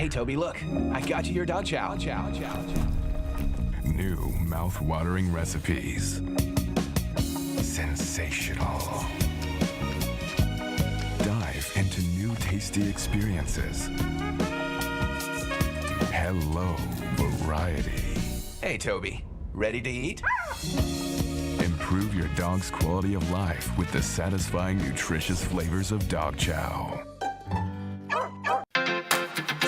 Hey, Toby, look. I got you your dog chow. New mouth-watering recipes. Sensational. Dive into new tasty experiences. Hello, variety. Hey, Toby. Ready to eat? Improve your dog's quality of life with the satisfying, nutritious flavors of dog chow.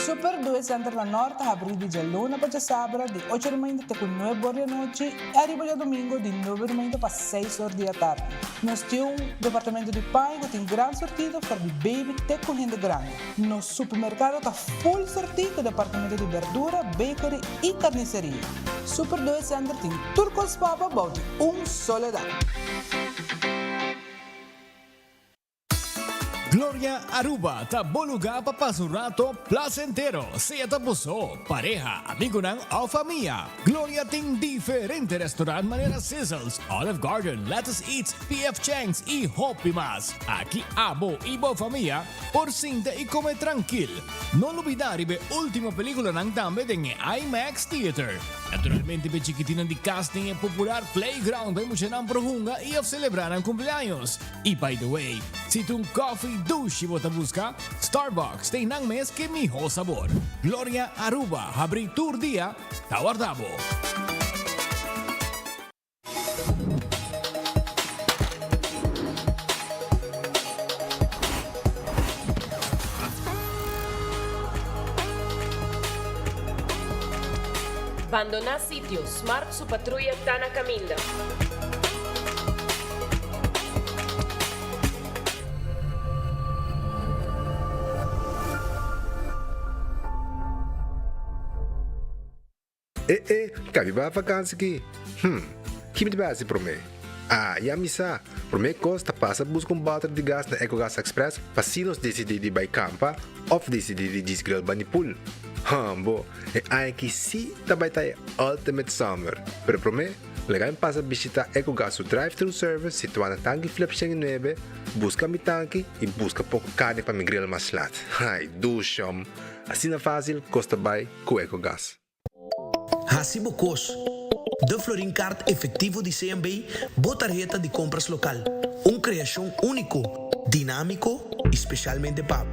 Super 2 Center La Norte abre de luna para sábado de 8h30 até 9h da noite e arriba de domingo de 9h30 para 6h da tarde. Nós temos um departamento de pai que tem grande sortido para de baby até correndo grande. Nosso supermercado está full sortido departamento de verdura, bakery e carniceria. Super 2 Center tem turcos papa bote soledad. Gloria Aruba, taboluga papasurato placentero, sea tapuso, pareja, amigo ng o familia. Gloria ting diferente restaurant manera Sizzles, Olive Garden, Lettuce Eats, PF Chang's y Hopi Mas. Aquí abo ibo familia, por cinta y come tranquil. No olvidar ibe última película ng dame ng IMAX Theater. Naturalmente be chiquitina di casting e popular playground by mo siya ng prohunga i of celebrar ang cumpleaños. Y by the way, si tung coffee douche mo busca, Starbucks tem nang mes que miho sabor. Gloria Aruba, habri tour dia, tawardabo. Abandonar sitio, Smart su patrulla está na caminda. Cabe ba vakansie aqui? Que base para mim? Já me sa. Para mim costa passa buscar balde de gás na EcoGas Express para se nós decidir de ir campa ou decidir de desgrill banipul. Bo, aqui sim também tá Ultimate Summer. Pero para mim, legal passa visitar EcoGas drive-thru service situado na tanque Flip 9, busca mi tanque e busca pouco carne para me grill mais lat. Ai, dushom. Assim é fácil, costa bem com EcoGas. Hacibocos, de Florincard efetivo de CMB, boa tarjeta de compras local. Criação único, dinâmico, especialmente para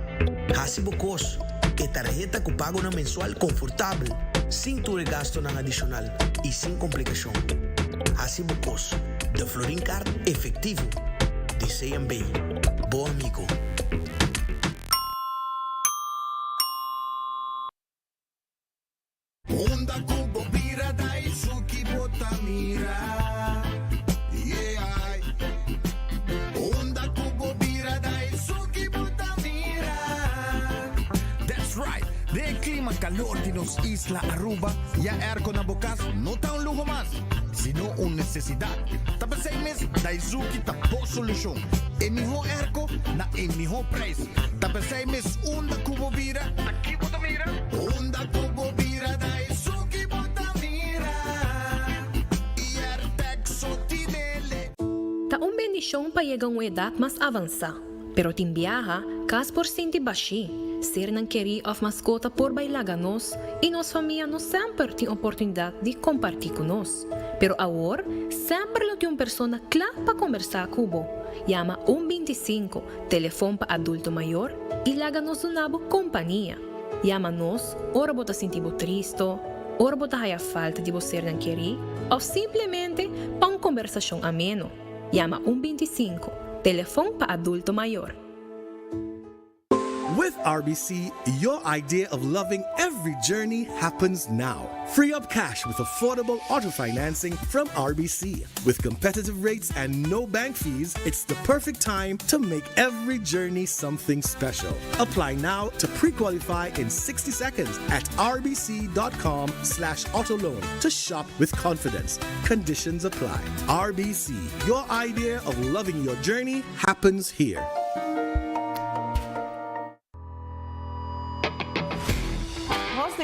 Hacibocos, que tarjeta que paga na mensual confortável, sem ter gasto na adicional e sem complicação. Hacibocos, de Florincard efetivo de CMB. Bom amigo. Calor de nos Isla Aruba, ya aircon na bukas, no ta un lujo más, sino un necesidad. Tapos 6 meses, Daisuki tapo solusyon. Emiho airco na emiho price. Tapos 6 meses, unda kubo bira, aquí botamira. Unda kubo bira, Daisuki botamira. Iertexo tinele. Ta un bendición pa llegar a una edad más avanzada, pero tin viaja, cas por sinti baixi. Ser não querer of mascota por bailar nos e nossa família não sempre tem oportunidade de compartilhar conosco. Pero agora, sempre tem uma pessoa clara para conversar com você. Chama 125, telefone para adulto maior e laga-nos uma boa companhia. Chama-nos, ora você sentir triste, ora você tem a falta de você não querer, ou simplesmente para uma conversação ameno. Chama 125, telefone para adulto maior. With RBC, your idea of loving every journey happens now. Free up cash with affordable auto financing from RBC. With competitive rates and no bank fees, it's the perfect time to make every journey something special. Apply now to pre-qualify in 60 seconds at rbc.com/autoloan to shop with confidence. Conditions apply. RBC, your idea of loving your journey happens here.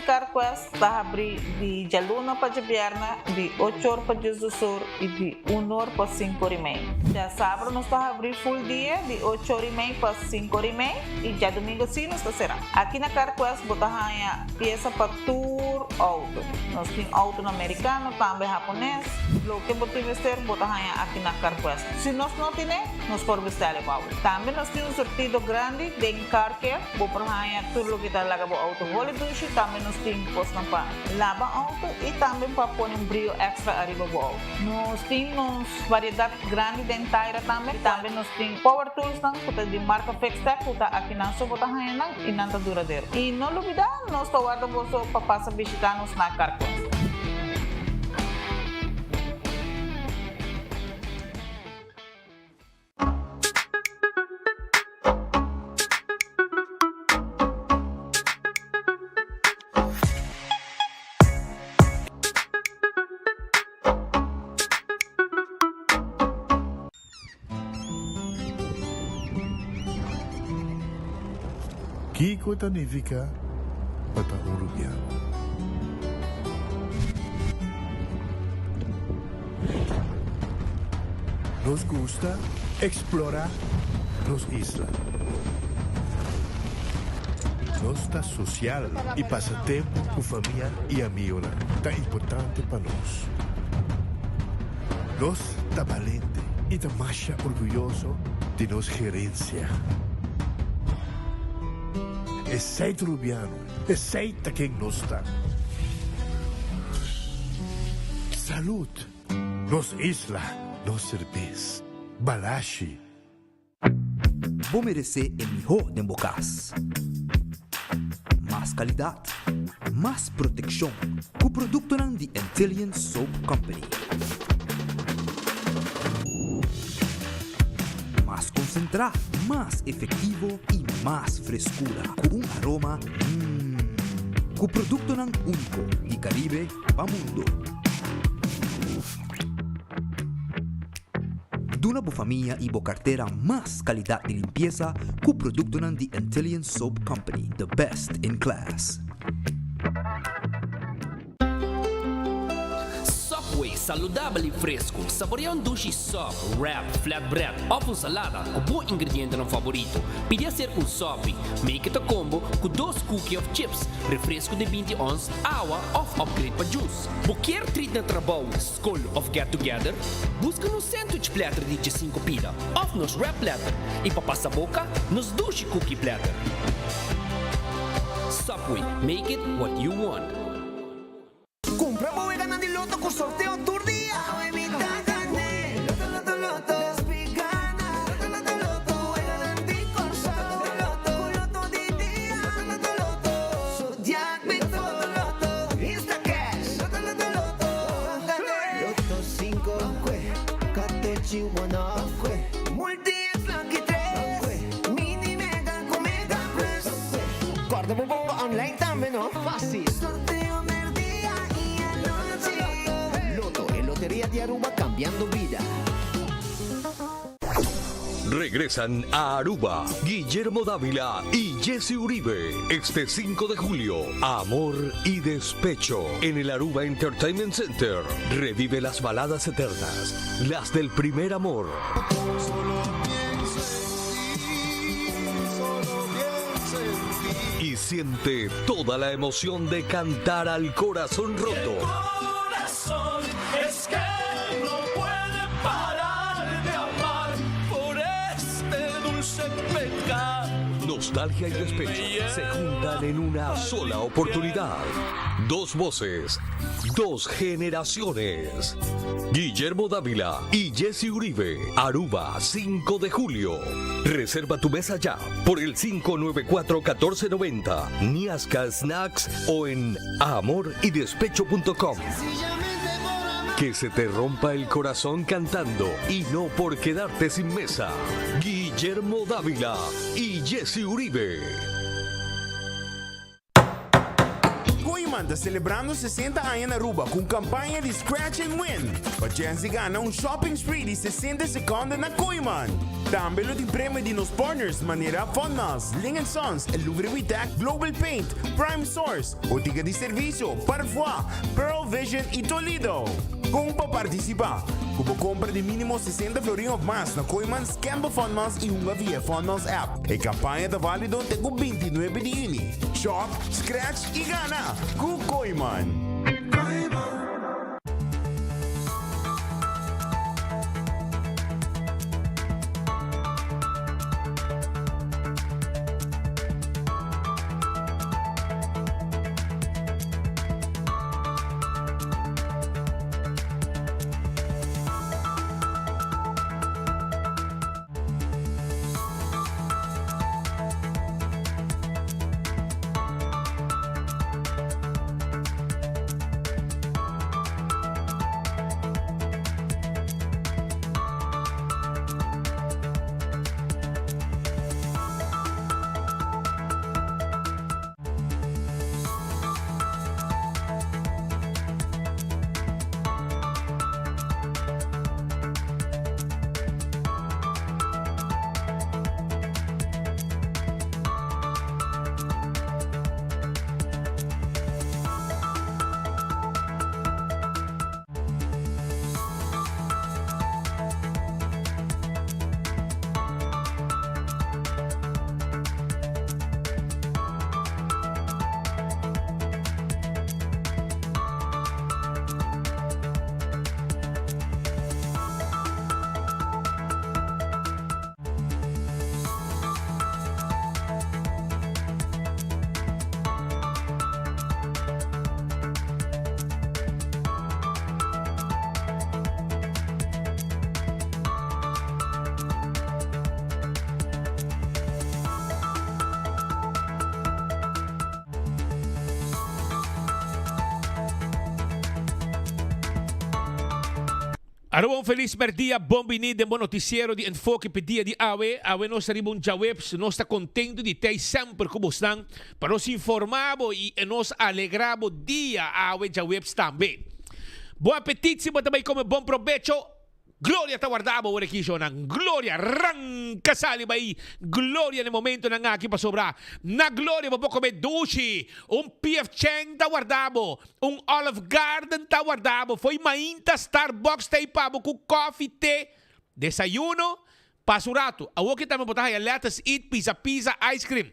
Carquel Quest está abrir de dia luna para dia viernes, de 8 horas para dia do sur e de 1 hora para 5 horas e meia. Dia sábado nós está abrir full dia, de 8 horas e meia para 5 horas e meia, e dia domingo sim nós está será. Aqui na Car Quest botar a peça para tour auto. Nós temos auto americano, também japonês. Lo que botar vestir botar aqui na Car Quest. Se nós não temos, nós podemos vestir igual. Também nós temos um sortido grande de car care, vou por tudo o que está lá com o auto vole duche, também nós temos coisa para lavar auto e também para pôr brilho extra arriba do auto. Nós temos variedade grande de inteira também nós temos power tools de marca Fextec, que está aqui na sua botar e não está duradouro. E não olvidar, nós estamos guardando para passar visitar-nos na Car Quest. Kiko significa bata urubiano. Nos gusta explorar los islas. Nos está social y pasatiempo con familia y amigos. Está importante para nos. Nos está valiente y está más orgulloso de nos gerencia. Es seito rubiano, es seita quien nos está. Salud, nos isla, nos cerveza, balashi. Vos merecer el mejor de bocas. Más calidad, más protección. Con producto de Intelligent Soap Company. Más concentrado, más efectivo y más frescura. Con un aroma con producto único de Caribe para mundo. De una familia y cartera más calidad de limpieza con producto de Intelligent Soap Company, the best in class. Subway, saudável e fresco. Saboreia um duche soft, wrap, flatbread, ou salada com bom ingrediente no favorito. Podia ser um soft, make it a combo com 2 cookies of chips, refresco de 20 ons, água ou upgrade para juice. Qualquer treat na trabalho, school of get together, busca no sandwich platter de 5 pila, ou nos wrap platter, e para passar boca, nos duche cookie platter. Subway, make it what you want. Compra bodega de loto con sorteo tour día. Guarda un po' online también, ¿no? Fácil. De Aruba cambiando vida. Regresan a Aruba Guillermo Dávila y Jesse Uribe este 5 de julio. Amor y despecho en el Aruba Entertainment Center. Revive las baladas eternas, las del primer amor. Y siente toda la emoción de cantar al corazón roto. Es que no puede parar de amar por este dulce pecado. Nostalgia y despecho se juntan en una sola oportunidad. 2 voces, 2 generaciones. Guillermo Dávila y Jesse Uribe, Aruba, 5 de julio. Reserva tu mesa ya por el 594-1490, Niasca Snacks o en amorydespecho.com. Que se te rompa el corazón cantando y no por quedarte sin mesa. Guillermo Dávila y Jesse Uribe. Koiman está celebrando 60 anos na Aruba com campanha de Scratch and Win. Para chance ganhar um shopping spree de 60 segundos na Koiman. Também tem prêmio de nos partners maneira Fonmas, Ling Sons, Louvre Witac, Global Paint, Prime Source, Botiga de Serviço, Parfois, Pearl Vision e Toledo. Como para participar? Como compra de mínimo 60 florinhos ou mais na Koiman Scamba Fonmas e uma via Fonmas app. A campanha está válida até o 29 de junho. Shop, scratch e gana com Koiman. Araw feliz merdia, bom vinida, bom noticiero de enfoque pedia de awe nós ribon jawebs, nós está contento de ter sempre como estão, para nos informarmos e nos alegramos dia awe jawebs também. Bom apetite, se também come bom provecho. Gloria tawardabo wala kisyo ng Gloria rang kasali ba Gloria no momento ng aking pasobra na Gloria mo po kami dushi PF Cheng tawardabo Olive Garden tawardabo foi mainta Starbucks tay pabo ku coffee te desayuno pasurato awo kita mo tayo let's eat pizza ice cream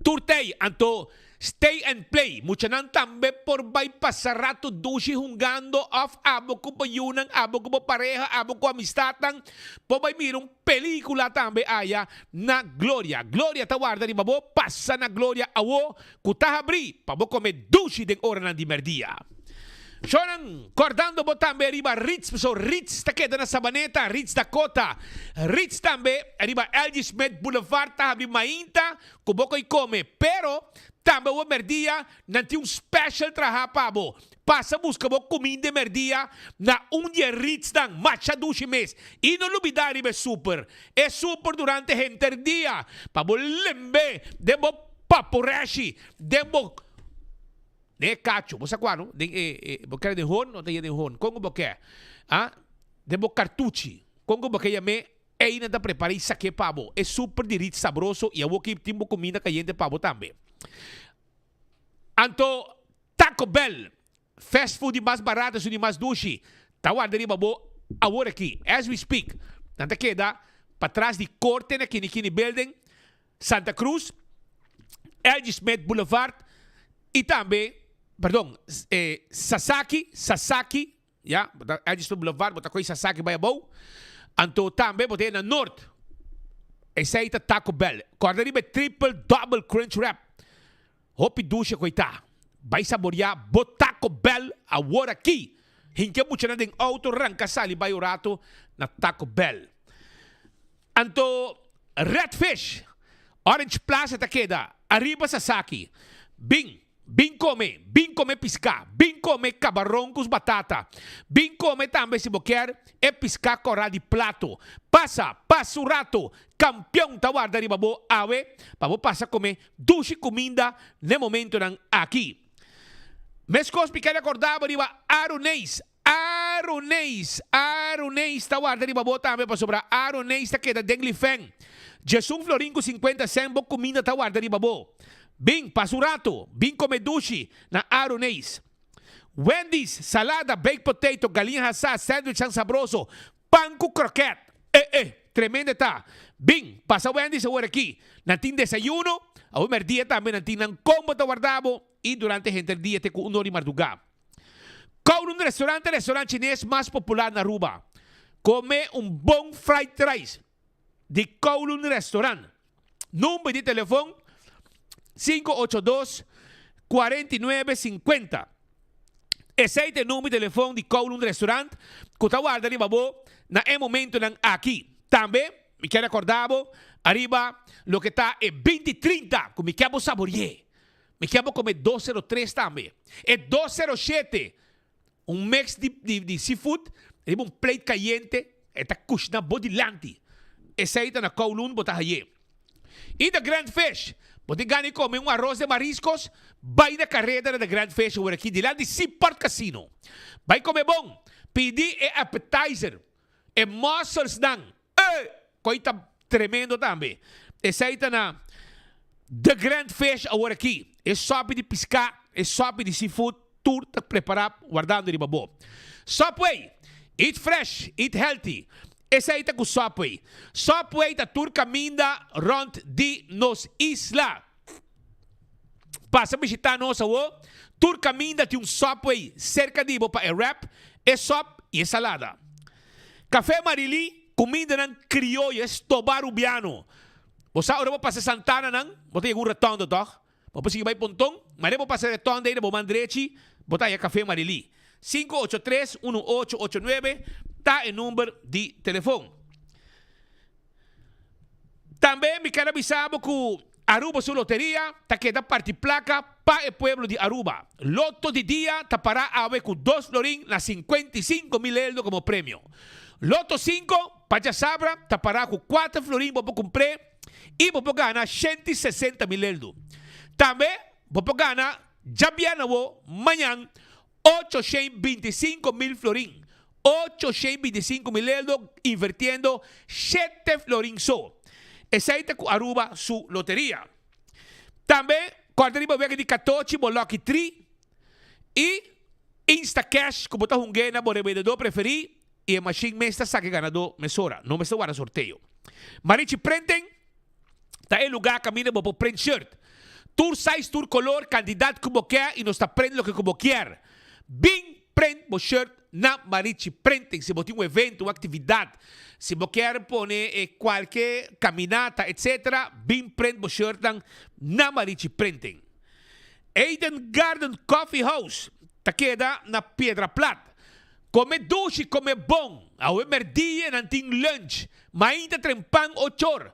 turtay anto stay and play. Mucha nang tambe por bypass sa rato dushi hungando off abo ko pa yunang abo ko pa pareha abo ko amistatang po bay mirong pelikula tambe aya na Gloria. Gloria tawarda ni babo passa na Gloria awo kutahabri pabo kome dushi deng ora ng dimerdia. So nang cordando bo tambe arriba Ritz so Ritz takeda na Sabaneta Ritz Dakota Ritz tambe arriba LG Smith Boulevard tahabri mainta kubo ko'y come pero tambe o merdia nanti special trahapabo pasa busca bo comida merdia na dia Ritz dang matcha dushi mes e non lubidari be super e super durante henter dia pabo lembe debo paporeshi debo ne cacho bosa quano bocare de hon o de hon congo boque debo cartucci congo boque me e ainda preparei saque pabo é super de Ritz sabroso e eu vou que timbo comida caliente pabo também. Anto Taco Bell, fast food de mais barato e de mais dushi. Tawad de babo agora aqui, as we speak. Nanta queda para trás de corte na Kini Building, Santa Cruz, LG Smith Boulevard e também, perdão, Sasaki, yeah, LG Smith Boulevard, bota coi Sasaki Bayabou. Anto também botei na norte. Essa aí tá Taco Bell. Corda de triple double crunch wrap. Hopi duche coita. Vai saborear Taco Bell agora aqui. Hinka mucha na ding auto ranka sali vai orato na Taco Bell. Anto Redfish, Orange Plaza Takeda, arriba Sasaki. Bing come pisca, bing come cabarón com batata, bing come também se boquer e pisca coral de plato. Passa o rato, campeão tawar dari babo awe, babo passa come dushi comida no momento nang aqui. Mescos piquet acordava riba Aronês tawarda riba bota ambe pa sobra Aronês ta queda Dengli Feng. Jesung Florinco 50 cent bo comida tawarda riba bo. Bing pasurato, bing comedushi na Aronês. Wendy's salada, baked potato, galinha assada, sandwich ang sabroso, panko croquet. Tremenda ta. Bing, pasa Wendy's agora aqui. Natin desayuno, ao merdia também natin ng combo taguardabo e durante gente dia te com unori marduga. Kowloon restaurante chinês mais popular na Aruba. Come bom fried rice de Kowloon Restaurant. Número de telefone 582-4950. Esse é o número de telefone de Kowloon Restaurant. Que está guardando babo na momento ng aqui. Também, me quero acordar, arriba, lo que está é 2030, que me quero saborear. Me quero comer 203 também. É 207, mix de seafood, arriba plate caliente, está cozinhando bodilante. Esse aí está na Kowloon, botar aí. E da Grand Fish, pode ganhar comer arroz de mariscos, vai na carreira da Grand Fish, por aqui, de lá de Seaport Casino. Vai comer bom, pedir appetizer, mussels dan. Coisa tremendo também. Esse aí está na The Grand Fish, agora aqui. É sopa de pescar, é sopa de seafood, tudo está preparado, guardando de babo. Subway, eat fresh, eat healthy. Esse aí está com Subway. Subway está tur caminda rond de nos isla. Passa a visitar nossa tur caminda de Subway cerca de para é wrap, é sop e é salada. Café Marili, comida ng criollo, es tobarubiano. Bosa ora mo pa sa Santana nang, bota yung retondo to. Bota sige bay pontong, mare mo pa sa retondo de Bomandrechi, bota yung Café Marili. 583-1889, ta el número de telefone. Também me quero avisar que Aruba su loteria, ta queda parte placa pa el pueblo de Aruba. Loto de día, ta para ave con 2 florín na 55,000 euros como premio. Loto 5, para sabra, ta para com 4 florín, vou comprar e vou ganhar 160,000 euros. Também vou ganhar, já viana amanhã, 825,000 florín. 825,000 euros invirtiendo 7 florín só. Essa aí com Aruba su loteria. Também, quando arriba vega de 14, Lucky 3 e Instacash, como está um ganha, o revendedor preferido, e a machine mesta saque ganador mesora. Não me está guarda sorteio. Marichi Prenten, está em lugar caminho para print shirt. Tour size, tour color, candidato como quer e nos está prendendo lo que como quer. Bing print o shirt na Marichi Prenten. Se você tem evento, uma atividade, se você quer poner qualquer caminata, etc., Bing print o shirt na Marichi Prenten. Eden Garden Coffee House, está queda na Piedra Plata. Come doce, come bom. Ao merdia, nanting lunch. Mainda trempan 8 horas.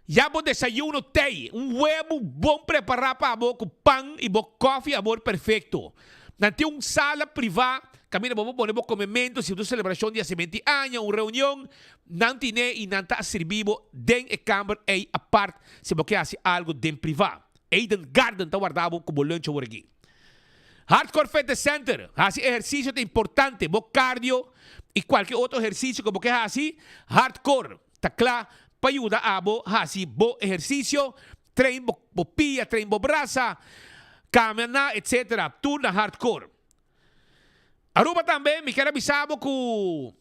Já bom desayuno tem. Huevo bom preparar para abo com pão e bom coffee, amor perfeito. Nanti sala privada. Camina para poner comemento, se uma celebração de 20 anos, uma reunião. Nanti ne e nanta servibo den e câmara e a parte. Se você quer algo den privado. Eden Garden está guardado como lunch over aqui. Hardcore Fitness Center, hace ejercicio importante, vos cardio y cualquier otro ejercicio como que hace hardcore, está claro, para ayudar a vos hacer vos ejercicio, train vos pilla, train vos braza, caminar, etc. Tú na hardcore. Aruba también, me quiero avisar que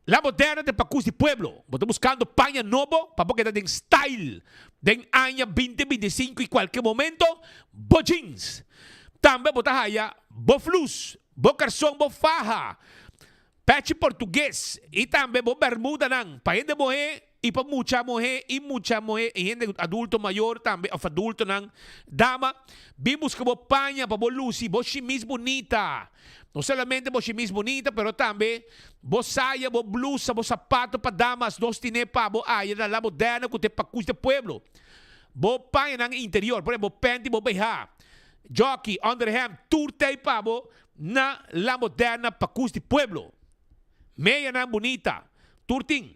la moderna de Pacus de Pueblo, vos estás buscando paña novo, para que den style, den año 2025 y cualquier momento, vos jeans. Também botar raia, bo flus, bo garçom, bo farra, pet português e também bo bermuda não, para gente morrer e para mucha morrer e gente adulto maior também, ou adulto não, dama, vimos que bo panha, bo lucy, bo chemise bonita, não somente bo chemise bonita, pero também bo saia, bo blusa, bo sapato para damas, dos tine pa bo aia na la moderna que te Pacus de Pueblo, bo panha não interior, por exemplo, bo panty, bo beha. Jockey, underham, turtei pabo na la moderna Pacus de Pueblo. Meia na bonita. Turting.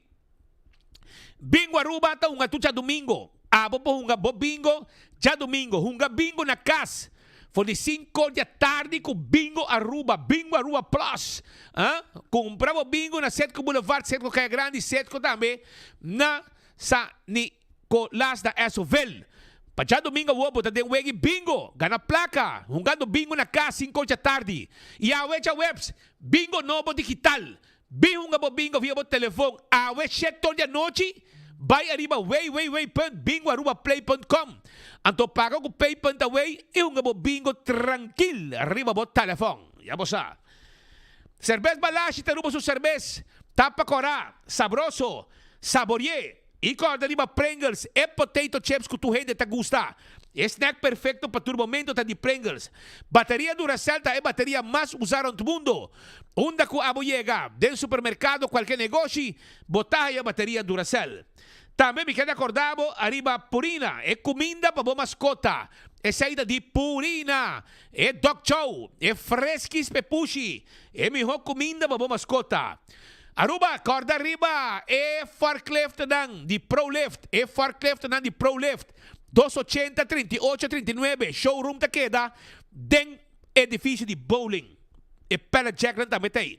Bingo Aruba ta unga tucha domingo. Abo po unga bo bingo, ja domingo. Unga bingo na kas. For the 5 da tarde com Bingo Aruba Plus. Comprava Bingo na Setco Boulevard, Setco Caia Grande, Setco também na San Nicolas da Esovel. Para domingo, wobo, tá den wegi bingo, gana placa, jugando bingo na casa 5 da tarde. E a webs, bingo novo digital. Bingo via o telefone, a web 7 da noite, vai arriba bingoarubaplay.com. Anto paga com pay.away e bingo tranquil, arriba o telefone. Ya bosa. Cerveza balashi, tarubo su cerveza, tapa corá, sabroso, saboreé. E corda riba Pringles e potato chips que tu rende te gusta. Snack perfecto para tu momento tá de Pringles. Bateria Duracell é bateria mais usada no mundo. Onde que abo chega, dentro do supermercado, qualquer negócio, botar a bateria Duracell. Também me queda acordado, arriba Purina, é comida para boa mascota. É saída de Purina, é Dog Chow, é fresquis pepushi, é melhor comida para boa mascota. Aruba, corda arriba, e forklift dan di ProLift, e forklift dan di ProLift, 280, 38, 39, showroom ta queda, den edifício de bowling, e pellet jack também tem.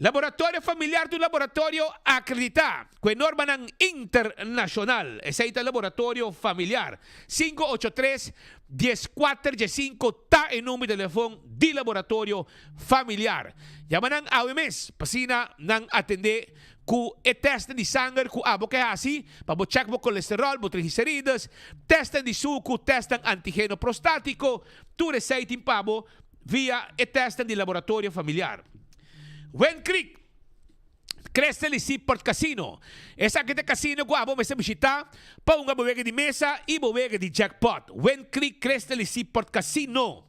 Laboratório familiar do laboratório acredita, com norma ng internacional, esse é o laboratório familiar, 583-1415, tá em nome de telefone de laboratório familiar. Yaman ng AWMS, pasina ng atende ku testa de sangue ku abo kaya asi, para check mo colesterol, mo triglicérides, testa de suco, testa antígeno prostático, tu receita pabo via testa de laboratório familiar. Wen Creek, Crystal Seaport Casino. Esa que casino ko abo mesa bisita, pa unga bowega de mesa e bowega de jackpot. Wen Creek Crystal Seaport Casino.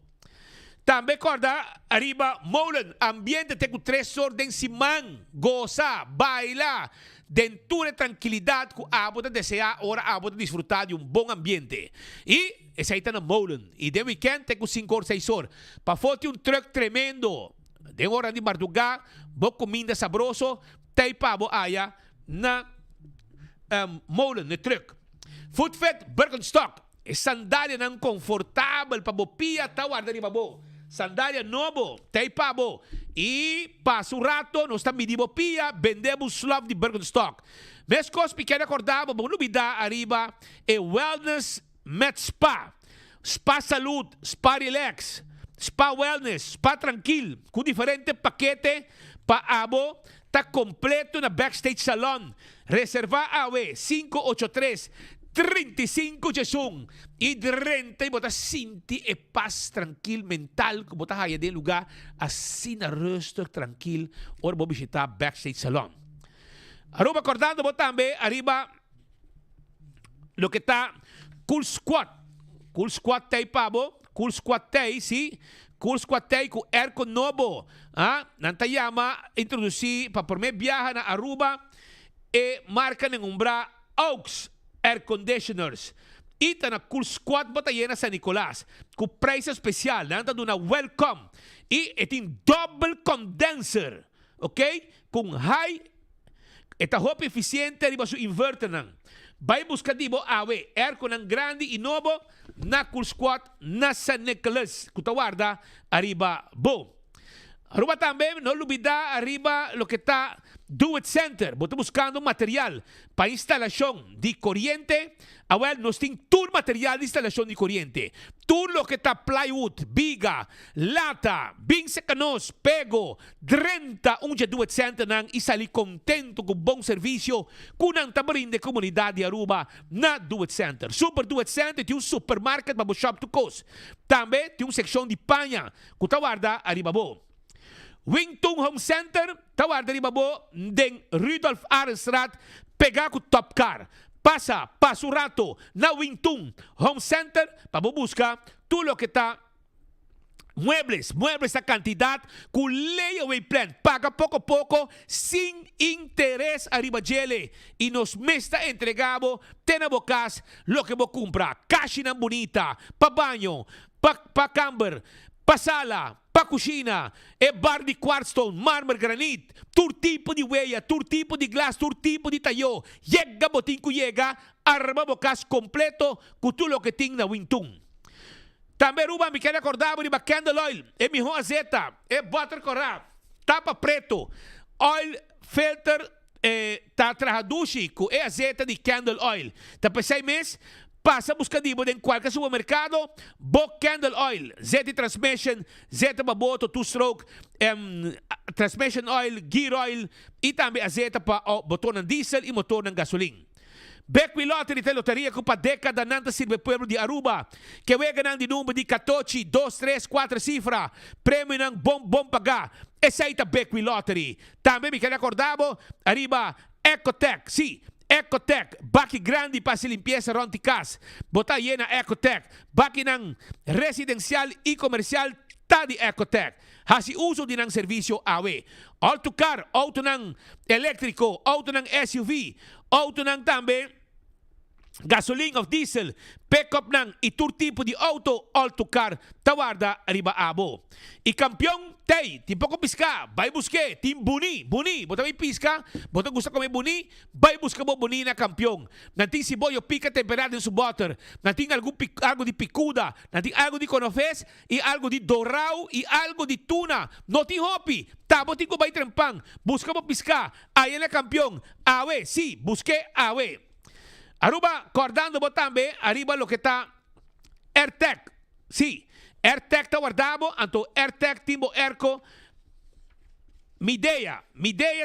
Também corda arriba Molen, ambiente te com 3 horas simang, goza, baila, dentura tranquilidade com abo de desejar, ora abo de desfrutar de bom ambiente. E essa aí tá na Molen. E de weekend te com 5 horas, 6 horas. Pa foto truck tremendo. De hora de madrugada, bo comida sabroso, tem pabo aya na Molen, na truck. Footfit Birkenstock, e sandália não confortável para bo pia, tá guarda de babo. Sandália novo, tem pabo. E passa rato, nós estamos medindo pia, vendemos love de Birkenstock. Mas coisas pequenas acordava, bom novidade arriba, é Wellness Med Spa. Spa Salud, Spa Relax, Spa Wellness, Spa Tranquil, com diferente paquete para abo, tá completo na Backstage Salon. Reserva AWE 583-35 Jesung e renta e bota sinti e paz tranquil mental que bota haya de lugar assim na resto tranquil or bo visitar Backstage Salon. Aruba acordando bota também arriba lo que tá Cool Squat tay pabo, Cool Squat tay si Cool Squat tay com aircon novo, nantayama introduzi para por me viaja na Aruba e marca ng umbra Oaks Air Conditioners. E tá na Cool Squat Batallena San Nicolas com preço especial, nanda do na Welcome e tem double condenser, ok? Com high eta hop eficiente riba su inverter nang. Vai buscar dibo awe aircon ng grande e novo na Cool Squat na San Nicolas. Kutawarda arriba bo. Aruba também, não olvida arriba lo que está Do It Center. Boto buscando material para instalação de corriente. Well, nós tem todo material de instalação de corriente. Tudo lo que está plywood, biga, lata, bing secanos, pego, drenta, Do It Center nang isali contento com bom serviço com ang tabarin de comunidade de Aruba na Do It Center. Super Do It Center tem supermarket para shop to coast. Também tem seção de panha. Kutawarda arriba bo. Wingtung Home Center, tawar dari babo, deng Rudolf Arenstraat, pega com Top Car. Passa, rato na Wingtung Home Center, para buscar tudo o que está muebles a cantidad, com layaway plan, paga pouco a pouco, sem interés arriba dele, e nos mesta entregado, tenabocas, lo que vos compra, caixa bonita, pa banho, pa camber, pa sala, pa kusina, e bar de quartzstone, mármore, granite, tur tipo de huella, tur tipo de glass, tur tipo de tayo, llega botín ku llega, arma bocas completo, com tudo lo que tem na Wingtung. Também Ruba me quer acordar de candle oil. É mijo azeta. É butter corá. Tapa preto. Oil filter tá traduzi com é azeta de candle oil. Tá pensei mês. Passa buscadibo em qualquer supermercado, Book Candle Oil, Z Transmission, Z Baboto, two-stroke, Transmission Oil, Gear Oil, e também a Z para o motor ng diesel e motor ng gasolina. Beckwith Lottery te loteria com para década nanta sirve pueblo de Aruba, que wega nang di número de 14, 2, 3, 4 cifra, prêmio ng bom pagar. Essa aí tá Beckwith Lottery. Também me quer acordar, arriba Ecotech, sim. Ecotech, baki grande para se limpieza ronticas. Bota llena Ecotech. Baki ng residencial e comercial ta di Ecotech. Hasi uso din ng servisyo AWE. Auto car, auto ng elektriko, auto ng SUV, auto ng tambe gasoline of diesel, pick-up ng itur tipo de auto, auto car, tawarda arriba abo. I kampiyon tay, timpo ko piska, bay buske, tim buni, bota may piska, bota gusto ko may buni, bay buska mo buni na kampiyon. Nanting si boyo pica temperado sa butter, nanting algo di picuda, nanting algo di conofes, e algo di dorau, e algo di tuna, no ti hopi, tabo ti ko bay trempang, buska mo piska, ayan na kampiyon, awe, si, buske, awe. Aruba, guardando botambe, arriba lo que está AirTech. Sí, AirTech está guardado, anto AirTech timbo erco. Midea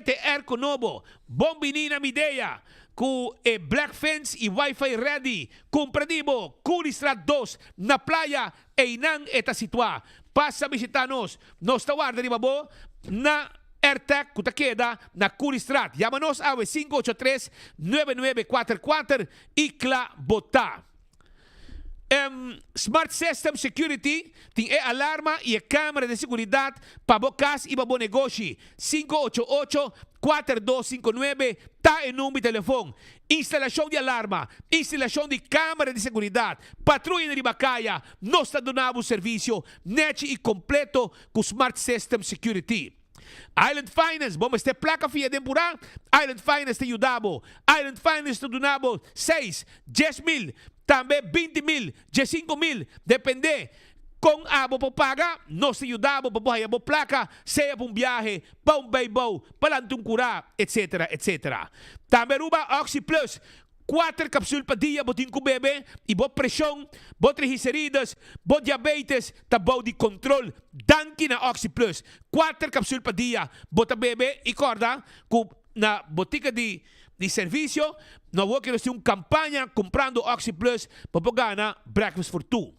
te erco novo. Bombinina Midea. Ku Black Fence e Wi-Fi ready. Compradibo, Curistrat 2, na playa, e inang eta situa. Passa visitanos. Nos tawarda riba bo, na AirTech, Kutaqueda, na Curistrat. Llámanos a 583-9944 y Cla Botá. Smart System Security tem alarma e câmera de segurança para bocas e para bom negócio. 588-4259 tá em número de telefone. Instalação de alarma, instalação de câmera de segurança, patrulha de Bacaia. Nós está dando o serviço net e completo com Smart System Security. Island Finance, vamos ter placa fia tempura. Island Finance te ayudabo. Island Finance te donabo 6, 10 mil, também 20 mil, 15 mil, depende. Kung abo po paga, nos te ayudabo para buhay abo placa, seja para viaje, para baybaw, para lantungkura, etc. etc. Também ruba Oxy Plus. 4 capsules pa dia, botin ko bebe, e bo pressão, bo triglicérides, bo diabetes, tabaw di control, danki na Oxy Plus. 4 capsules pa dia, bota bebe, e corda, na botica de serviço, no vou que nós temos campanha comprando Oxy Plus, para gana breakfast for 2.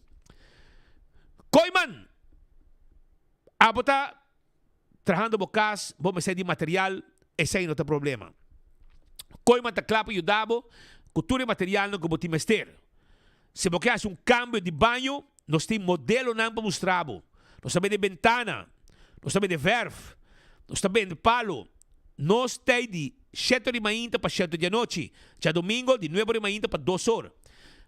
Koiman, abota, trabajando bocas, bo me de material, esse aí não tem problema. Koiman ta clapo yudabo, cultura material no como timester. Se você faz cambio de banho, nós temos modelo não para mostrar. Nós temos de ventana, nós temos de verf, nós temos de palo. Nós temos de 7 de manhã para 7 de noite. Já domingo, de 9 de manhã para 2 horas.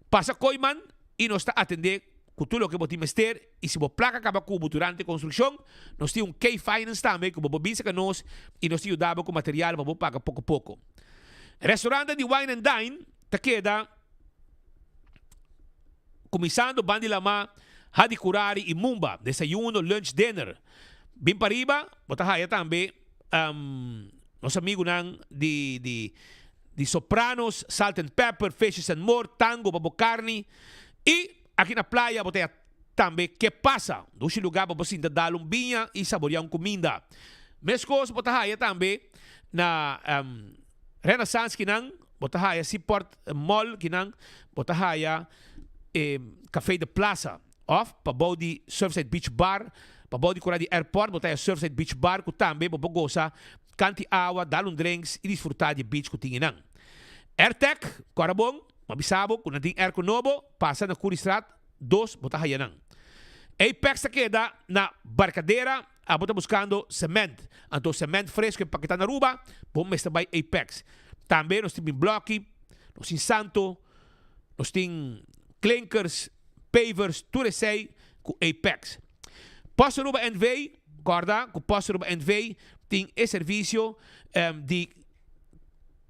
Passa Koiman e nós está atender cultura que você timester. E se você placa acaba cubo durante a construção, nós temos K-Finance também, que você bisa que nós, e nós temos dado com material para você pagar pouco a pouco. Restaurante de Wine and Dine, te queda começando bandi lama, hadi curari e mumba, desayuno, lunch, dinner. Bem para riba, botahaya também, nosso amigo nang de Sopranos, Salt and Pepper, Fishes and More, Tango, babo carne. E aqui na playa, botahaya também, que passa? Dois lugar para você dar um vinho e saborear comida. Mescos, botahaya também, na Renaissance kinang botahaya Seaport Mall kinang botahaya Café de Plaza of pabodi Surfside Beach Bar pabodi kura di airport botahaya Surfside Beach Bar ku tambe bobogosa kanti awa dalun drinks e disfrutar de beach ku tinginang. AirTech Corabong mabisabo kung nating air nobo pasa na Curistrat 2 botahaya nang. Apex ta queda na Barcadera. Abota buscando cement. Anto cement fresco em Paquetá na Aruba, bom está by Apex. Também nós temos bloque, nós temos santo, nós temos clinkers, pavers, tudo isso aí com Apex. Posto Aruba NV, guarda, com Posto Aruba NV tem esse serviço de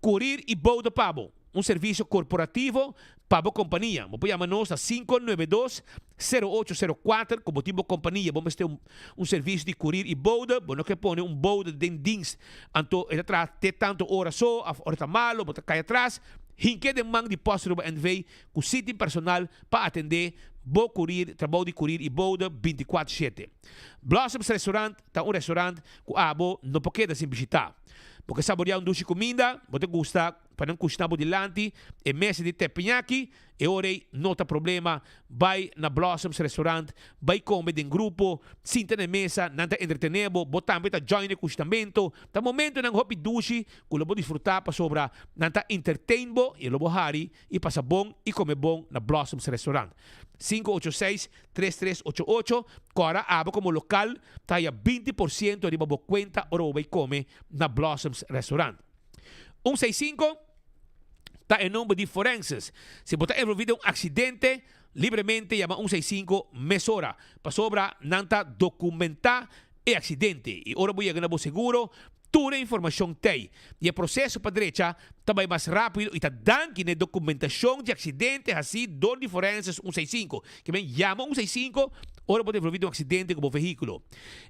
curir e bom de pabo. um serviço corporativo para a companhia. Você pode chamar-nos a 592-0804, como tipo de companhia. Vamos ter um serviço de curir e boda, você não quer pôr boda de dienst. Então, ele traz tanto hora só, a hora está malo, você cai atrás. Hinke de mang de posto do NV, com sítio personal para atender bo curir, trabalho de curir e boda 24/7. Blossoms Restaurant, tá um restaurante que abo não pode sem visitar. Porque saborear doce comida, você gosta, para não custar dilante, e mesa de teppanyaki, e ora não tem problema, vai na Blossoms Restaurant, vai comer em grupo, sinta na mesa, não está entretenebo, botar também join de custamento, tá momento ng hopi doce, que lobo disfrutar para sobra, não está entertainbo, e lobo hari, e passa bom, e come bom na Blossoms Restaurant. 586-3388, Cora aba como local, taya 20% de babo cuenta oro vai come na Blossoms Restaurant. 165 está em número de forenses. Se você envolvido um acidente, livremente chama 165 mesora. Para sobra, nanta documentar o acidente. E ora voy a ganar seguro, toda a informação tem. E o processo para a direita também mais rápido e está dando a documentação de acidente assim, donde forenses 165. Que vem, chama 165, ora pode envolvido um acidente com o veículo.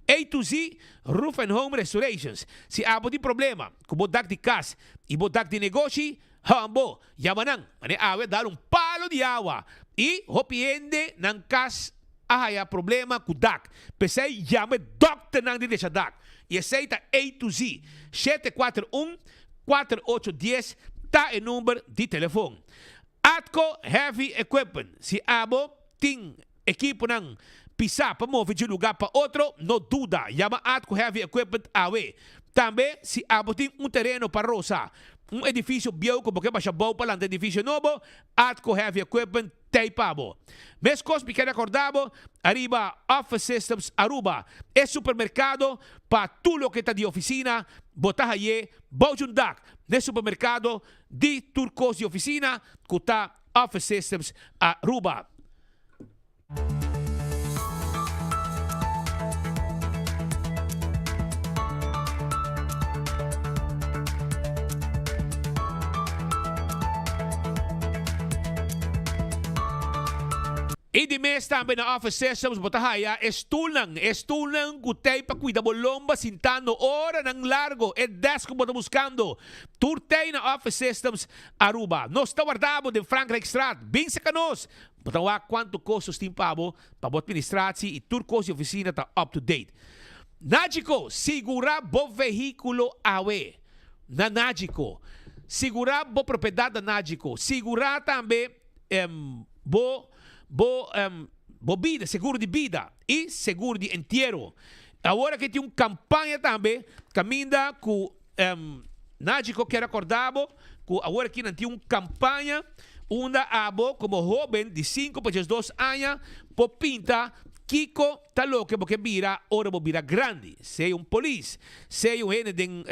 A to Z, Roof and Home Restorations. Se há de problema com o de casa e o de negócio, hambo, yamanang, mane awe dar palo de água e hopiende ng kas ahaya problema com dak. Pesay yame doctor nang di sa dak. E aceita A to Z 741-4810 ta e número de telefone. Atco Heavy Equipment. Si abo ting equipo ng pisa para mover de lugar para outro, no duda. Llama Atco Heavy Equipment awe. Também se abo ting terreno para rosa. Edifício bio como que baixa bom para lá edifício novo, Atco Heavy Equipment tem pabo. Mescos pequeno acordado, arriba Office Systems Aruba, é supermercado para tudo que está de oficina, botar aí, bojundak, nesse supermercado de turcos de oficina, que está Office Systems Aruba. E de mês também na Office Systems, botahaya, estulang gutay pa cuida bolomba sintando hora ng largo, e desk mo buscando. Turtay na Office Systems Aruba. Nos tawardabo de Frank Strat, bing sa kanos. Botawa quanto custos timpabo, pabot administrasi e turcos de oficina ta up to date. Nagico, segura bo veículo awe. Na Nagico. Segura bo propriedade da Nagico. Segura também vida, seguro de vida e seguro de entierro. Agora que tem uma campanha também, caminha com Nagico que recordava, que agora que não tem uma campanha, onde abo como jovem de 5 para 12 anos, por pinta Kiko tá louco porque vira, ora vira grande. Seja polis, seja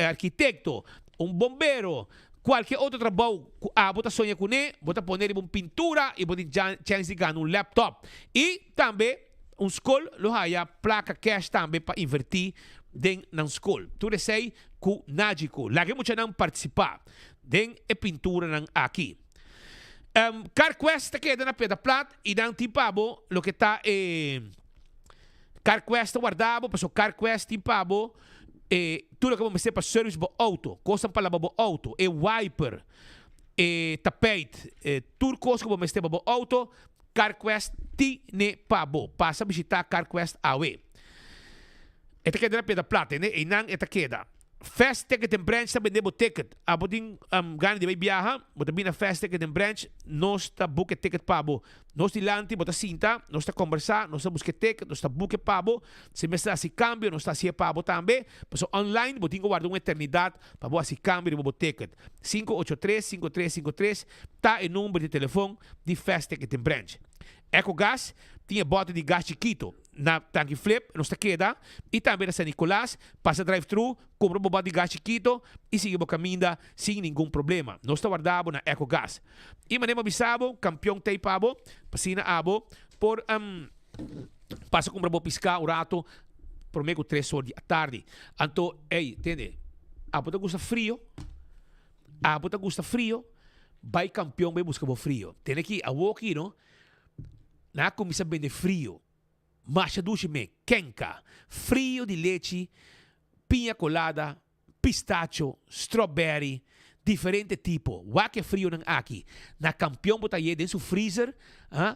arquiteto, bombeiro, qualquer outro trabalho, bota sonha com ele, bota poner uma pintura e bota chance de ganhar laptop. E também, escola, haya placa cash também para invertir dentro na escola. Tudo sei que Nagico. Lagi mo siya nang participar dentro e pintura nang aqui. CarQuest queda na Pedra Plat e nang tipabo, lo que está CarQuest guardado, paso CarQuest tipabo, tudo que vamos ter para service bo auto, coisa para lavar bo auto, wiper, tapete, tudo coisa que vamos ter para bo auto, CarQuest tine pabo. Passa a visitar CarQuest awe. Esta queda na Pedra Plata, né? E não esta queda. Fast Ticket and Branch também debo ticket. Aboting gana de viajar, bota bem na Fast Ticket and Branch, nós tá book ticket pabo. Nós dilante bota cinta, nós tá conversar, nós tá busque ticket, nós tá book pabo. Se me está assim cambio, nós tá assim pabo também. Passo online, botinho guarda uma eternidade para boa assim cambio de bobo ticket. 583-5353 tá em número de telefone de Fast Ticket and Branch. EcoGas tinha bota de gás chiquito na tanque flip, não está queda, e também na San Nicolás, passa drive-thru, compra um bota de gás chiquito e sigue o caminho sem nenhum problema. Nós está guardado na EcoGas. E manema bisabo, campeão teipabo, pasina abo, por passa compra bo piscar o rato, por meio 3 horas da tarde. Então, entende? A bota gosta frio, vai campeão, vai buscar frio. Tem aqui, a aqui, não? Na comida bem de frio. Masha duche me, kenka, frio de leite, pinha colada, pistacho, strawberry, diferente tipo. Wa que frio nang aqui. Na campeão bota aí dentro do freezer,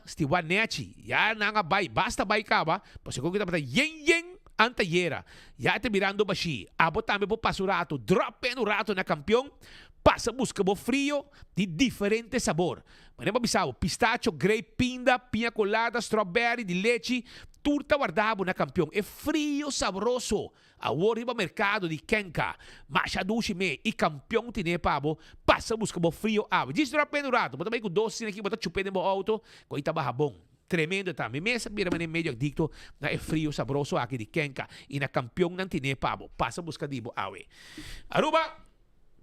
stiwa nechi. Ya nanga bay, basta bay ka ba? Pasi ko kita bota yen antayera. Ya te mirando bashi. Abo tambe po pasurato, drop no rato na campeão. Passa busca bo frio de diferente sabor. Mas não bisao, pistacho, grape, pinda, pinha colada, strawberry, de leite, turta guardado na campeão. É frio saboroso. Agora iba mercado de Kenka, machadushi me e campeão tine pabo, passa busca bo frio abo. Diz drop no rato, bota bem com doce aqui, bota chupendo no auto, com itaba bom. Tremendo também. Mesa mira man medio adicto na é frio saboroso aqui de Kenka e na campeão não tine pabo, passa busca dibo awe. Aruba.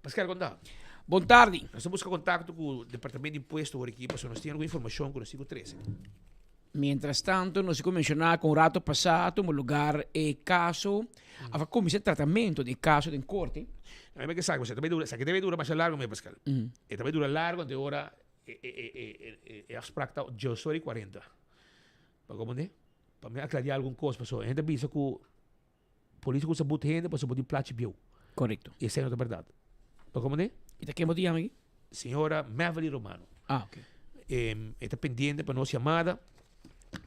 Pascal, conta. Boa tarde. Nós buscamos contato com o Departamento de Imposto por aqui, para nós temos alguma informação com o Sigo 13. Mientras tanto, nós vamos mencionar com o rato passado, no lugar caso, a comissão de tratamento de caso de corte. A mim que sabe, você também dura, sabe que deve durar mais largo, meu Pascal. E também dura largo, até agora é abstracta 18 e 40. Para como né? Para me aclarar alguma coisa, pessoal. A gente pensa que o político usa muito gente para subir plate bill. Correto. E essa é a verdade. Para como né? E quem me chama aqui? Senhora Maverly Romano. Ok. Está pendiente para nossa chamada,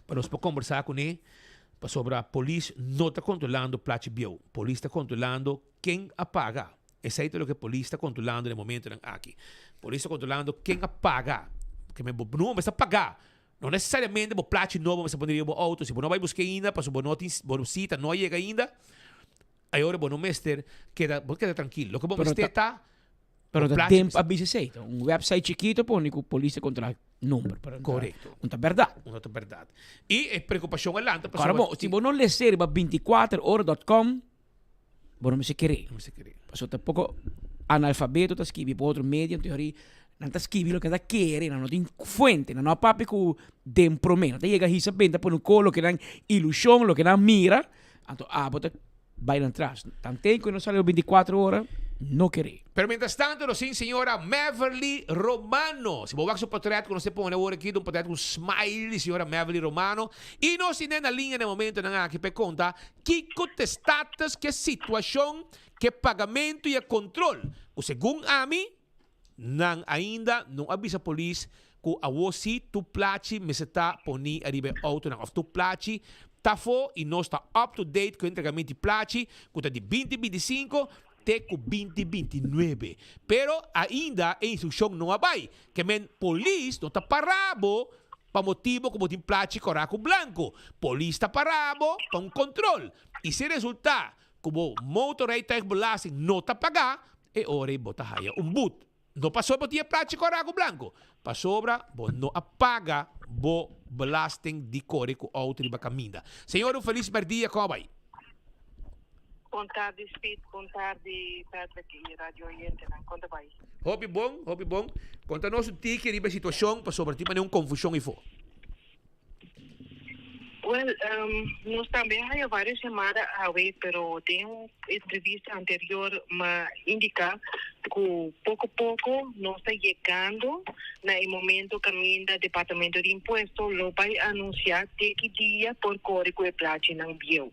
para nós conversar com ele, para sobre a polícia não está controlando plate bill. A polícia está controlando quem apaga. Esse é o que a polícia está controlando no momento aqui. A polícia está controlando quem apaga. Que não vai pagar. Não necessariamente o plate novo você poderia o auto. Se você não vai buscar ainda, para você cita, não chega ainda. Aí agora o mestre queda tranquilo. O que o mestre está... Pero da tempo a BCC, um website chiquito põe que a polícia controla número. Correto. Não é verdade. Não é verdade. E a preocupação é lá. Agora, se você não lê 24horas.com, você não se querer. Não se querer. Porque você pouco analfabeto, está escrevendo por outro meio, em teoria, não está escrevendo o que está querendo, não tem fonte, não há papo que tem promessa. Não chega a saber, por um colo que tem ilusão, o que não mira, então, você vai atrás. Tanto que não sale 24 horas, não querer. Pero mientras tanto, nos sim, senhora Maverly Romano. Se você o portrait que você põe agora aqui, um portrait com smile, senhora Maverly Romano. E nós temos na linha no momento aqui para contar que contestatas, que situação, que pagamento e a controle. O segundo a mim, ainda não avisa a polícia que a você tu plate me está poni arriba auto na of tu plate tá fo e nós está up to date com o entregamento de plate que está de 2025 com 2029. Pero ainda a instrução não vai. Que men polícia não está parado para motivo como tem plate coraco branco. Polícia está parado para um controle. E se resultar como motorista belasting não está pagar, é hora de botar um boot. Não passou para ter plate coraco branco. Passou para não apaga o belasting de core com auto de caminda. Senhor, um feliz dia, como vai? Boa tarde, Speed. Boa tarde, Patrick e Radio Oriente. Conta vai. Hobby bom. Conta-nos o tique de situação para sobre ti, mas não confusão e for. Well, nós também há várias semanas a ver, pero tem uma entrevista anterior que indica que pouco a pouco nós está chegando no momento que o Departamento de Imposto lo vai anunciar de que dia por código de platina bio.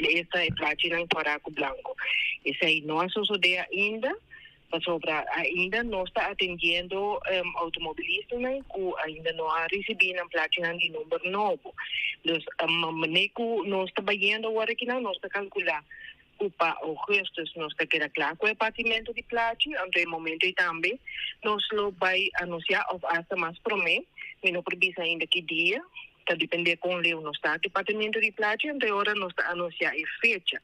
Essa é platina coraco branco. Essa aí não é suceder ainda. Ainda não está atendendo automobilistas que ainda não ha recebido a platina de número novo. Então, nós está vendo agora que não está calculando. Para agosto não está queda claro com o departamento de platina, então no momento também nós lo vai anunciar ou hasta mais promessa, mas não precisa ainda que dia, está depender com o não está departamento de platina, então agora nós está anunciar a fecha.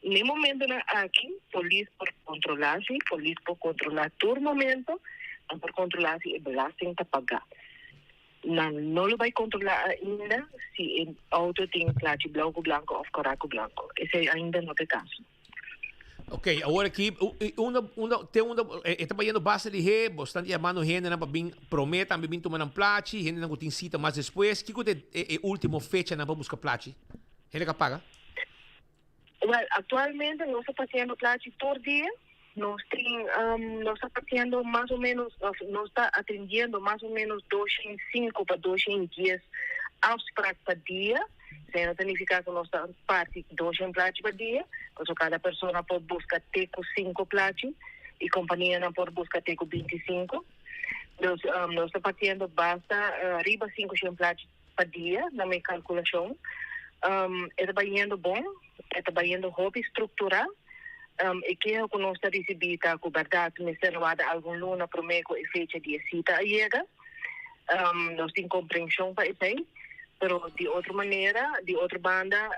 No momento aqui, polícia por controlar todo momento, por controlar se o belasting está pagar. Não lo vai controlar ainda se o auto tem placa branco ou coraco branco. Esse ainda não é caso. Ok, agora aqui, está fazendo base de ré, bastante chamando gente para vir prometer, para vir tomar um plate, gente não tem cita mais depois. Que é a última fecha para buscar plate? Ele que paga? Well, atualmente nós estamos fazendo plate por dia, nos está partiendo más o menos, nos está atendiendo más o menos 205 para 210 afspraak per dia. Zijn dat significa que nos está parte 200 plaatjes per dia. Pues cada persona pode buscar teco 5 plaatjes y compañía no pode buscar teco 25. Dus nos está partiendo basta arriba 500 plaatjes per dia na minha calculação. Está indo bom, está indo hobby estrutural. E que eu não está recebida com verdade, me servada algum luna para mim com fecha de cita chega. Nós temos compreensão para isso aí. Pero de outra maneira, de outra banda,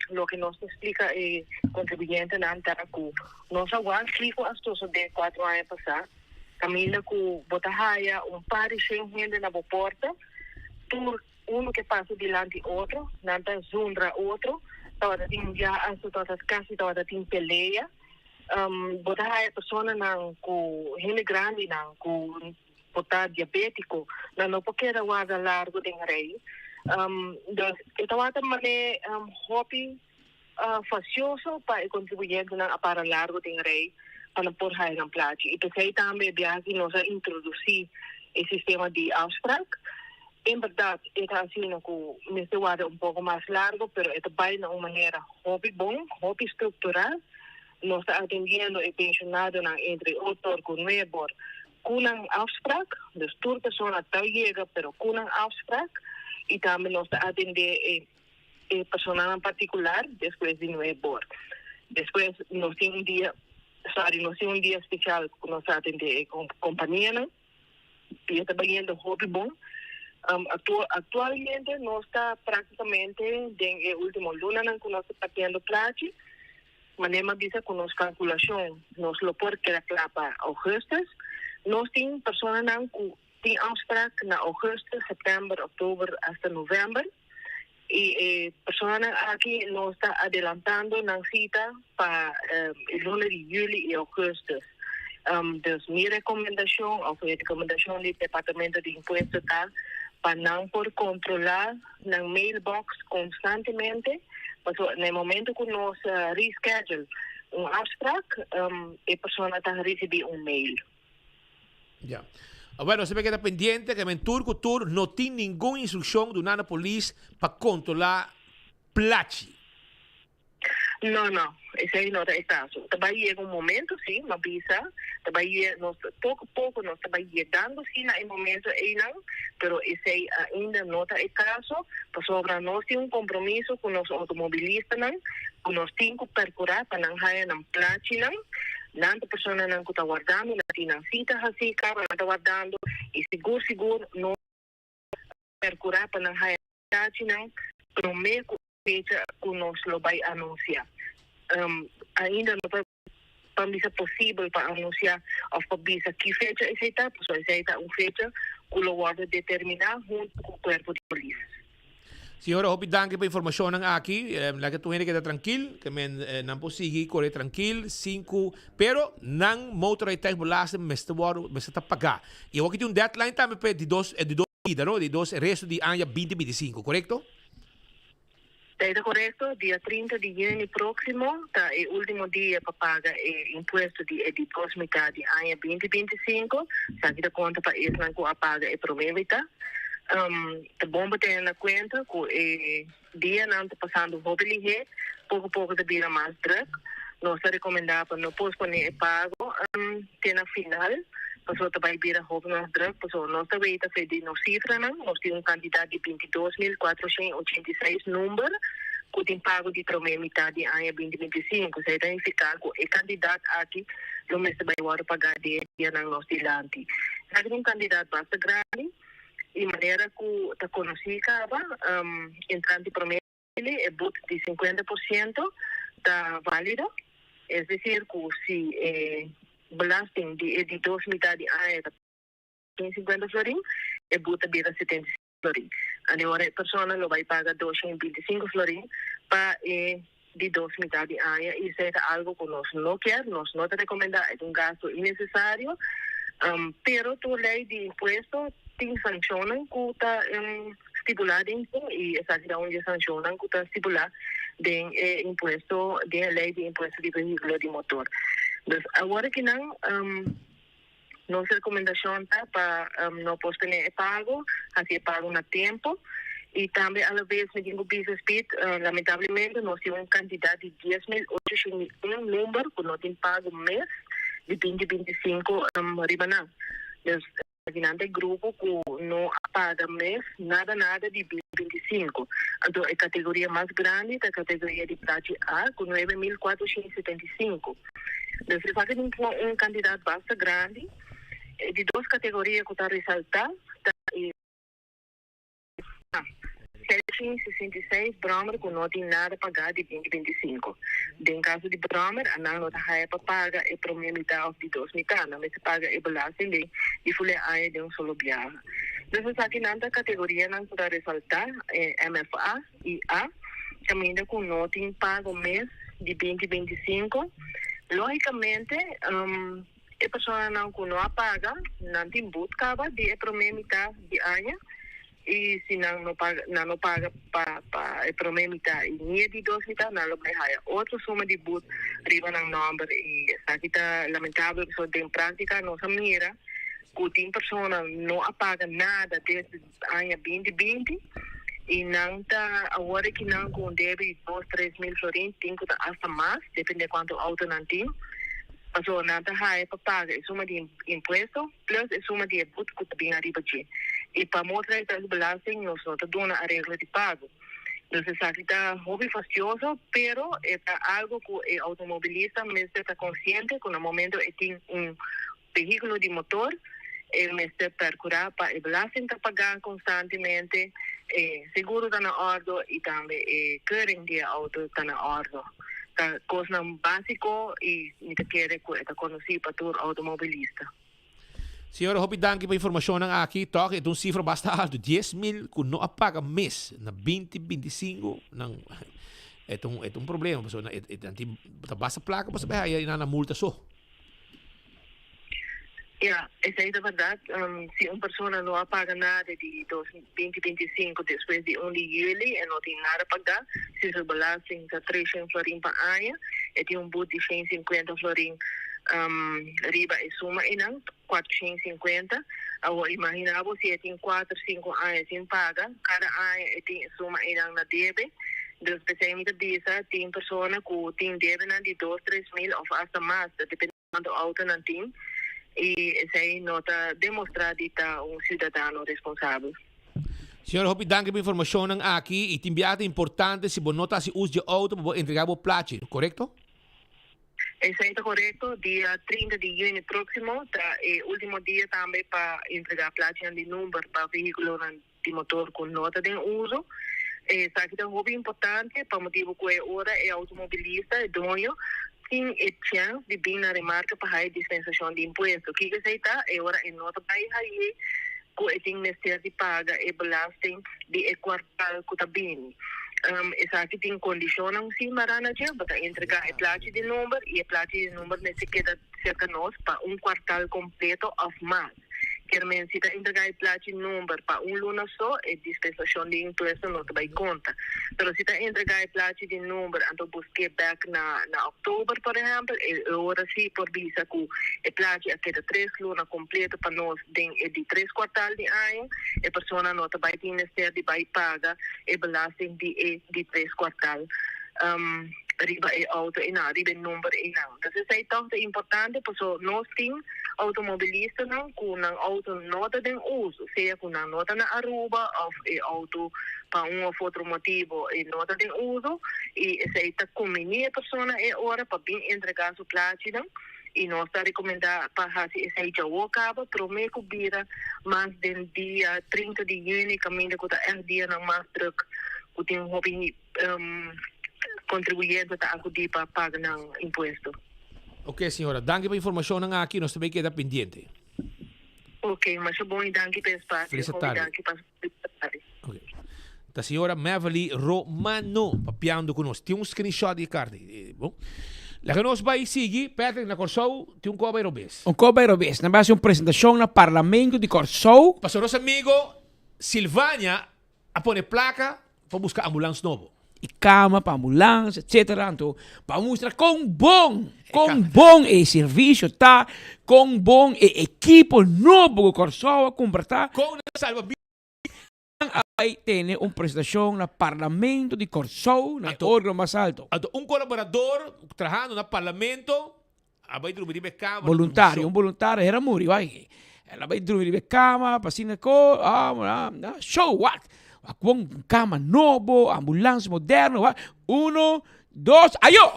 o que nos explica é contribuinte na Antaracu. Nós agora explico as coisas de 4 anos passados. Caminha com botahaya, par de gente na porta, tur que passa diante outro, nanta zundra outro, tava tem já as todas casi tava tem peleia. Botahaya pessoa não com gente grande não com botar diabético, não porque era guarda largo de rei. Dus ito wata mali hobby facioso para o contribuinte na para largo de rei para por hai ng plaatje. Ito kaya também biagi nos a introduzir o sistema de afspraak. En verdad, ito assim que me wada pouco mais largo, pero ito vai na uma maneira hobby bom, hobby estrutural. Nos está atendiendo e pensionado na entre autor com neighbor kunang afspraak. Dus tour persona tao llega, pero kunang afspraak. Y también nos atende personal en particular después de nuevo. Después nos tiene un día especial que nos atende compañía, y está viendo hobby bon. Actualmente no está prácticamente en el último luna que nos está partiendo plache. Manema dice con nos calculación, nos lo puede quedar claro para augustus. Nos tiene personas que die afspraak na augustus, september, oktober hasta november. Y personas aquí nos está adelantando la cita para el lunes de julio y augustus. Dus mi recomendación, o la recomendación del Departamento de Impuestos está para no por controlar la mailbox constantemente. Porque en el momento que nos reschedule un afspraak, la persona está recibiendo un mail. Ya. Bueno, se me queda pendiente que en Turco no tiene ninguna instrucción de una policía para controlar plachi. No, ese ahí no es el caso. También llega un momento, sí, me avisa. También poco a poco nos está llegando, sí, en el momento, pero ese ahí ainda no es el caso. Pues sobre nos tiene un compromiso con los automovilistas, con los 5 percurar para no hacer un plachi, Nanta persona não está guardando, não tem cita assim, cara, não está guardando, e seguro não percurar para não realizar, não, no meio fecha que nós lo vai anunciar. Ainda não vai para possível para anunciar ou para dizer que fecha é essa, pois essa é uma fecha que o guarda determinar junto com o corpo de polícia. Señora, hopi danke pa informasyon ng aki. Lagi tuwing kita tranquil, kami nang posigi, kore tranquil, 5, pero nang motorized tayo mula sa mesta tapaga. Iwag ito yung deadline tayo pa di dos vida, no? Di dos resto di anya 2025, correcto? Está correcto, dia 30 de junho próximo, tá o último dia para pagar o imposto de depósito de ano 2025. Sa kita conta para isso não apaga o problema tá. Tá bom ter na conta que o dia não está passando mobilidade, pouco a pouco está vindo mais druk. Nós recomendamos para não posponer o pago até na final. Pessoa vai vir a roupa mais druk, pessoa nós também está fazendo uma cifra, nós temos um candidato de 22.486 número, que tem pago de primeira metade de ano 2025. Isso significa que o candidato aqui, não vai pagar de dia na nossa dilante. Aqui um candidato bastante grande, de maneira que está conhecida, entrando de primeira é boot de 50% está válido, é decir, que se belasting de 2 metade de ano é 50 florin, é boot vira 75 florin. Agora a pessoa não vai pagar 225 florin para de 2 metade de ano. Isso é algo que nós não queremos, nós não recomendamos, é um gasto innecessário, pero a lei de imposto tem sanciones que está estipulada e essa é onde sanciones que está estipulada de imposto, de lei de imposto de veículo de motor. Dus agora que não, nossa recomendação tá para não posponer o pago, fazer pago na tempo. E também, às vezes, me digo business speed, lamentavelmente, nós temos uma quantidade de 10.801 número que não tem pago mês de 2025 riba não. Dus, imaginando o grupo que não paga mês, nada de 2025. Então, a categoria mais grande é a categoria de praxe A, com 9.475. Dus, se faz um candidato bastante grande, de duas categorias que está ressaltando, está 766 Bromer que não tem nada a pagar de 2025. Em caso de Bromer, a não está para pagar a primeira metade de 2 metades, mas se paga a belasting de folha A de solo viagem. Então, aqui na categoria não está ressaltar MFA e A, também com não tem pago mês de 2025. Logicamente, a pessoa não paga, não tem buscava de a primeira metade de ano. E se não paga para a primeira metade e nem de 2 metades, não vai ganhar outra soma de boot riba ng number. E aqui está lamentável que só tem prática nossa mira que tem pessoa não paga nada desde o ano 2020 e não está agora que não com deve 2-3 mil florins tem que hasta mais, depende de quanto auto não tem. Pasó nada para pagar a suma de impuesto plus a suma de boot que também arriba aqui. E para mostrar essa belasting, nós não damos a regra de pago. Então, isso está hobby fastidioso, pero é algo que o automobilista mesmo está consciente que no momento ele tem veículo de motor, ele mesmo procurar para o belasting está pagar constantemente, seguro está na ordem e também keuring de auto está na ordem. Coisa básico e não quer que é conhecido para todo automobilista. Senhora, hope danke para a informação aqui. Toque, é cifra bastante alto. 10.000 que não apaga mês na 2025. É problema. Basta placa para saber aí na multa só. Essa é a verdade. Se uma pessoa não paga nada de 2025 depois de 1 de julho e não tem nada a pagar, se o belasting está 300 florins para ano, e tem boot de 150 florins riba e suma e não 450. Agora, imagina se tem 4-5 anos sem paga, cada ano tem suma e não na deve. Dus especialmente dessa, tem pessoa que tem deve de 2-3 mil ou até mais, dependendo do auto não tem. E isso aí não está demonstrado que está cidadão responsável. Senhora, hope danke para a informação aqui e tem é importante se você nota se usa de auto para entregar o plache, correto? Isso aí está correto. Dia 30 de junho próximo, o último dia também para entregar plache de número para veículo de motor com nota de uso. Isso aqui é muito importante para o motivo que agora é automobilista, é dono, tem a chance de vir na remarca para a dispensação de imposto. O que você está agora é nota para aí que tem necessidade de paga e belasting de quartal que está bem. Isso aqui tem condição sim, marana já, para entregar a placa de número e a placa de número necessita cerca de nós para quartal completo ou mais. Quer dizer, se está entregar a placa de número para luna só, a dispensação de imposto não vai conta. Mas se está entregar a placa de número, então busque back na outubro, por exemplo, agora sim, por visa que a placa queda 3 lunas completo para nós de 3 quartal de ano, a pessoa não vai ter necessidade de vai pagar a belasting de 3 quartal. Riba e auto e não, riba número e não. Então, isso é tão importante, porque nós temos automobilistas com um auto nota de uso, seja com uma nota na Aruba ou auto para ou outro motivo e nota de uso, e isso é combinir a pessoa é hora para bem entregar sua platina. E nós está recomendando para fazer esse aí já o acaba, prometo que vira mais do dia 30 de junho, caminho que está dia na mais truck, que tem hobby contribuinte a acudir para pagar ng imposto. Ok, senhora. Danke para a informação aqui. Nós também queda pendente. Ok, mas é bom e danke para o espaço. Feliz tarde. Ok. A senhora Mavely Romano, papiando conosco. Tem screenshot de carta. Bom. La que nós vai seguir, Patrick, na Corsou, tem Coba Aerobes. Coba Aerobes. Na base uma apresentação no Parlamento de Corsou. Para nosso amigo Silvânia, a pôr placa para buscar ambulância novo. e cama para ambulância, etc. Então, para mostrar quão bom é serviço, tá? Quão bom é equipo novo que Corsol comprar. Com salva Aí tem uma apresentação no Parlamento de Corsol, na órgão mais alto. Um colaborador trabalhando no Parlamento, vai dormir na cama. Voluntário, um voluntário era muri, vai. Ela vai dormir na cama, passando com, show, what? Com cama novo, ambulância moderna, what? 1, 2, ayo!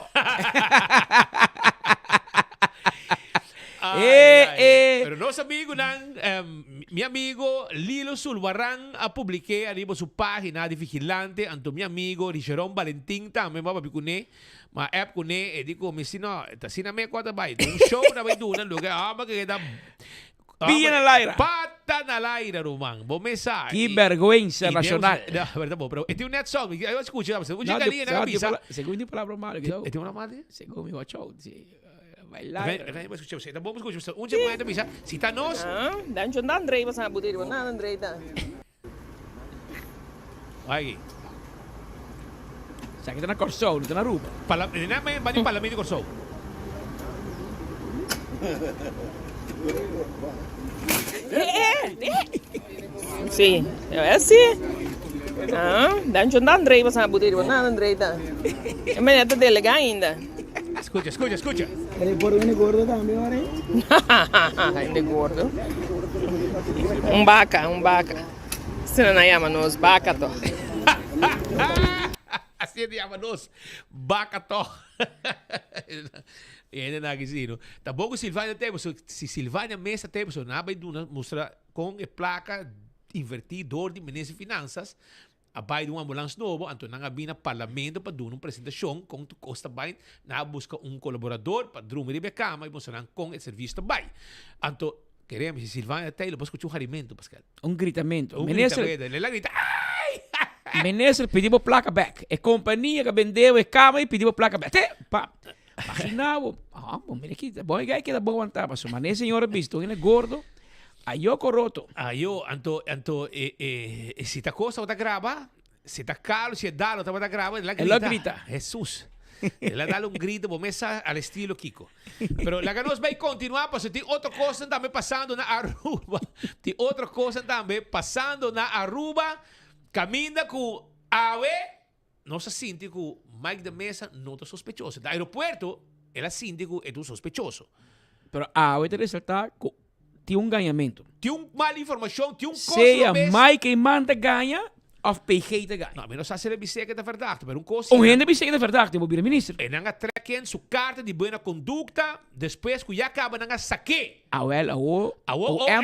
Pero nosso amigo, meu amigo Lilo Sulbarán publiquei arriba sua página de vigilante, anto meu amigo Richeron Valentim também vai publicar uma app com ele e digo, me sino, tá sina me quatro vai, um show na vai do lugar, que dá Pia na laira. Pata na laira, Román. Bom mensagem. Que vergüenza nacional. Não, verdade, bom, pero este é um net song. Eu escuto, você não chega ali na pizza. Segundo palavra mal, que é uma mal. Segundo meu show, vai lá. Vem, escutar você. Tá bom, escuta. Um dia mais da pizza. Se tá nós. Dan John Andrei, mas na butir, mas na Andrei da. Vai. Sa kita na Corsol, dito na Aruba. Vai no Parlamento de Corsol. Sì, sì. Dan John Andrei, mas na butir, mas na Andrei da. É melhor te delegar ainda. Escucha. Ele gordo também, ora? Ele gordo. Vaca. Se não chama nos vaca, to. Assim chama nos vaca, to. Ele não é tá bom que Silvânia tem, se Silvânia Mesa tem, não vai mostrar com a placa invertidor de Ministério de Finanças, abai de uma ambulância novo, então não havia no parlamento para dar uma apresentação com tu costa bem, não busca um colaborador para dormir de cama e mostrar com o serviço também. Então, queremos, se Silvânia tem, depois escutar um harimento, Pascal. Um gritamento. Ele lá grita, Ministro pediu placa back. É companhia que vendeu a cama e pediu placa back. Imaginava, mira aqui, bom é que dá bom aguentar, mas o mané senhora visto, ele é gordo, aí eu coroto. Aí eu, se tá coisa, tá grava, se tá calo, se é dalo, tá grava, ela grita. Jesus. Ela dá grito, começa ao estilo Kiko. Pero la que nos vai continuar, porque tem outra coisa também passando na Aruba. Tem outra coisa também passando na Aruba, caminha com Awe, nossa síndico, Mike de Mesa, não tá sospechoso. Do aeroporto, ela síndico é do sospechoso. Pero Awe te ressaltar que tem um ganhamento. Tem uma mala informação, tem um costo. Seja Mike e Manda ganha, of PG te ganha. Não, mas não sabe se ele é que é verdade, mas um costo. O gente é que é verdade, vou vir ministro. E não trekken sua carta de boa conduta, depois que já acaba, não saque. O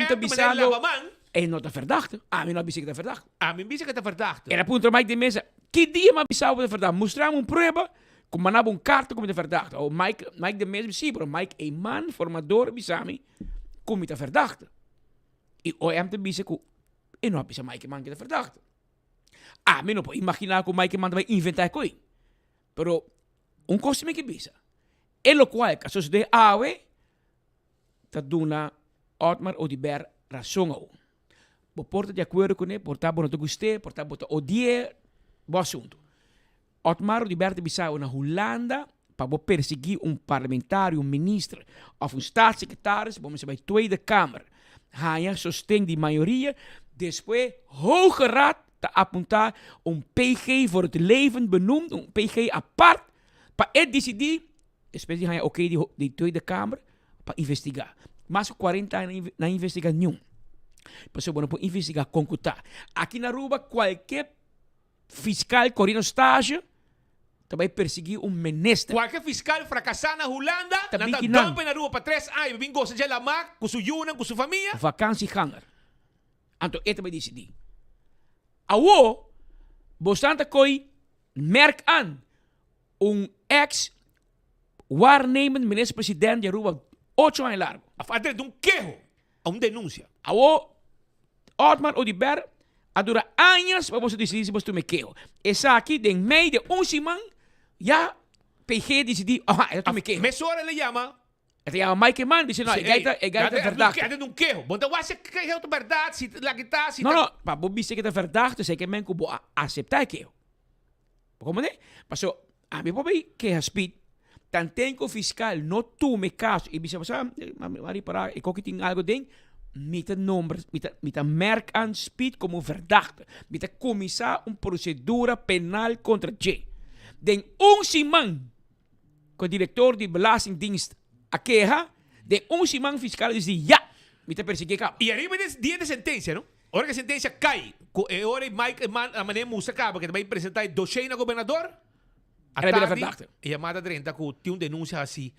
te bisado. É não tá verdade. A mim não disse que é verdade. A mim disse que é verdade. Era ponto Mike de Mesa. Que dia me avisava de verdade? Mostramos uma prova, como mandava carta como de verdade. O Mike de Mesa, sim, pero Mike é man, formador, bisami, como de verdade. E o te disse que eu não avisa Mike man que é verdade. A mim não pode imaginar que o Mike man vai inventar coisa. Pero, coisa me que bisa. E lo qual, casos de Awe, tá dando Otmar Odiber razão ao. Porta de acordo com ele, porta não te gostei, porta odiar, bom assunto. Otmar de Berte Bissau na Holanda para perseguir parlamentário, ministro of staatssecretaris, vamos bij Tweede Kamer. Hij sostém de maioria, depois Hoge Raad te apontar PG voor het leven benoemd, PG apart, para ele decidir, depois hij de Tweede Kamer, para investigar. Mais 40 anos na investigação. Pessoal, bueno, por investigar com cutar. Aqui na Aruba, qualquer fiscal correndo estágio também perseguir ministro. Qualquer fiscal fracassar na Holanda, não dumpa na Aruba para 3 anos, vem gostar de lá com sua Yunan, com sua família. Vacância hangar. Então, ele também decidir. Awo, bastante coi merk aan ex-waarnemend minister-president de Aruba 8 anos largo. A fazer de quejo, a denúncia. Awo, Otmar Odiber, dura anos para você decidir se você me quejo. Essa aqui, de meio de semana, já PG decidir, eu me quejo. Mas hora ele chama. Ele chama Mike Mann, diz, não, é verdade. É de quejo. Bom, então você quejo é verdade, se lá que está, se não, para você que é verdade, você que me aceitar quejo. Como né? Paso, a mim pode que a speed, tanto fiscal não tome caso e bisa basa, mari para e que tem algo ding, mita nombres, mita merk aan speed como verdachte, mita começar procedura penal contra J. Den simang, com o diretor de Belastingdienst a queja, de simang fiscal diz ja, mita perseguir cabo. E arriba dia de sentença, não? Hora que a sentença cai, hora Mike a maneira musa cabo que vai apresentar dossiê na governador. Era bem verdade. E a mata 30 que tinha denúncia assim.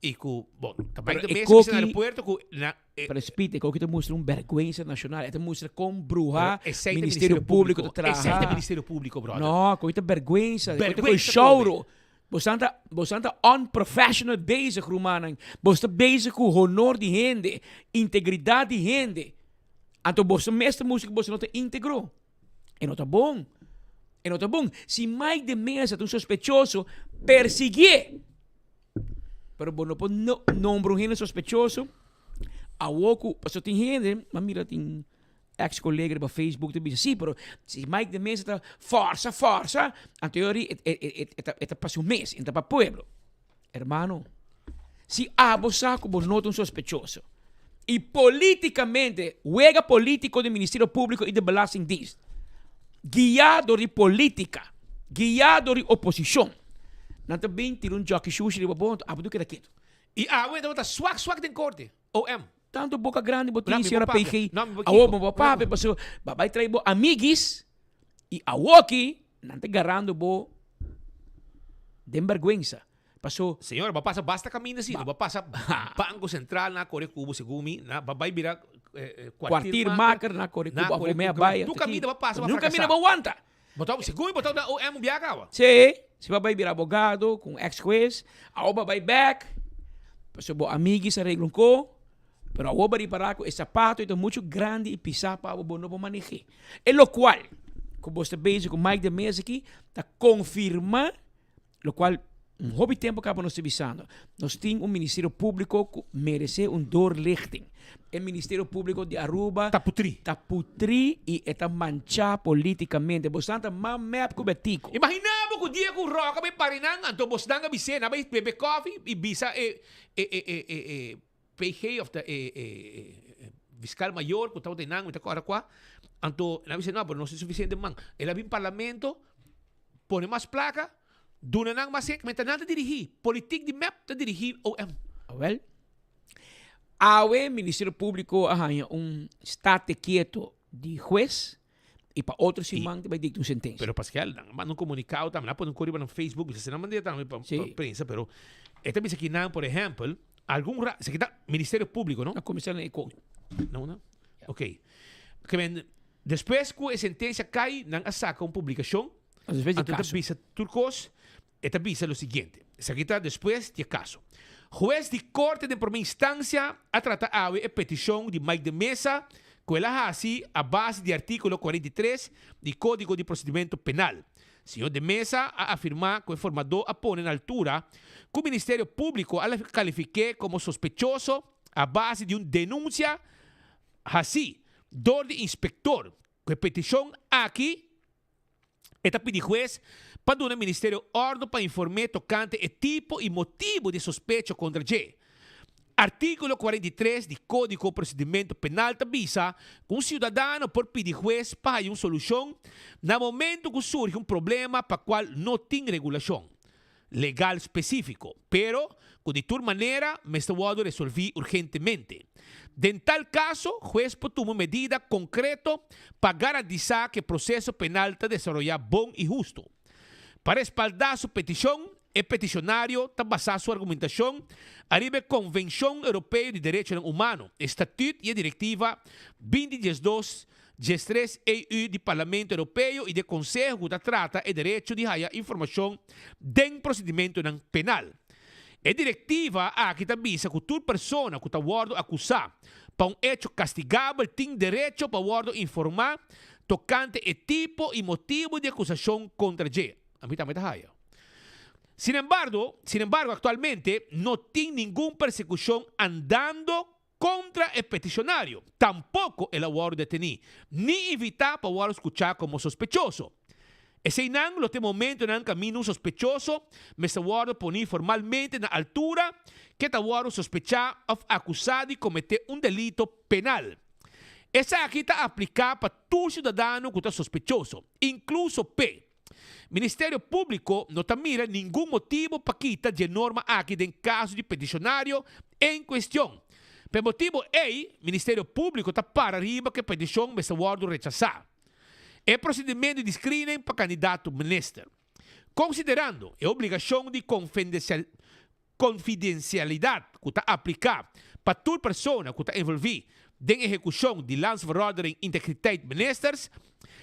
E que, bom, também Pero do mês que no aeroporto que para speed, que te mostra vergüenza nacional, te mostra com bruja, Pero Ministério Público de Exceto trabalho. Ministério Público, brother. No, que te vergüenza, que te Vergüenza, choro. Bostanta unprofessional bezig, Romanen. Bosta bezig com honor de gente, integridade de gente. Então, bosta mestre música, bosta não te integrou. E não tá bom. E não tá bom. Se mais de mesa um sospechoso, perseguir. Pero bom, não pode nombrar um gente sospechoso. A woku, passou tem gente, mas mira, tem ex-colega no Facebook, te diz, sim, pero se mais de mesa tá força, a teoria é para um mês, então para o pueblo. Hermano, se abusar como nota um sospechoso, e politicamente, juega político do Ministério Público e do Belastingdienst, guiado de política, guiado de oposição, não também tira jockey shoes de ponto, abu que daquilo. E a aguenta está swak den corte. OM. Tanto boca grande, botinha, Não, senhora meu papi. PG. Não, meu A Kiko. meu papi, passou, babai trai bo amigos, e a woki, não te garando bo, de vergüenza. Passou, Senhor, basta caminho assim, passa Banco Central na Coreia Cubo, segumi, na vai virar quartier maker na Corecuba, a meia baia. Nunca mida passa, vai Nunca fracassar. mina aguanta. Botou segumi, botou na OM biagawa. Sim, se babai virar abogado, com ex-juez, a oba vai back, passou bo amigos arreglam com, pero a oba riparar com esse sapato, então muito grande e pisar para o bono para manejar. E lo qual, como você beijo com Mike de Mesa aqui, está confirma, lo qual hobby tempo acaba nos avisando. Nós temos Ministério Público que merece doorlichting. O Ministério Público de Aruba tá putri e está manchado politicamente. Bastante map com betico. Imaginava que o dia que o Roca vai parinan, então você dá vicena, vai beber coffee e visa PG of the fiscal maior que estava tendo, então agora qua, então na vicena não, não é suficiente man. Ela vem parlamento, põe mais placa. Doon na mas men tanan ta dirigir. Politik di map ta dirigir OM. Well, awe Ministério Público arranha estate quieto de juez e para outro simang vai dictar sentença. Pero Pascal, manda comunicado também, lá pode correr no Facebook, se não manda também para prensa, pero esta vez aqui não, por exemplo, se quita Ministério Público, não? A comissão é co. Não. Ok. Que men depois que a sentença cai, não saca uma publicação. Às vezes então avisa turcos. Esta avisa lo siguiente. Se quita después de caso. Juez de corte de primeira instância a tratar a petição de Mike de Mesa, que ela assim a base do artículo 43 do Código de Procedimento Penal. Senhor de Mesa a afirmar que o informador a pôr na altura que o Ministério Público a califique como sospechoso a base de uma denúncia assim, do de inspector. Que a petição aqui esta pedi juez para dar ao Ministério ordem para informar tocante o tipo e motivo de sospecha contra J. Artículo 43 do Código de Procedimento Penal avisa que cidadão pode pedir juez para uma solução no momento que surge problema para o qual não tem regulação legal específico, pero que de toda maneira mesmo pode resolver urgentemente. En tal caso, o juez pode tomar medida concreta para garantizar que o processo penal está desarrollado bom e justo. Para respaldar sua petição, o peticionário está basado sua argumentação arriba a Convenção Europeia de Direitos Humanos, Estatuto e a Diretiva 2012-13 EU do Parlamento Europeu e do Conselho que trata o direito de receber informação do procedimento penal. A diretiva aqui também diz que toda pessoa que está acusada para um hecho castigável tem direito para informar tocante o tipo e motivo de acusação contra ele. A mim também está. Sin embargo, actualmente não tem nenhuma persecução andando contra o peticionário. Tampouco ele pode detener, nem evitar para escuchar como sospechoso. Esse não, no momento, não caminho sospechoso, mas Waro poni formalmente na altura que Waro sospechar ou acusado de cometer um delito penal. Essa aqui está aplicada para todo cidadão que está sospechoso, incluso P. Ministério Público não mira nenhum motivo para quitar de norma aqui em caso de peticionário em questão. Por motivo E, Ministério Público está para arriba que a petição Mr. Ward rechazar. É procedimento de screening para candidato ministro. Considerando a obrigação de confidencialidade que está aplicada para toda pessoa que está envolvida na execução de landsverordening integriteit ministers,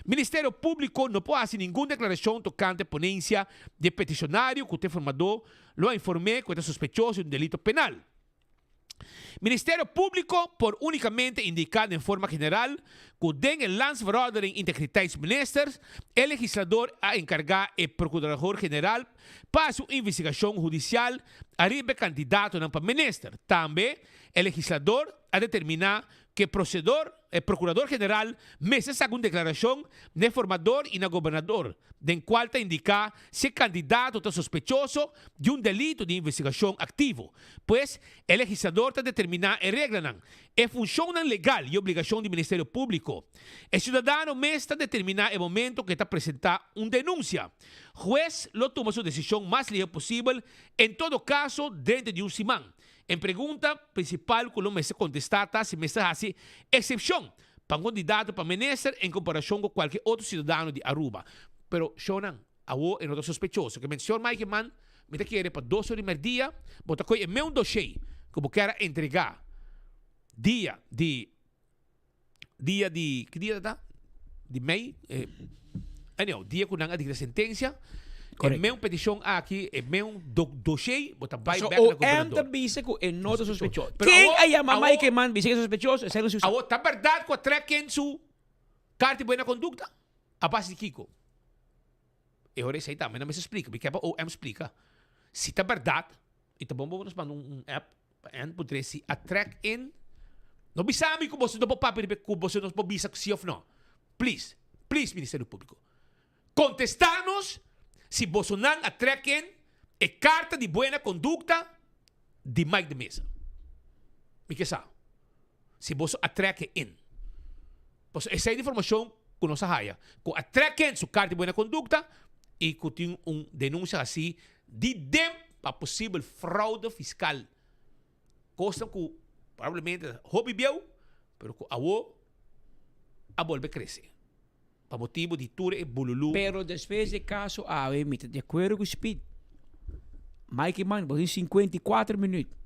Ministério Público não pode fazer nenhuma declaração tocante à ponência de peticionário que o formador lo informe que está suspeitoso de um delito penal. Ministério Público por unicamente indicar em forma geral que den el landsverordening integriteitsministers, o legislador a encargar o procurador-geral para sua investigação judicial arriba candidato para ministro. Também, o legislador a determinar que o procurador-geral mese saca uma declaração de formador e na governador, den qual está indicar se o candidato está sospechoso de um delito de investigação ativo, pois o legislador está determinar a regra não. É função legal e obrigação do Ministério Público. O cidadão mesmo está determinar o momento que está apresentar uma denúncia. O juez lo toma sua decisão mais livre possível, em todo caso, dentro de semana. Em pergunta principal que o me se contestar se me está assim, exceção para um candidato para ministro em comparação com qualquer outro cidadão de Aruba. Pero, Shonan, awo é nota sospechoso. Que o senhor Mike Man me quer para 2 horas e meia, bota coi é meu dossiê que eu quero entregar dia de que dia tá? De Mei, dia que não adquire sentença. É meu petição aqui, é meu dossiê, bota vai back na governador. Entra bice que é nota sospechoso. Quem aí a mamãe que man bice que é sospechoso? É sério. Awo, tá verdade que trequem su carta de boa conduta? A base de Kiko. E agora isso aí também não me explica, porque o OM explica. Se tá verdade, e tá bom, vamos mandar um app para poder se a track-in. Não bisa mi kung você não pode papel kung você não pode bisa se ou não. Please, Ministério Público. Contestar-nos se você não a track-in e carta de boa conduta de Mike de Mesa. Me que sabe? Se você a track-in. Essa é a informação que nós sabemos. Com a track-in sua carta de boa conduta e que tem denúncia assim de para possível fraude fiscal. Costa que provavelmente hobby biau, pero que a volver crescer. Para motivo de ture e bululu. Pero después de caso, de acordo com o Speed, Mike Man, por 54 minutos,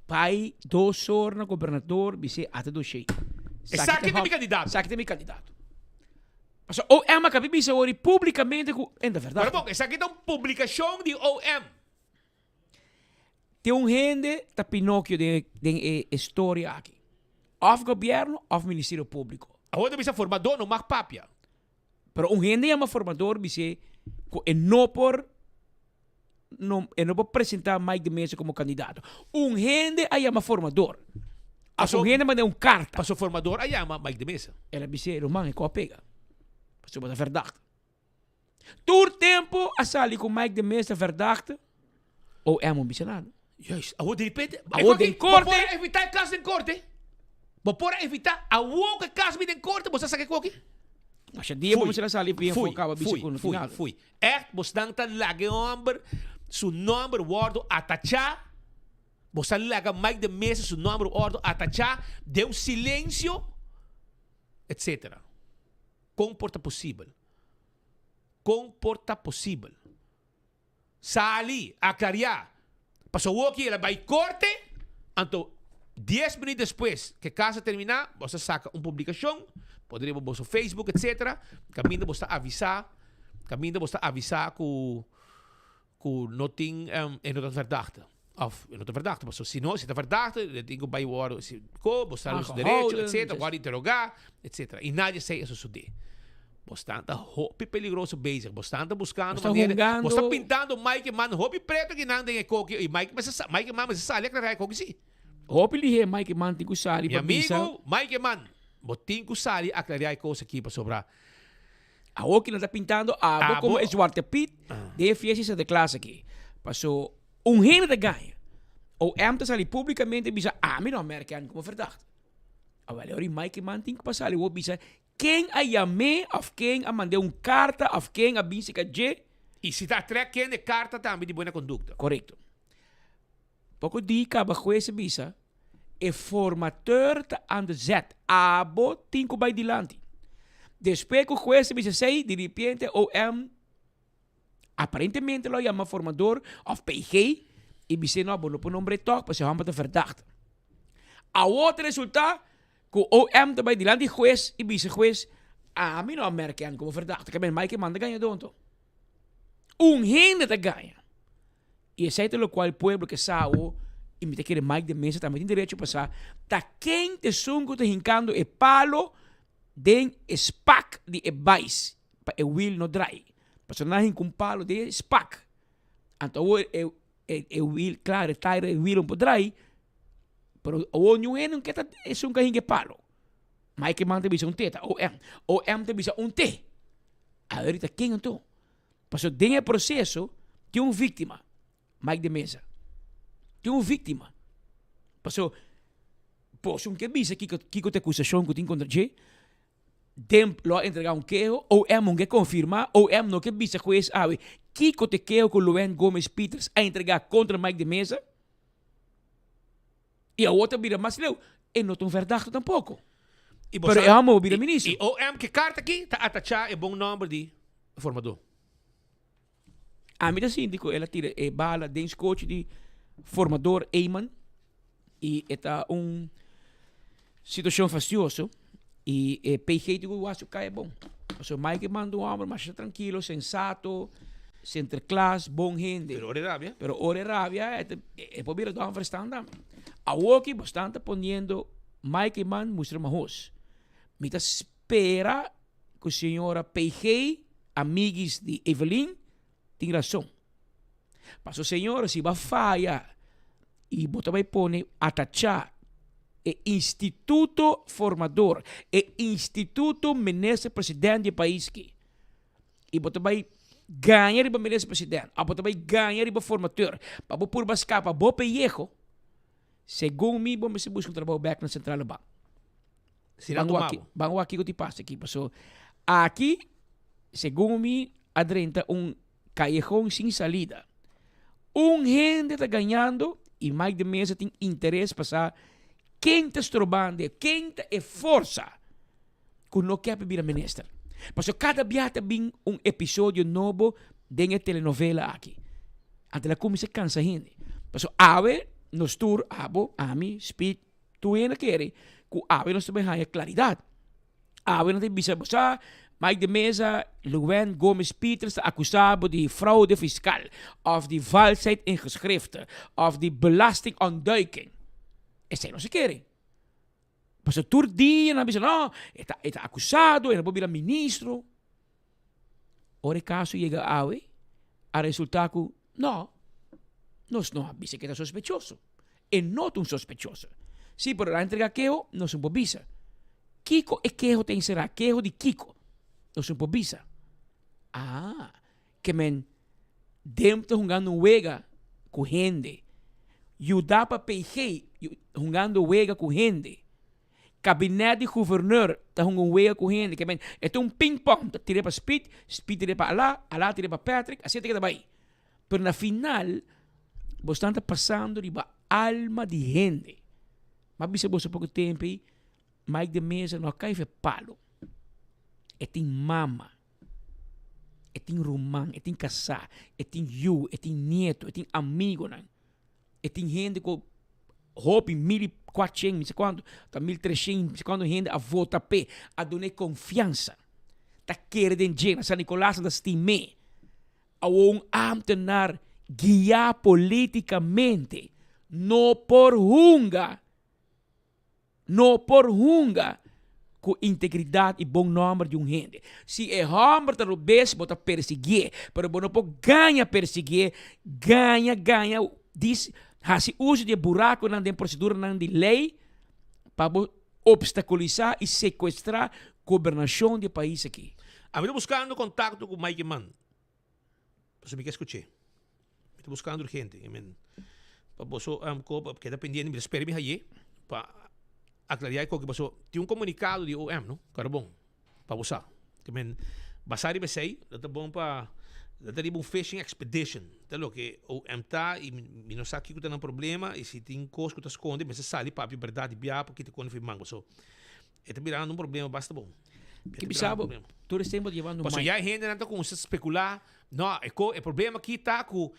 pai, 2 horas no governador, vice até do cheio. Saque de candidato. Saque de candidato. O OM acabou de dizer publicamente que é verdade. Pero bom, essa aqui é uma publicação de OM. Tem gente da Pinóquio de história aqui. Of governo, of Ministério Público. Agora bisa formador não mais papia. Pero gente é formador, dice que não por apresentar Mike de Mesa como candidato. Gente é formador. A gente manda carta. Para o formador, aí ama Mike de Mesa. Ela dice, Román, é pega. Para a verdade. Todo tempo, a sali com Mike de Mesa verdade, ou é um bicenado. Yes, agora de repente, em corte. Para evitar caso em corte. Para evitar a que caso em corte, você sabe o que? Mas dia vamos ser a sali para focar fui. Você não está lagando seu nome, o atachar. Você laga Mike de Mesa, seu nome, o atachar, deu silêncio, etc. Comporta possível. Sali, aclarar. Passou aqui, ela vai corte. Então, 10 minutos depois que a casa terminar, você saca uma publicação, poderia ir no Facebook, etc. Caminho você avisar que não tem não é verdade. Não é verdade, mas se não, se é verdade, tem que vai o hora, se você tem os direitos, etc. Pode interrogar, etc. E nadie sei isso suceder. Você está hobby peligroso basic. Você está buscando maneira. Você está pintando Mike Man, hobby preto que não tem ecoque. E Mike Man, mas sale aclarar ecoque sim. Hobby lihe Mike Man tem que sali. Meu amigo, Mike Man, você tem que sali aclarar ecoque aqui para sobrar. A ook está pintando abo como es Zwarte Piet de fiestas de clase aqui. Passou gene de ganha. O te sali publicamente bisa mim não merken como verdacht. Agora o Mike man tem que passar ali o bisa quem a yame of quem a mandou carta of quem a bisica J. E se está trek quem de carta também de boa conduta. Correto. Pouco di acaba com esse bisa e formateur te aan de zet. Abo tinko bij die land. Después que juez bisa sei, de repente aparentemente lo llama formador of PG e bisa no bono por nombre toch, pues se van te verdacht. A outro resultado que OM te bij die land die juez e bisa juez a mim não merken como verdacht. Que ben Mike manda ganha donto. Gente te ganha. E esse é o qual o povo que sabe e me quer Mike de mesa também tem direito a passar. Tá quem te sungo te hincando e palo den SPAC de e bais para e wheel no dry. Personagem com palo de SPAC. Então o wheel claro, tire e wheel um po dry. Pero o new não quer tá sunga hinge palo. Mike manda bisa um teta o te bisa um te. Agora quem então? Passou den o processo tem vítima. Mike de mesa. Tem vítima. Passou um que bisa que te acusação que tem contra J. Dem lo entregar queijo ou não que confirmar ou não que bisa juez ave. Kiko te queijo com Luan Gomes Peters a entregar contra Mike de mesa. E a outra vira mais leu. E não tão verdade tampouco. Pero é amo vira ministro. E OM que carta aqui tá atachar é bom número de formador. A minha síndico, ela tira bala dentro coach de formador Eyman e está situação fastidiosa e PG de eu acho que é bom. O Mike manda homem mais tranquilo, sensato, centro-classe, bom gente. Pero ora rabia é por vir a verstanden. A aqui bastante ponendo Mike man mostra mais. Mita espera que a senhora PG, amigos de Evelyn, tem razão. Mas o senhor, se vai falhar e você vai pôr atachar o Instituto Formador, o Instituto Ministro Presidente do país aqui. E você vai ganhar o Ministro Presidente, ou você vai ganhar o Formador, para você por escapar, para pellejo, segundo mim, você busca um trabalho back na Central do Banco. Vamos aqui que te passa aqui. Aqui, segundo mim, adrenta callejón sin salida. Gente está ganhando e Mike de mesa tem interesse para quem está estrobando, quem está força que não quer vir a ministra. Porque cada dia tem episódio novo de telenovela aqui. Até como se cansa gente. Porque ave nos tour, abo, ami, speed, tu ainda quer que ave nos também há claridade. Ave não tem bisa Mike de mesa, Luan Gomes Peters acusado de fraude fiscal, of de valsheid in geschriften, of de belastingontduiking. Esse não se querem. Mas o tur dia na bisa, não, está acusado, ele pode virar ministro. Ora caso chega a resultado não, nós não bisa que está sospechoso. E não tão sospechoso. Sim, pero a entrega queijo, não se pode bisa. Kiko e queijo tem será queijo de Kiko. Não se pode bisa. Que men dentro jogando wega com gente. E dá para PG jogando wega com gente. Gabinete de governeur está jogando wega com gente. Que men é ping-pong. Tira para Speed tira para Alá tira para Patrick. Assim que vai. Pero na final, você está passando de alma de gente. Mas bisa você pouco tempo aí, Mike de mesa não cai palo. Tem mama, tem romã, tem casar, tem you, tem neto, tem amigo, tem gente que roupa 1.400, não sei quanto, 1.300, não sei quanto gente a votar pé, a donar confiança. Tá querendo gente, San Nicolás da estime, a ambtenar guiar politicamente, não por hunga, com integridade e bom nome de gente. Se é homem para o bem, bota perseguir, mas não pode ganhar perseguir, ganha, diz, se uso de buraco na procedura na de lei para obstaculizar e sequestrar a governação do país aqui. A mí estoy buscando contacto con Mike Man. Pues me que escuché. Estoy buscando urgente. Para vos, queda pendiente, me espere me allí. Para aclarar que pasó. Tiene un comunicado de OM, ¿no? Carbón. Para vos. Que basar y besei, dat é bom para dat é um fishing expedition. Tá lo que o tá e não sabe que tem um problema e se tem coisa que tá esconde, mas sali para a verdade bia porque te conhe mango so. É tá virando um problema basta bom. Que bisabo, todo esse tempo levando mais. Mas já gente não tá com se especular, não, é problema que tá com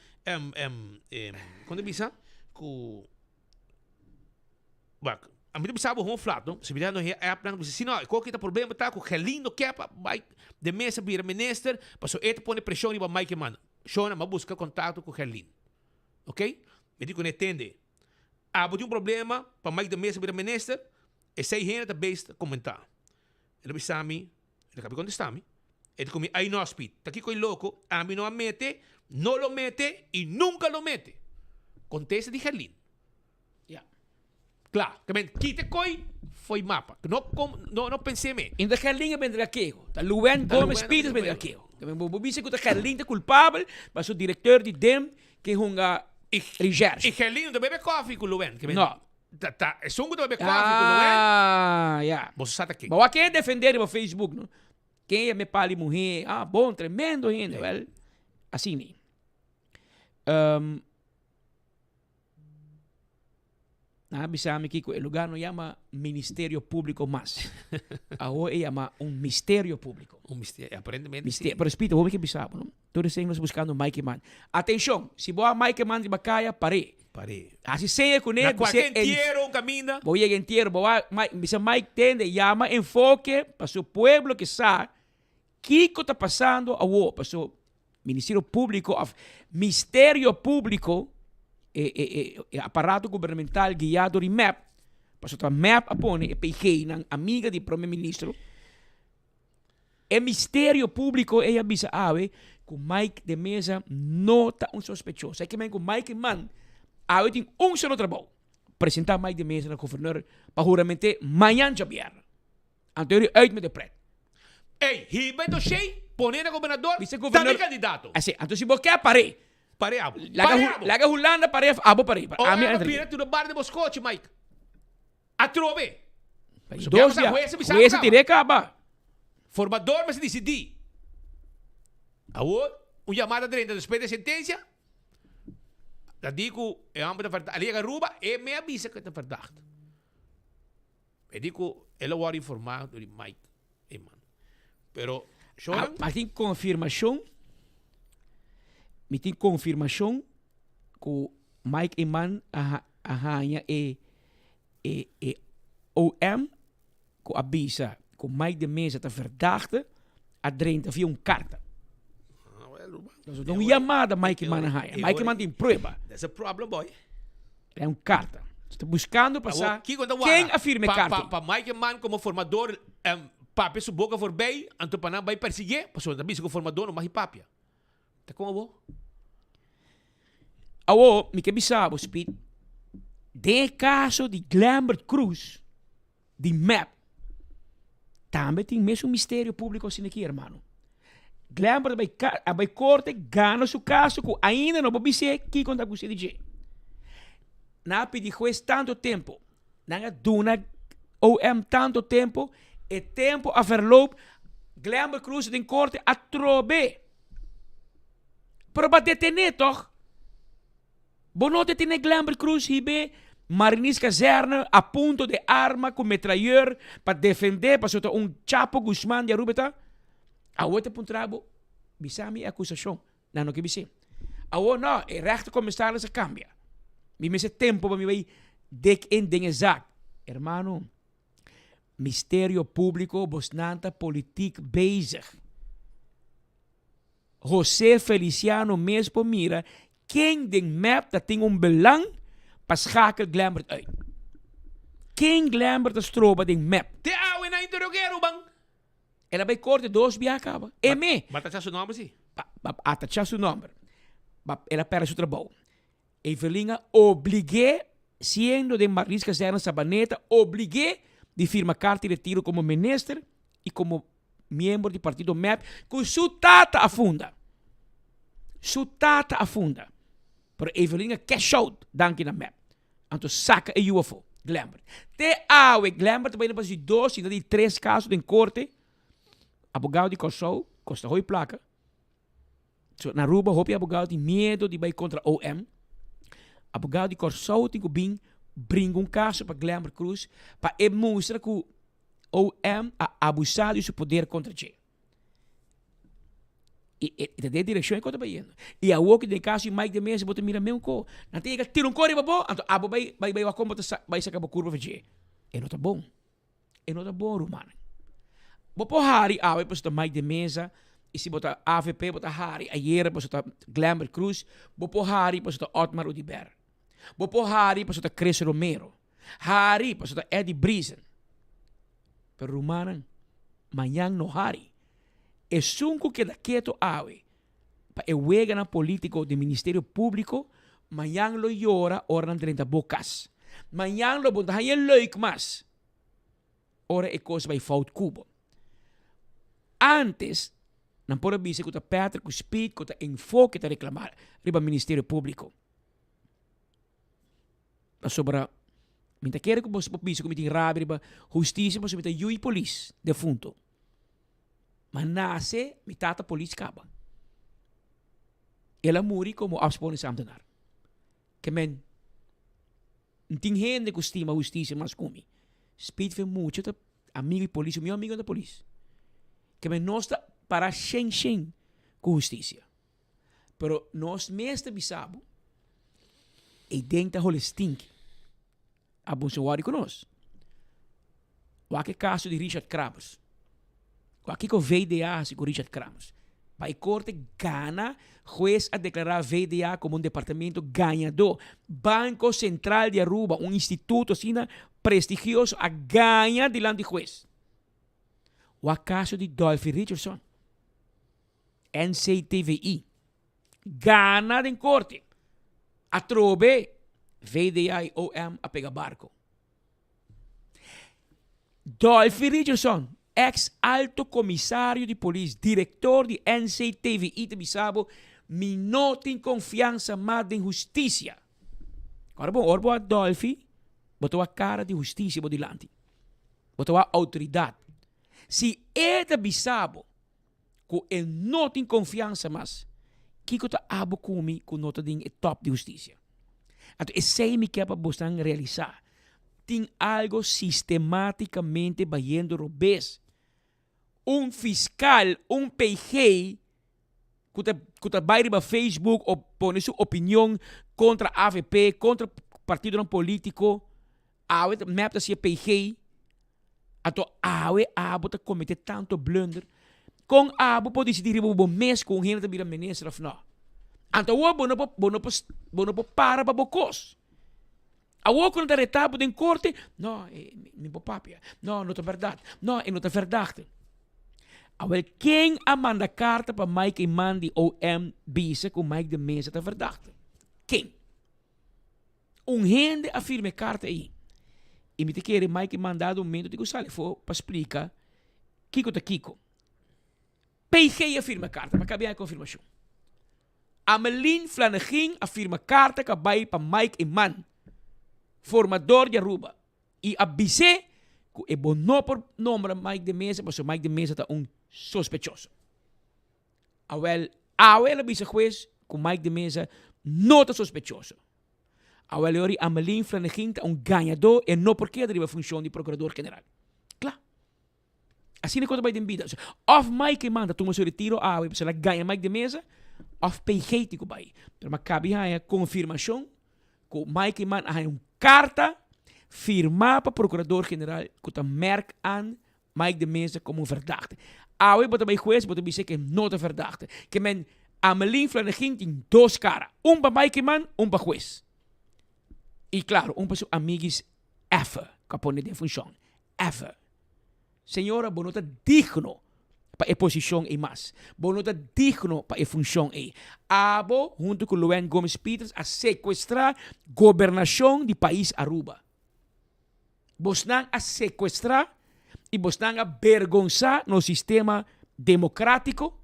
quando bisa com a mim sabe o flat, não? Se vier no app não, se não, qual que é o problema tá com o lindo que é de mesa vir minister, passou ele põe pressão para Mike Man. Shona mas busca contato com o Helin. OK? Me digo não entende. Tem um problema para Mike de mesa vir minister, e sei gente da base comentar. Ele disse a mim, ele acabou de contestar me. Ele comi aí no speed. Tá aqui com louco, a mim não mete, não lo mete e nunca lo mete. Contesta de Helin. Claro, que quite coi foi mapa. Não pensei me. Ainda Carlinha vendrá aqui. Tá Luan Gomes Pires vendrá aqui. Também vou dizer que o Carlinha é culpável, mas o diretor de DEM que hunga recherche. E Carlinha não bebe coffee com Luan. Não. Tá, é só que bebe coffee com Luan. Já. Você sabe aqui. Mas quem defender no Facebook, não? Quem é me pali morrer? Bom, tremendo ainda, well. Assim, nem. Bisami que o lugar não chama Ministério Público mais. Agora chama Mistério Público. Mistério, aparentemente. Mistério. Pero espírito, vamos que bisabo, não? Todos estamos buscando Mike Man. Atenção, se boa Mike Man de Bacaia, pare. Assim sem com ele, você inteiro caminha. Vou ir inteiro, boa Mike tende chama enfoque para o pueblo que sabe que está passando agora, para o Ministério Público, Mistério Público. Aparato governamental guiado di MAP, passato a MAP appone e PG, amiga di primeiro-ministro. E Ministério Público e avisa ave que Mike de Mesa nota um sospechoso. É que com Mike Man, ave tem solo trabalho. Apresentar Mike de Mesa na governador para juramente amanhã já vier. Anterior uit met de pret. Ei, hiba do shei, poner a governador, também candidato. Assim, então se você quer parar. Pareabo. Laga Holanda pare abo pare. A minha pira tu no bar de Moscote, Mike. A trove. Dois dias. Tirei acaba. Formador mas decidi. Agora, uma chamada dentro depois da sentença. Da digo, é amba da verdade. Ali a ruba e me avisa que é verdade. Eu digo, ela vai informar do Mike. Pero, mas tem confirmação. Me tem confirmação que o Mike Iman arranha OM que avisa que o Mike de Mesa está verdachte a drenta via carta. Então, uma chamada Mike Iman arranha. Mike Iman tem prova. That's a problem, boy. É carta. Está buscando passar quem afirma carta. Para Mike Iman como formador, papi su boca for bem, anto para não vai perseguir, passou também se o formador não vai papia. Tá como vou? Awo, me que bisabo, Speed. De caso de Glambert Cruz, de MAP, também tem mesmo Mistério Público assim aqui, irmão. Glambert vai corte, gana seu caso, que ainda não vou dizer que conta com o CDG. Não pedi juiz tanto tempo, não duna OM tanto tempo, e tempo a verloop, Glambert Cruz tem corte a trobe. Pero para detener, toch? Bonote tiene Glambert Cruz hibe Marinis Caserna a punto de arma com metralheur para defender para soltar Chapo Guzmán de Arubeta. A outra puntrabo bisami acusação. Não que bisi. A não, é rechte commissaris cambia. Mi mese tempo para mi vai dek in dingen zaak. Hermano, Mistério Público bosnanta politiek bezig. José Feliciano mesmo mira quem den map dat tem belang para schakel Glambert uit. Quem Glambert de stroba den map. Te awe na interrogero bang. Ela vai corte dois via acaba. E me. Mas tá seu nome sim. Atacha seu nome. Ela perde seu trabalho. Evelinha obrigue sendo de Marisca Serna Sabaneta obrigue de firma carta de retiro como ministro e como membro do partido MEP, com sua tata afunda. Sua tata afunda. Pero Evelyn cash out, danke na MEP. Anto saca a UFO, Glambert. Te awe, Glambert, também não de 2, ainda de 3 casos em corte. Abogado de Corsou, Costa Roi placa. So, na Aruba, hopi abogado de medo de vai contra OM. Abogado de Corsou tem que vir, brinca caso para Glambert Cruz, para mostrar que o OM ha abusado de seu poder contra Che. E da direção é contra Baiano. E a outra de caso de Mike de Mesa, bota mira mesmo co. Não tem que tirar corre babo, então abo vai a combo vai sacar a curva para Che. É não tá bom. É não tá bom, Romano. Bopo hari awe pas Mike de Mesa, e se bota AVP bota hari, ayer pas Glambert Cruz, bopo hari pas Otmar Udiber. Bopo hari pas Chris Romero. Hari pas Eddie Briesen. Pero Romanan, mayang no hari. É sunco que da quieto awe. Pa e wega na político do Ministério Público, mayang lo llora oran 30 bocas. Mayang lo bonta hayen leuk mas. Ora e coisa vai fout cubo. Antes, não pode dizer que o Patrick, o Speed, que o enfoque está reclamar riba Ministério Público. Mas sobre minta quer que você pode dizer que tem rabi riba justiça, você tem yui police defunto. Mas nasce mitata police caba. Ela muri como afspone samtenar. Que men não tem gente que estima justiça mas come. Speed foi muito amigo de polícia, meu amigo da polícia. Que nós está para shen com justiça. Pero nós mesmo bisabo e dentro hole stink. Abusuário conosco. O aquele caso de Richard Kramers. O aqui com VDA com Richard Kramers. Para a corte gana, juez a declarar VDA como departamento ganhador. Banco Central de Aruba, instituto assim prestigioso, a ganha diante do juez. O caso de Dolphy Richardson, NCTVI, gana em corte. A trobe, VDA e OM a pegar barco. Dolphy Richardson, ex-alto comissário de polícia, diretor de NCTVI de Bissabo, me não tem confiança mais em justiça. Agora, bom, a Dolphy botou a cara de justiça por delante. Botou a autoridade. Se é da Bissabo, que ele não tem confiança mais, que está abo comigo com nota de top de justiça. Então, esse é o que para você realizar. Tem algo sistematicamente batendo robês. Fiscal, PG, que vai para Facebook ou põe sua opinião contra a AVP, contra o partido político, a map da PG, então a bota cometer tanto blunder, com a pode decidir o mês com gente da ministra não. Então o não para para bocos. A o quando retabo em corte, não, me papia, não é verdade, não é verdade. Awel quem a manda carta para Mike e Mandy OM bisa com Mike de Mesa é verdade. Quem? Gente afirma carta aí. E me te quer Mike mandado um momento de que sale for para explicar Kiko tá Kiko. PG afirma carta, mas cabe a confirmação. Amelin Flanagan afirma carta que vai para Mike e Man, formador de Aruba. E avise que é bom não por nome Mike de Mesa, mas o Mike de Mesa está sospechoso. Awel avisa juez que Mike de Mesa não está sospechoso. Awel ori Amelin Flanagan está ganhador e não porque deriva a função de procurador-general. Claro. Assim é quando vai de vida. Of Mike manda toma seu retiro, se ela ganha Mike de Mesa, of PG que vai. Mas cabe a confirmação que Mike man a carta firmar para o procurador-general que está merk aan Mike de Mesa como verdade. Awe bota bij juez, bota bij que não é verdade. Que men Amelin Flanagan tem dois caras. Para Mike man, para juez. E claro, para seus amigos F, que põe de função. F. Senhora, bonota digno para a posição e mais. Bonota digno para a função e. Abo, junto com Luan Gomes Peters, a sequestrar governação do país Aruba. Bosnan a sequestrar E você está a vergonçar no sistema democrático.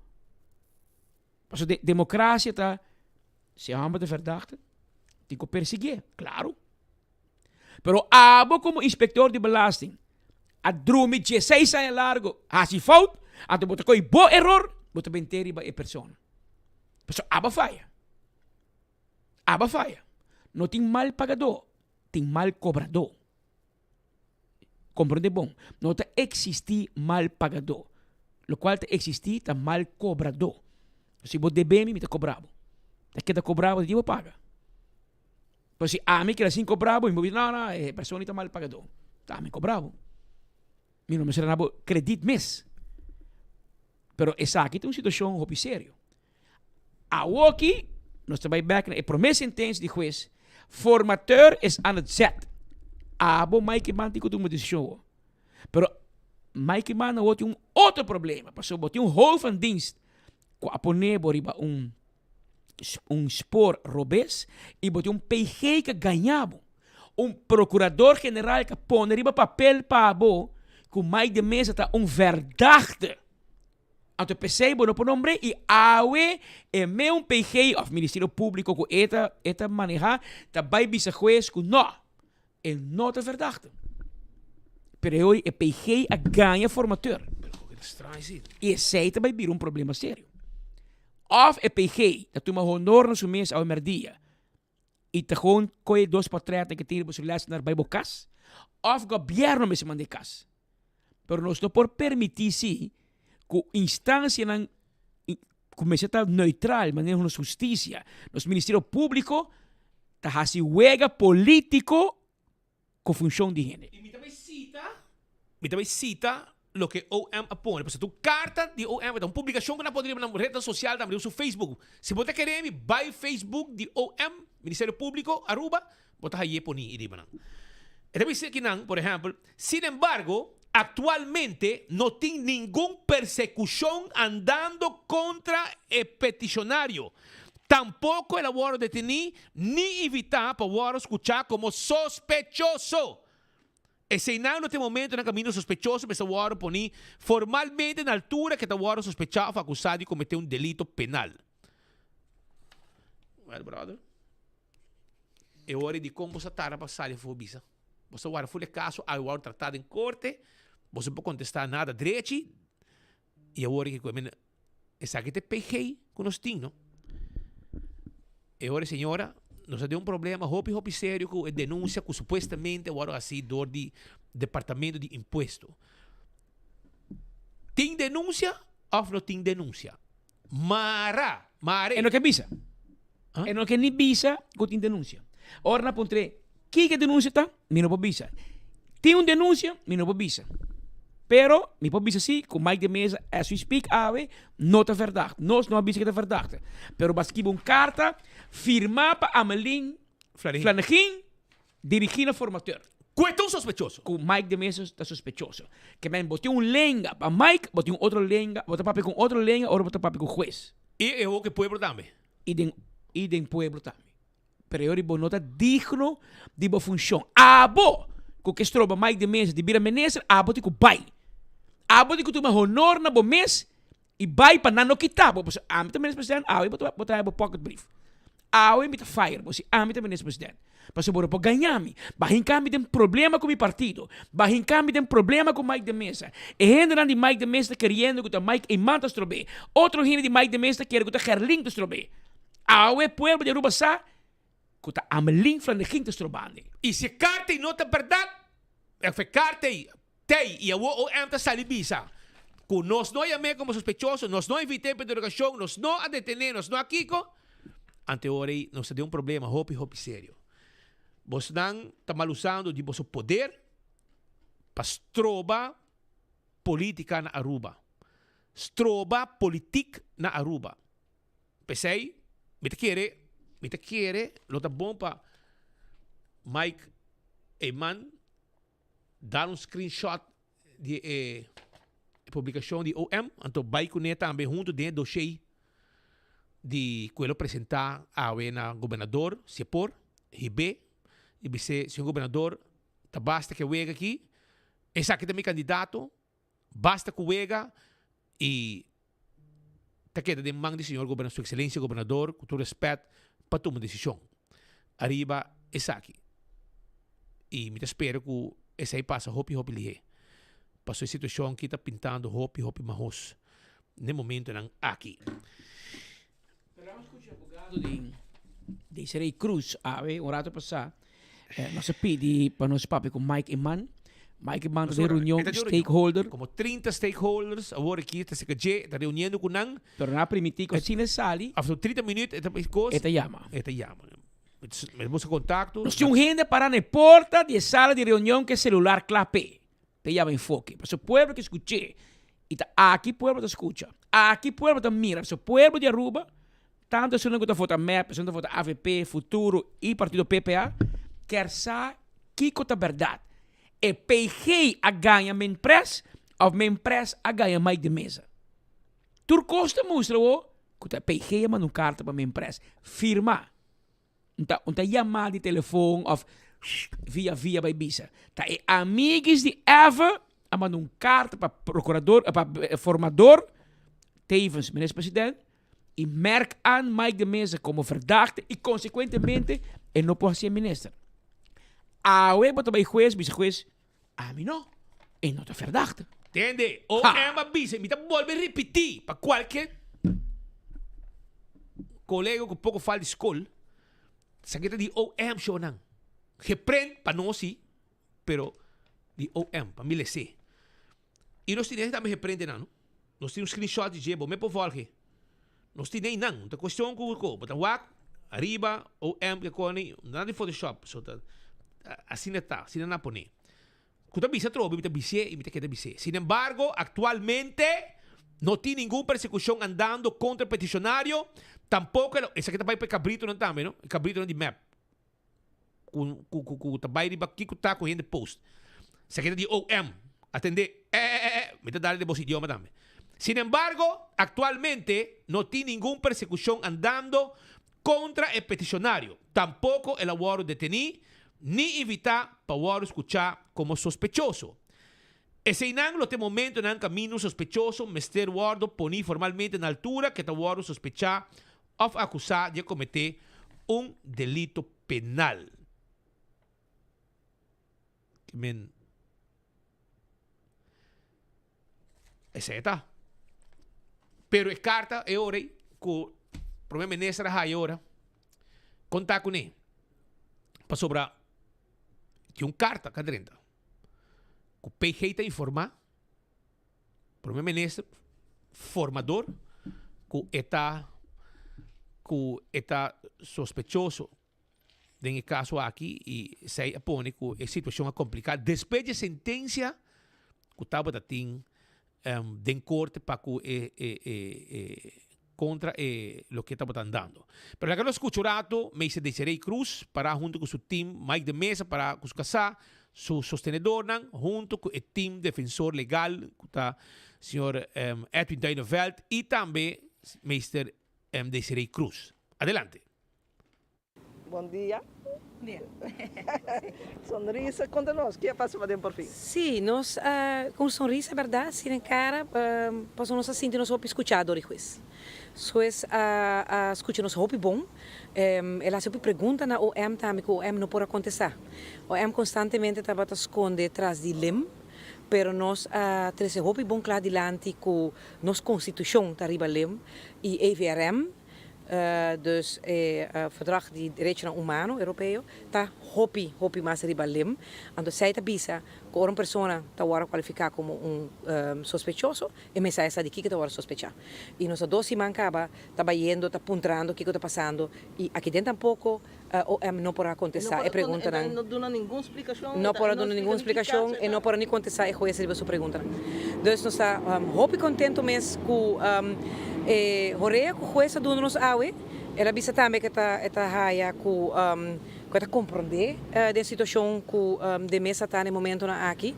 Porque democracia está, se há de verdade, tem que perseguir, claro. Pero abo como inspector de belasting, a drumi 16 anos largo, hasi fout, a tu bota coi bo error, bota benteri ba e persona. Pero aba falha. Aba falha. Não tem mal pagador, tem mal cobrador. Compreende bom? Não te existir mal pagador. Lo qual te existir tá mal cobrador. Se você deve me te cobravo. Te queda cobravo, te paga. Pues si a mí que era 5 cobravo, y me dice, no, persona está mal pagador. Tá, me cobravo. Mi não me será nada credit mes. Pero essa aqui tem uma situação muito séria. A aqui, nós estamos back na promessa intensa de juiz. Formateur is aan het zet. Abo Mike Man die kunt met show. Pero Mike Man heeft een outro problema. Pas op, een hoofd van dienst. Ko apone boriba spoor robes e botou PG que ganhava. Procurador-general que põe riba papel para abo que mais de mesa está verdachte. Anto PC bueno por nombre e awe e me PG of Ministério Público que eta maneja tá vai bisa juez que não não é verdachte. Pero hoje PG a ganha formateur. E esse vai vir problema sério. Of PG, dat toen maar honor na sua mesa ao merdia. E te gewoon coi 2 portretos que tira para o naar Bijbelkas. Of governo me se mande cas. Pero nós não por permitir si que instância não comece a estar neutral, maneira de justiça. Nosso Ministério Público está assim huega político com função de gênero. E me também cita lo que OM apone. Pues tu carta de OM, uma publicação que não poderia na rede social, também no Facebook. Se você quer me, vai Facebook de OM, Ministério Público, arroba, você aí poni e diba. E também sei que não, por exemplo, sin embargo, actualmente não tem nenhuma persecução andando contra o peticionário. Tampouco el abogado detener ni evitar para o escuchar como sospechoso. Esse não no momento no caminho sospechoso, mas o abogado põe formalmente na altura que o abogado sospechado foi acusado de cometer um delito penal. Well, brother, é hora de como você está a passar de fobisa. Você agora foi o caso, aí o tratado em corte, você não pode contestar nada direito, e agora que essa aqui te peguei com os tinhos. E agora, senhora, nós temos problema hopi sério com a denúncia que supostamente agora assim do Departamento de Imposto. Tem denúncia ou não tem denúncia? Mare. É no que visa. É no que nem visa que tem denúncia. Ora na pontre, que denúncia está? Me não pode visa. Tem uma denúncia? Me não pode visa. Pero, me pode visa sim, com mais de mesa, as we speak, não é verdade. Nós não avisa que é verdade. Pero, basta uma carta, firmar para Amelin Flanagan, dirigir a formateur. Qual é tão sospechoso? Com Mike de mesa está sospechoso. Que me botou um lenga para Mike, botou um outro lenga, botou papel com outro lenga, ou botou papel com juez. E eu que pueblo também. E den pueblo também. Pero eu não está digno de boa função. Abo, com que estroba Mike de mesa, de bira meneser, abo te com bai. Abo de kutuma honor na bo mes e vai para não quitar. Você ame também presidente, botar pocket brief. Me tá fire, você ame também presidente. Você bora para ganhar me. Bahin kami tem problema com mi partido. Bahin kami tem problema com Mike de Mesa. E gente de Mike de Mesa querendo que o Mike e manta strobe. Outro gente de Mike de Mesa quer que o Gerling te strobe. Pueblo de Aruba sa que o Amelin Flanagan te strobande. E se carta e nota verdade, é carta e o OM está salibisa. Que nós não chamamos como sospechoso, nós não evitamos a interrogação, nós não a detener, nós não a kiko. Ante hora aí, nós temos um problema, hopi sério. Você não está mal usando de vosso poder para estroba política na Aruba. Estroba política na Aruba. Pensei, me te quer, não está bom para Mike Eman dar screenshot de publicação de OM, então vai com ele também junto dentro do dossiê de que ele apresentar a governador, se por, Ribe, e dizer, senhor governador, tá basta que eu venha aqui, esse aqui também candidato, Basta que juega e te queda de mão do senhor governador, sua excelência governador, com todo respeito, para tomar decisão. Arriba, essa aqui. E me espero que essa aí passa, hopi lihe. Passou a situação que está pintando hopi mahos. No momento, não aqui. De Serei Cruz, um rato passar, nós pedi para nós papi com Mike Iman. Mike Iman de reunião de stakeholder. Como 30 stakeholders, agora aqui está se está reunindo com nang. Pero na permitir que sine sali. After 30 minutos, Eta llama. Me busca contacto. Nós temos gente para na porta de sala de reunião que celular clape. Te llama enfoque. Para o pueblo que escuche. E tá aqui pueblo te escucha. Aqui pueblo te mira. Para o pueblo de Aruba, tanto se não foto MEP, se não foto AVP, Futuro e Partido PPA, quer saber que é a verdade. E PG a ganha men press, ou men press a ganha mais de mesa. Turcosta mostra o que a PG manda uma carta para men press. Firma. Então, chamada de telefone ou via by bisa. Tá e amigos de Eva a mandar uma carta para procurador, para formador, tevens minister-presidente, e merk aan Mike de Mesa como verdachte e, consequentemente, ele não pode ser ministro. Awe bota bij juez, vice-juez, a mim não, ele não está verdachte. Entende? Ou é uma bisa, me volve a repetir para qualquer colega que pouco fala de escola, sakita di OM show nang. Reprende para nós, sim, pero di OM, para mim, se. E nós temos também reprende, não? Nós temos screenshot de jebo, me por volge. Nós temos não, a questão que eu vou, arriba, OM, que cone, nada de Photoshop, so assim está, assim não pone. Quando bisa trobe, me bise e me queda bise. Sin embargo, actualmente não tem nenhuma persecução andando contra o peticionário, tampouco, essa aqui está para cabrito não também, não? Cabrito não de map. Com trabalho de aqui que está correndo post. Essa aqui está de OM, atender, me está dando de voz idioma também. Sin embargo, actualmente não tem nenhuma persecução andando contra o peticionário, tampouco el aguaro detenido, ni evitar para o escuchar como sospechoso. Ese inang te momento en camino sospechoso, Mr. Wardo poní formalmente en altura que Wardo sospechar o acusar de cometer un delito penal. Ese está. Pero es carta, es hora, que el primer ministro hay ahora, contar con él, para sobrar, que un carta, cadrenta. O PG está informar, primeiro-ministro, formador, que está sospechoso nesse caso aqui e se apone que a situação é complicada. Depois da sentença, que estava em corte para que contra o que estava dando. Pero agora escucho rato, me dice Desiree Cruz, para junto com seu time, Mike de Mesa, para com casar, su sostenedor, junto com o time defensor legal, que está o senhor Edwin Dyneveld, e também Mr. Desiree Cruz. Adelante. Bom dia. Sonrisa, conta-nos, o que passa para por fim? Sim, nós com sonrisa, é verdade, sim, na cara, passamos a sentir nos roupa escuchado, juiz. Juiz, escuta nos roupa bom, ela sempre pergunta na OM também, que o OM não pode acontecer. O OM constantemente estava a esconder atrás de LIM, pero nós temos roupa bom claro diante com nossa Constituição, está arriba LIM, e EVRM, dus verdrag de direitos humanos europeu tá hopi mais riba lim ando sai ta bisa que uma pessoa tá agora qualificar como sospechoso e me sai essa de que tá agora sospechar e nossa doce mancaba tá bayendo tá puntrando o que tá passando e aqui dentro tampouco não pode acontecer e pergunta não dá nenhuma explicação não pode dar nenhuma explicação e não pode nem acontecer e foi essa sua pergunta dus nós tá hopi contento mesmo com Horea com jueza do nos awe, ela bisa também que tá raia com Para compreender a situação que de mesa está no momento aqui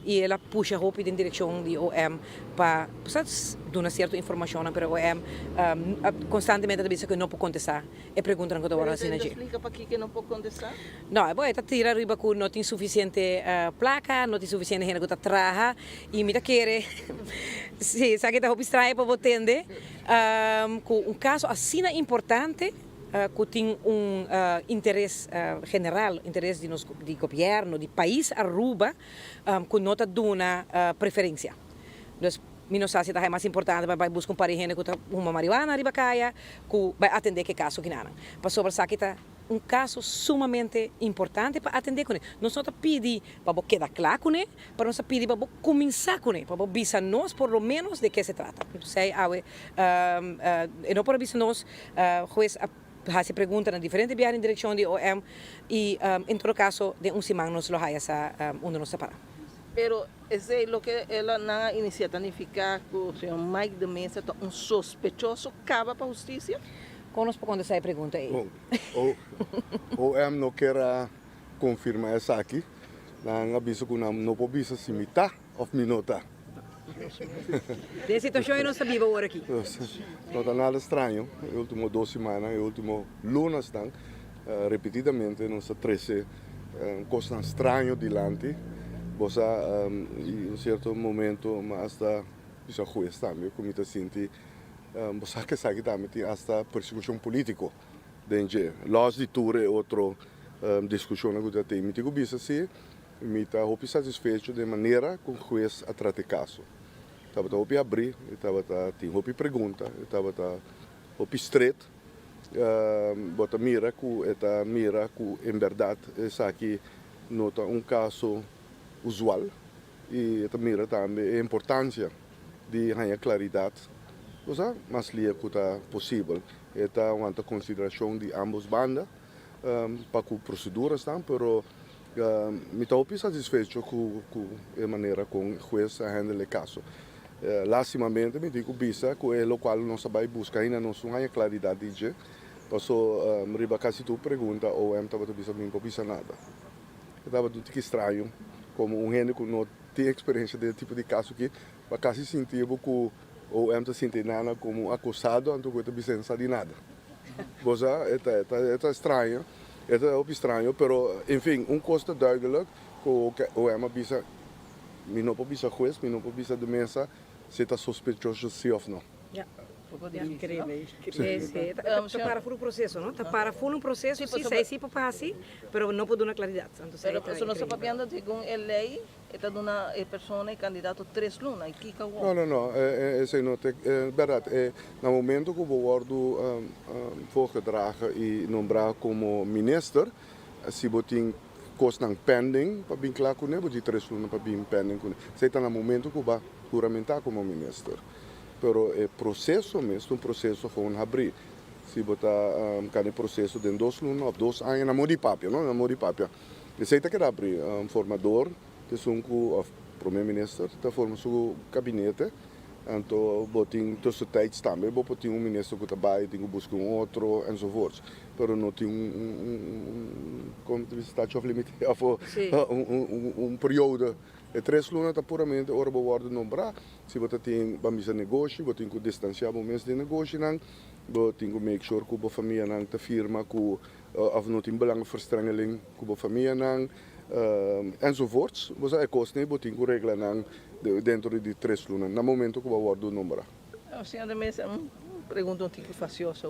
e ela puxa roupa em direção de OM para dar uma certa informação para OM constantemente a dizer que não pode contestar e perguntam que agora assim explica para que não pode contestar? Não, é bom, está tira riba que não tem suficiente placa, não tem suficiente gente que está traja e me quer se sabe que está estranho para atender com caso assim importante que tem interesse general, interesse de governo, de país Aruba, que não está dando preferência. Então, não sei se é mais importante para buscar um parente que está uma marihuana arriba caia, que vai atender que caso que não. Para sobre que está um caso sumamente importante para atender com ele. Não só pedir para quedar claro com ele, para nós pedir para começar com ele, para avisar nós por lo menos de que se trata. Então, não para avisar nós, juez se pergunta na diferente viagem em direção de OM e em todo caso de semana nos lo haya onde nos separa. Pero esse é o que ela na iniciativa significa que o senhor Mike de Mesa é sospechoso acaba para a justiça? Conosco quando essa pergunta aí. OM não quer confirmar essa aqui, não aviso que não pode avisar se me tá ou me não tá. De situação eu não sabia agora aqui. Não está nada estranho. Nas últimas 2 semanas, nos últimos lunes, repetidamente, nos 13 coisas estranhas diante. Você, em um certo momento, mas está o juiz também, como está sentindo, você que sabe também tem esta persecução política. Dentro, los de tour é outra discussão que tem. Me digo bisa se me está satisfeito de maneira com o juiz a tratar o caso. Estava a abrir, estava a pergunta, estava a estreito, bota mira que em verdade essa aqui nota um caso usual e mira também a importância de ganhar claridade, mas lia que está possível. Está uma consideração de ambas bandas para que proceduras estão, pero me estou satisfeito com a maneira como o juiz handla o caso. Lastimamente, me digo bisa que é o qual nós vai buscar ainda não há claridade de passou riba quase tu pergunta ou estava bisa não bisa nada. Estava tudo que estranho como gente que não tem experiência desse tipo de caso que para quase sentir que ou está sentindo nada como acusado então que bisa não sabe nada. Você é estranho. É estranho, pero enfim, coisa duidelijk que o bisa me não pode bisa juiz, me não pode bisa de mesa se está suspeitoso sim ou não. Incrível. Está para full processo, não? Está para full processo, sim, sim, para assim, mas não pode dar claridade. Pero isso não está papando, segundo a lei, está dando a pessoa e candidato 3 lunas, e que Não, é verdade. No momento que o governo voorgedragen e nombrado como ministro, se botem coisas pending para bem claro com ele, botem 3 lunas para bem pending com ele. Se está no momento que vai juramentar como ministro. Pero o processo mesmo, processo foi abrir. Se botar cada processo de 2 lunas ou 2 anos, na mão de papel, não? Na mão de papel. Você tem que abrir formador, que são o primeiro-ministro, está formando seu gabinete, então botem tussentijds também, botem ministro que trabalha, tem que buscar outro, e so forth. Pero não tem como statute of limitations, período. 3 lunas está puramente ora bewaarde nombrar. Se você tem bamisa negócio, você tem que distanciar o mês de negócio, você tem que make sure que a família não te firma que não tem belangenverstrengeling com a família não, enzovoorts. Você é coisa, você tem que regrar dentro de 3 lunas, no momento que o bewaarde nombrar. O senhor de mesa, pergunta tipo faciosa.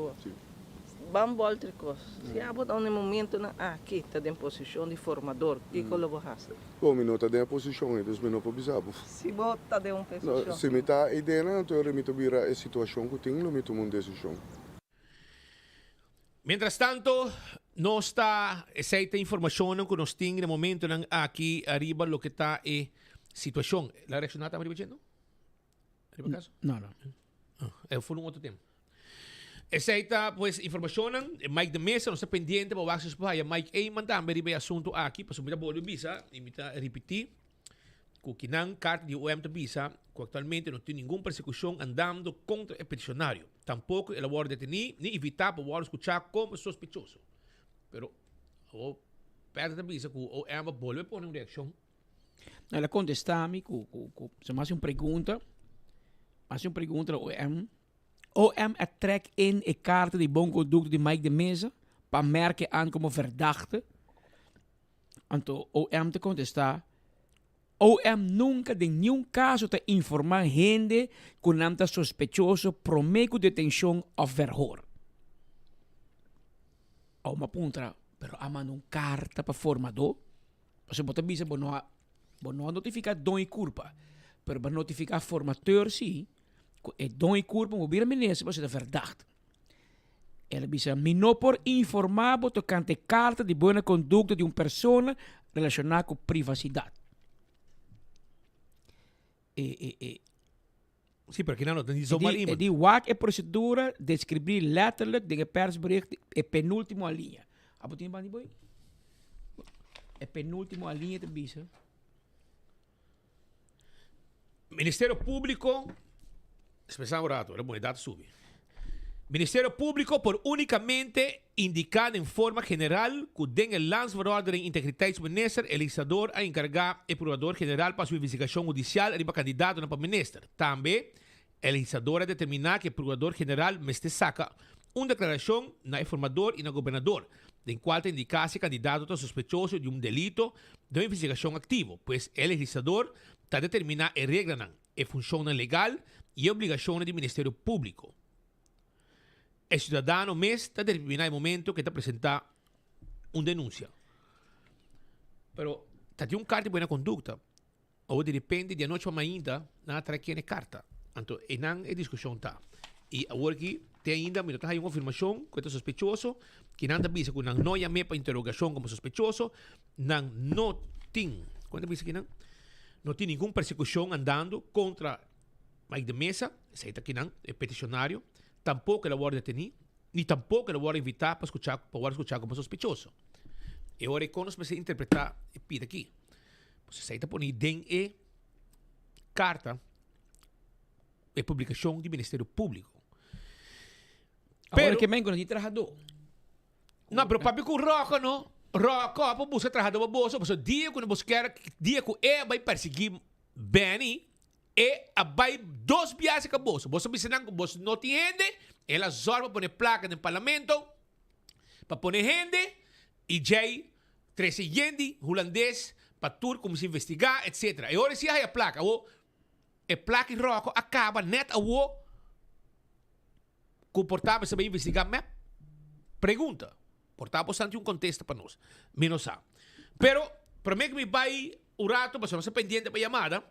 Vamos voltar coisas. Se há um momento aqui está em posição de formador, que colaborasse? O minuto de posição, então não pode bizarro. Se bota de posição. Se me está ideia, então eu me vira a situação que tenho, me tomo uma decisão. Mientras tanto, no está essa información que nos tiene de momento aquí arriba lo que está en situación. ¿La reaccionada está diciendo? ¿Arriba caso? No. Fue un otro tema. Essa pues información, Mike de Mesa, no está pendiente, para baixo para Mike Eyman também ribe assunto aqui, para subir a bola visa, e me está repetir, que não carta de OM de visa, que atualmente não tem nenhuma persecução andando contra o peticionário. Tampouco ele pode detenir, nem evitar para o escuchar como sospechoso. Pero O perto também isso, o é uma boa pôr uma reação. Ela contesta-me, se mais uma pergunta, o OM trek in a carta de bom conduto de Mike de Mesa para merken aan como verdachte. Então, o OM te contesta, OM nunca de nenhum caso te informar gente que não está sospechoso prometo detenção ou verhoor. O uma puntra, pero ama num carta para formador, você bota bisa não notificar dom e culpa, pero para notificar formateur sim, é dom e culpa, o bira ministro, você é verdade. Ela bisa não por informar tocante carta de boa conduta de uma pessoa relacionada com privacidade. Sim, porque não tem zomaar iemand. Die waak é procedura de escrever letterlijk de persbericht é penúltimo a linha. Abotin bani boy? É penúltimo a linha de bisa. Ministério Público, expressão orado, era bom, dado sube. Ministério Público por unicamente indicar em forma geral que den el landsverordening integriteitsminister, el legislador a encargar el procurador general para sua investigação judicial e para candidato para minister. Também, el legislador a determinar que o procurador general meste saca uma declaração na informador e na governador, em qual te indicasse candidato está sospechoso de delito de uma investigação ativo, pois el legislador está determinar a regra, a função legal e a obrigação do Ministério Público. O cidadão mesmo está determinado no momento que está apresentar uma denúncia. Pero, está de carta de boa conduta, ou de repente, de noite para ainda, não traz aqui a carta. Então, não é discussão. Tá. E agora aqui, tem ainda, mas tem uma confirmação que é sospechoso, que não avisa que não chame para interrogação como sospechoso, não tem, quando avisa que não tem nenhuma persecução andando contra Mike de Mesa, esse aqui não, é peticionário, tampouco ela pode detenir, nem tampouco ela pode invitar para escutar como sospechoso. E agora, quando você interpretar, e pide aqui, você está por den e carta de publicação do Ministério Público. Agora que bem quando trabajador. Não, pero papi com roca, não? Roca, para você trabajador bolsa, você dia quando você quer, dia que vai perseguir bem, e vai dois viagens com bolsa. Você precisa que você não tem gente, ela zorra para pôr placa no parlamento, para pôr gente, e já 13 gente, holandês, para tudo como se investigar, etc. E agora se a placa, a placa em roca acaba net a comportável se vai investigar, mas pergunta. Portanto, bastante contexto para nós. Menos a. Pero, para mim que me vai o rato, para ser pendiente para a chamada,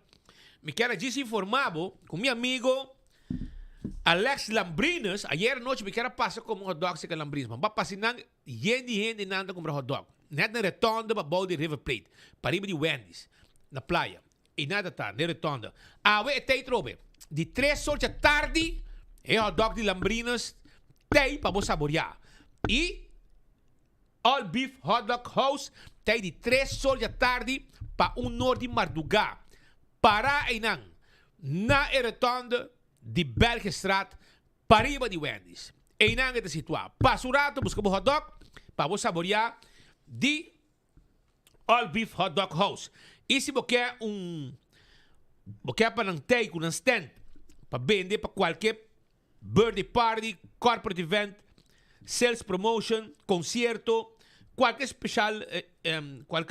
me quero desinformar com meu amigo Alex Lambrinas. Ayer noite me quero passar como hot dog com Lambrinas. Mas passar gente nada como hot dog. Net na retonda para Bode River Plate. Para ir de Wendy's. Na praia. E nada tá, na retonda. Awe tem trobe. De 3 horas da tarde, é hot dog de Lambrinas. Tem para você saborear. E All Beef Hot Dog House tem de 3 horas da tarde para norte de madrugada. Para Einang, na retonda de Belgestraat, para riba de Wendy's. Einang é situado. Passa o rato, buscamos hot dog para você saborear de All Beef Hot Dog House. E se você quer para um take, um stand, para vender para qualquer birthday party, corporate event, sales promotion, concierto, qualquer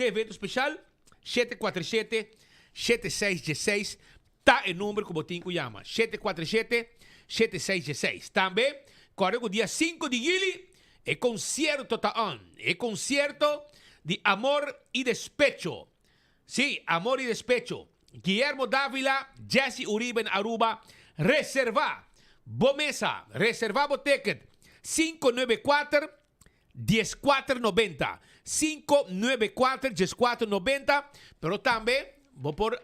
evento especial, 747-7616, tá o número que o Botinho chama, 747-7616. Também, corre o dia 5 de julho, é concierto tá on, é concierto de Amor e Despecho. Sim, Amor e Despecho. Guillermo Dávila, Jesse Uribe en Aruba, reserva, Bomesa, reserva o ticket, 594-1490. 594-1490. Pero também, vou por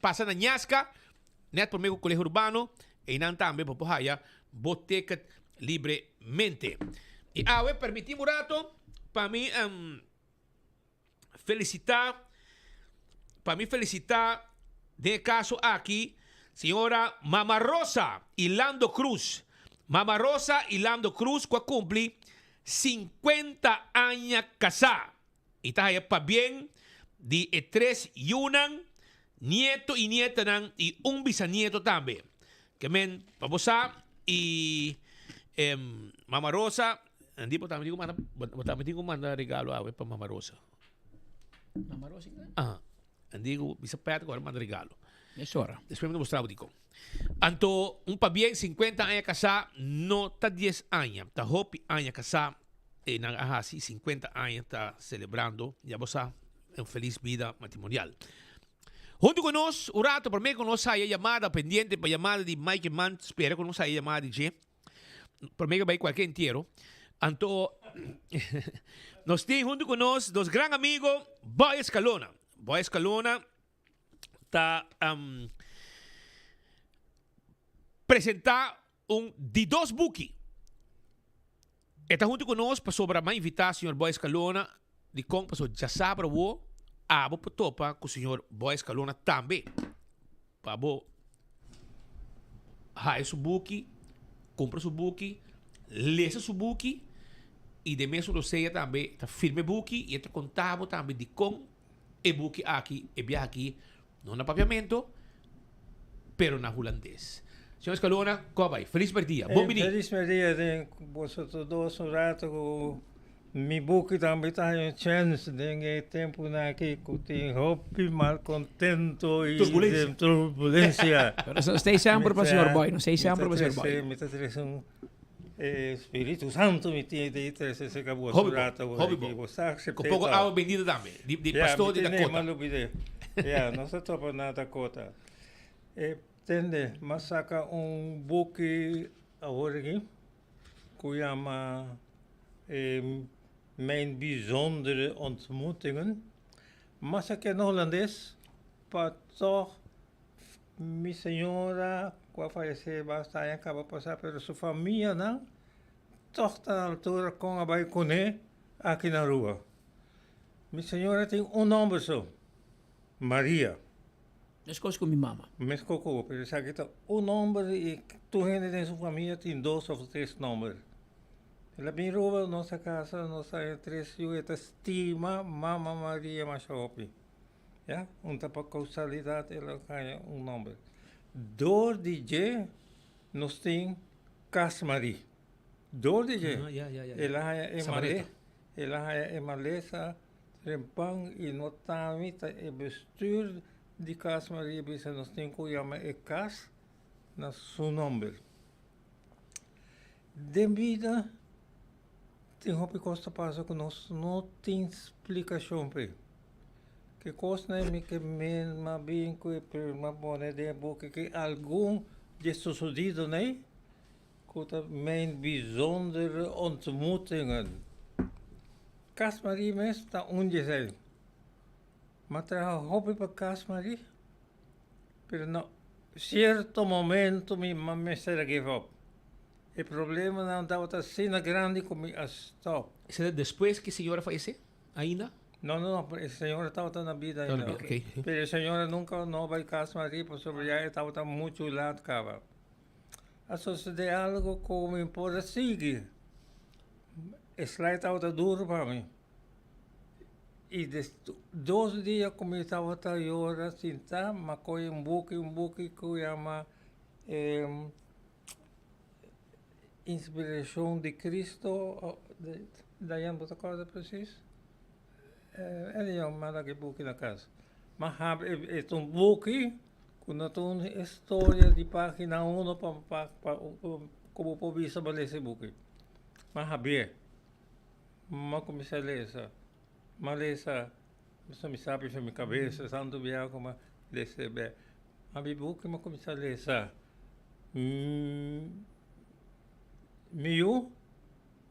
passar na Nhasca, net por meio colégio urbano, e não também vou por haya, boteca livremente. E permitimos um rato, para mim, felicitar, de caso aqui, senhora Mama Rosa e Lando Cruz. Mama Rosa e Lando Cruz, que cumpre 50 anos casada. Y está ahí para bien de 3 yunan, nieto y nieta nan, y un bisanieto también. Que men, paposa y Mama Rosa, hindi po también ko manda regalo para Mama Rosa. Mama Rosa? Hindi ko, bisa pa ko manda regalo. Es hora. Después me mostraba, digo. Anto, un pa bien 50 años casada, no está 10 años. Está hopi años casada, así 50 años está celebrando, ya vos sabes, una feliz vida matrimonial. Junto con nosotros, un rato, por mí con nosotros hay llamada pendiente para llamada de Mike Mann, espera con nosotros hay llamada de G. Por mí que va a ir cualquier entero. Anto, nos tienen junto con nosotros dos gran amigos, Boy Escalona. Boy Escalona está presentar de 2 buki. Está junto con nosotros para sobre a invitar al señor Boy Escalona de com para já sabe o abo para topa com o senhor Boy Escalona também. Para bo há esse buki, compra seu buki, lê seu buki e de mesmo você também está firme buki e está contado também de com e buki aqui e viaja aqui não na papiamento, pero na holandês. Senhor Escalona, como vai? Feliz dia. Bom dia. Feliz dia, tem vosotros dois um rato com mi buki também está em chance, tem tempo na aqui que tem hopi mal contento e turbulência. Pero não sei sempre para o senhor Boy, não sei sempre para o senhor Boy. Me está trazendo Espírito Santo me tinha de trazer esse cabo rato. Com pouco água bendita também, de pastor de Dakota. Nossa topa na Dakota. Entende? Mas saca buki agora aqui, que chama mijn bijzondere ontmoetingen. Maar ik ken Hollandes, maar toch, mijn senhora, qua fallecer bastante, acaba de passar, pero sua família, não, toch está na altura com a Baicone aqui na rua. Minha senhora tem nome só, Maria. Das coisas com minha mama. Mas coco, pero sabe que nome e tu gente tem sua família tem 2 ou 3 nomes. Ela bem rouba nossa casa, nossa três esta estima Mama Maria Machopi. Ja, para causalidade ela ganha nome. Door DJ nós tem Casmari. Door DJ. Ela é malesa, trempang e notamita e bestuur de Casmari bisa nós tem que chama e Cas na seu nome. Devido tem roupa costa passa que nós não tem explicação para que costa é que mesmo bem que uma boa de boca que algum de sucedido né que mijn bijzondere ontmoetingen Casmarie mes está onde sei mas tra roupa para Casmarie pero no certo momento me será give up. O problema não estava sendo grande como a stop. Isso é depois que a senhora faleceu? Ainda? Não, a senhora estava na vida ainda. Okay. Mas a senhora nunca não vai casar ali, porque sobre ela estava muito lado, cara. A suceder algo como importa seguir. Esse lá estava duro para mim. E 2 dias como eu estava a chorar, sentar, mas com um buque que eu chama Inspiração de Cristo, Dayan, você acorda preciso? Ele é uma que buque na casa. Mas é buque, quando tem uma história de página 1 para como pode ver esse buque. Mas mas comecei a ler essa. Mas essa, você me sabe, na minha cabeça, santo viagem, como ler bem. Mas buque, mas comecei a ler essa. Meu,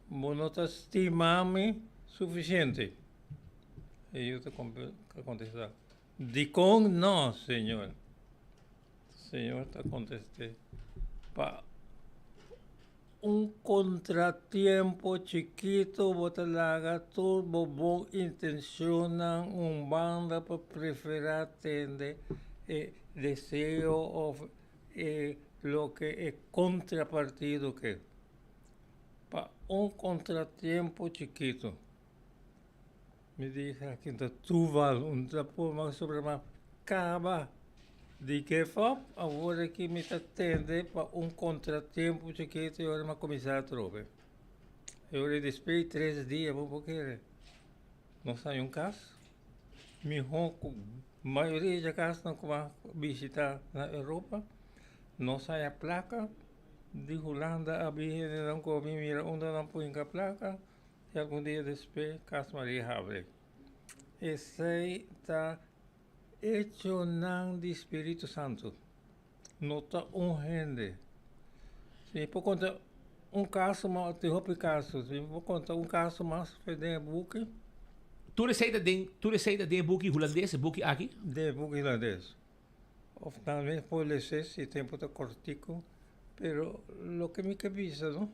monota estimame suficiente. E eu te contestar. De com não, senhor. Senhor, te contestei. Pa contratiempo chiquito, botalaga, turbo, bom intencionam, banda para preferir atender, desejo ou lo que é contrapartido que para contratiempo chiquito me diga que está tuval, por sobre uma caba de give up, agora que me atende para contratempo de que eu era uma comissária troca. Eu despei 3 dias, porque não saiu caso. Me ronco, maioria de casos não vai visitar na Europa, não sai a placa, de Holanda a Bíblia não come, mira onde não põe a placa, e algum dia depois, caso Maria abre. Esse está hecho não de Espírito Santo, não está gente. Se por conta caso, mas te roupa caso, se por conta caso mais foi de book. Tu receita de book holandês, book aqui? De book holandês. Of também pode ser se tempo está cortico, pero lo que me cabeza, não?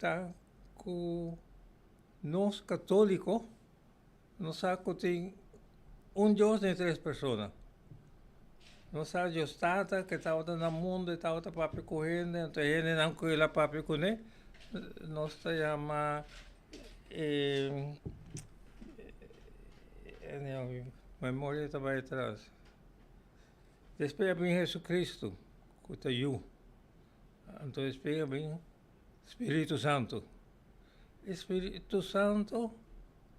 Tá com nós católicos, nós sabe que tem Deus em 3 pessoas. Nós sabe Deus tata que estava no mundo, estava papi correndo, então ele não coela papi correndo. Nós está chama memória está vai atrás. Depois vem Jesus Cristo, que está eu. Então depois vem Espírito Santo. Espírito Santo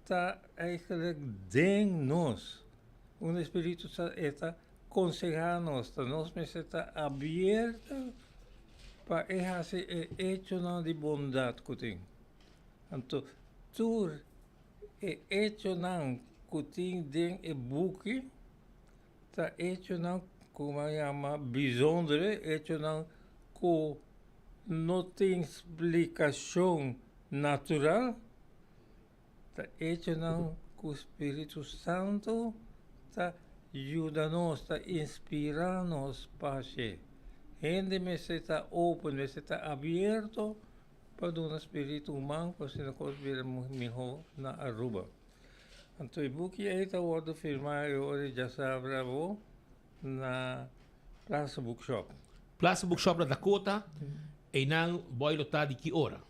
está eigenlijk dentro de nós. O Espírito Santo está aconselhando-nos, nós está aberto para fazer hecho de bondade que tem. Então, tudo é hecho que tem dentro do book, está hecho como chama bijzonder, hecho que não tem explicação natural, está hecho que o Espírito Santo está ajudando-nos, está inspirando-nos para fazer. Gente me está open, me está aberto para um espírito humano, para se não conseguir melhor na Aruba. Então, o book está ordo firmado hoje já sabe na Plaza Bookshop. Plaza Bookshop da Dakota, e não vai lotar de que hora?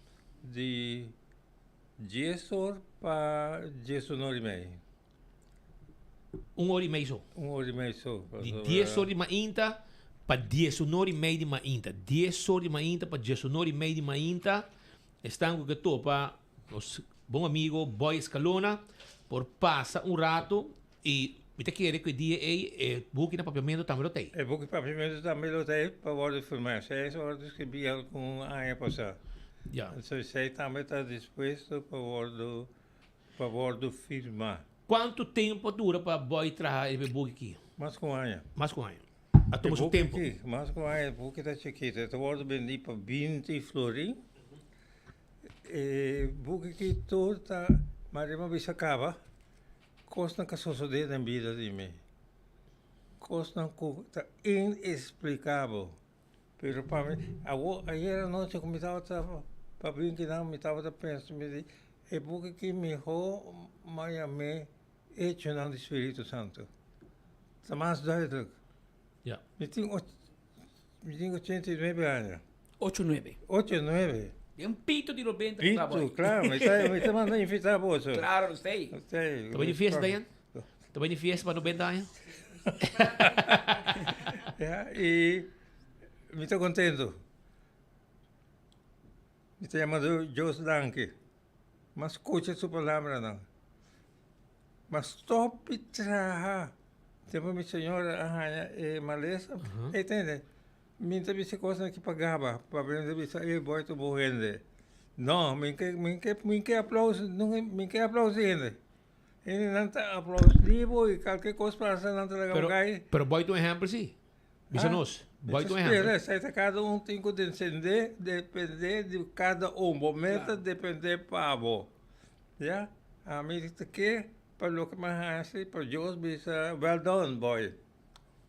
De 10 horas para 10 horas e meia. 1 hora e meia só? 1 hora e meia só. De 10 horas de manhã para 10 horas e meia de manhã. 10 horas de manhã para 10 horas e meia de manhã. Estão com o para os bom amigo Boy Escalona por passar rato e me quer que o dia é book na papiamento também lo tem. É book papiamento também lo tem para ordem firmar. Se é ordem escrevi algum ano passado. Ja. Então, você também está disposto para ordem firmar. Quanto tempo dura para boy trazer esse book aqui? Mais com um ano. Mais com um ano. A tomar o tempo? Mais com um ano, o book está chiquito. Então, ordem vendi para 20 florim. O book aqui todo está, mas uma vez acaba, custa que só de na vida de mim. Custa que está inexplicável. Pero para mim, ayer à noite eu estava para vir que não me estava pensando, me disse, é porque que melhor Miami hecho no Espírito Santo. Está mais duidelijk. Ja. Me tenho 89 anos. 89. 89. É um pito de 90. Pito, claro, mas está mandando invitar a você. Claro, não sei. Está de fiesta, Dayan? Está de fiesta para 90 anos? E me estou contente. Me estou chamando Deus Danke. Mas escucha sua palavra, não. Mas top trabalhar. Tempo minha senhora arranha maleza, entende? Minha bisa coisa que pagava, para ver bisa boy to morrendo. Não, minha aplauso, não minha aplauso ainda. Ele não está aplauso livre e qualquer coisa para fazer não está legal. Pero boy to exemplo sim. Bisa nós. Boy to exemplo. Cada tem que descender, depender de cada momento, depender para avô. Já? A mim que para o que mais hace, para Deus bisa well done, boy.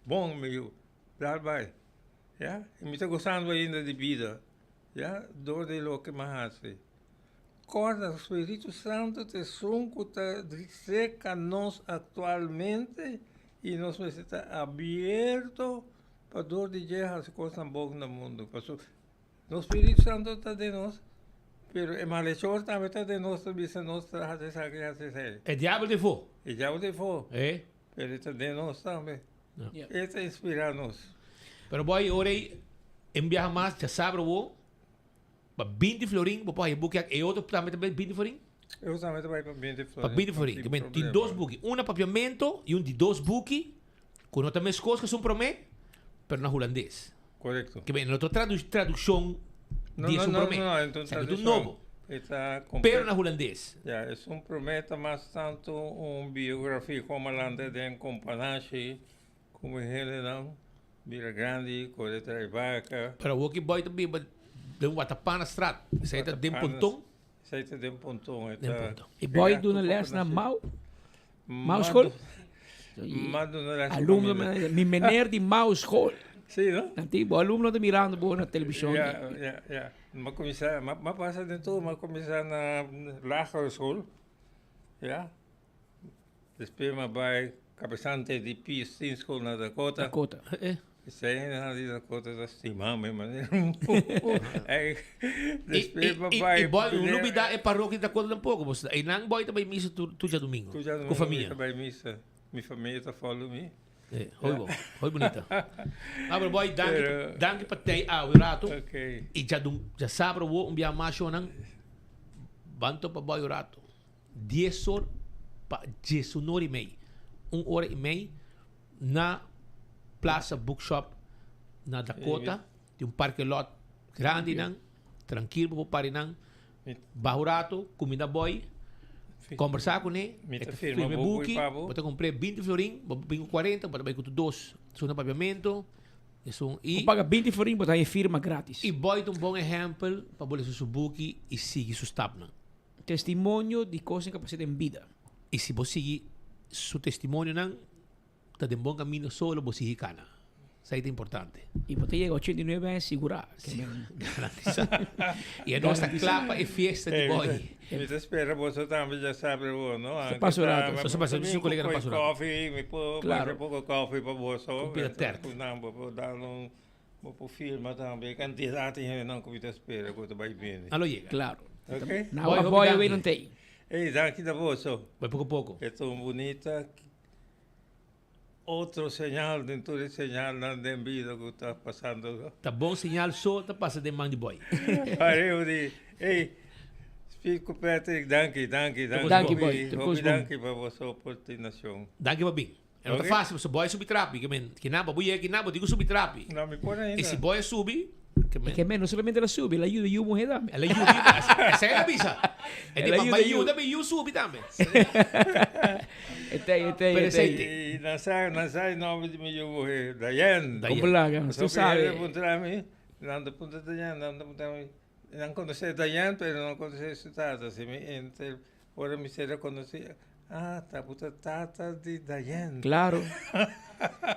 Bom, meu. Daarbij. Ja? E me está gostando ainda de vida. Ja? Door de lo que mais hace. Corda, o Espírito Santo te sunco, te seca nós atualmente e nós está aberto para dor de guerra as coisas boas no mundo. O Espírito Santo está de nós Pero el malhechor también está de nuestra visa, nuestra, hace. El diablo de fo. El diablo de fo. Pero está de nosotros también. Yeah. Este inspira-nos. Pero boy, ahora envia mais, já sabe o 20 florim, papai, buque e outro também 20 florim. Eu também vai para 20 florim. Para 20 florim, tem dois buques, uma papiamento e de dois buques, com outra mais coisas que são promê, pero na holandês. Correto. Que bem, outra tradução diz um promê. Não, então tradução novo. Pero na holandês. Ja, é prometa mais tanto biografia como a landa de Companache, como ele não, Vira Grande, Coleta de Vaca. Pero o que boy também de Watapá na estrada, sai de pontão. Sai de pontão. E boy do na les na mau school. Aluno mi meneer die mau school. Sim, não? Antigo aluno de mirando boa na televisão. Ja. Maar commissar, maar passa dentro, maar commissar na lagere school. Ja. Depois maar bij capacitante de PS10 school na Dakota. Zijn na die Dakota dat is die mama, man. Depois maar bij. E boy, o nome da paróquia da Dakota um pouco, você. E não boy também missa tu já domingo. Com família. Também missa. Minha família está follow me. Hoi bonita. Aber boy, danke patay rato. Okay. E já sabe o dia mais nang banto pa boy rato. 10 horas pa 19 e meia. 1 hora e meia na Plaza Bookshop na Dakota. Tem parque lot grande nang, tranquilo para nang. Bahurato, comida boy. Conversar com ele, firme buque, eu comprei 20 florim, eu 40, eu tenho 2, são no pagamento. E paga 20 florim, botar em firma grátis. E boy um bom exemplo para botar seu buque e seguir sua estábula. Testemunho de coisas que passam em vida. E se você seguir seu testemunho, não, está de bom caminho solo, você seguir cana. Isso aí é importante. E você chega a 89 anos, segurar. Garantizar. E a nossa clapa é festa de boy. Me espera, você também já sabe, não? Você passa o rato. Você passa o seu colega não passa o rato. Coffee, me pôr um pouco café para você. Compida terta. Não, vou dar vou filmar também. Quantidade não que me espera, que eu vai bem. Alô, chega. Claro. Ok? Não, boy, eu não tenho. Ei, daqui da você. Vai pouco a pouco. É tão bonita. Outro sinal dentro do sinal não de vida que está passando. Tá bom sinal só, está passando de mão de boy. Pareu de, ei, fico Patrick, danke boy. Danke para vossa oportunização. Danke para bem. É muito fácil, se boy subir trapi, que nada, digo subir trapi. Não me põe ainda. E se boy subir, que não somente ela sube, ela ajuda eu morrer também. Ela ajuda, essa é a visa. É de papai ajuda, mas eu subi também. E não sai nome de mim eu morrer. Dayan. Como lá, você sabe. Não de ponta Dayan, não conhece Dayan, mas não conhece Tata. Se me entre, ora me será conhecer. Ah, tá puta Tata de Dayan. Claro.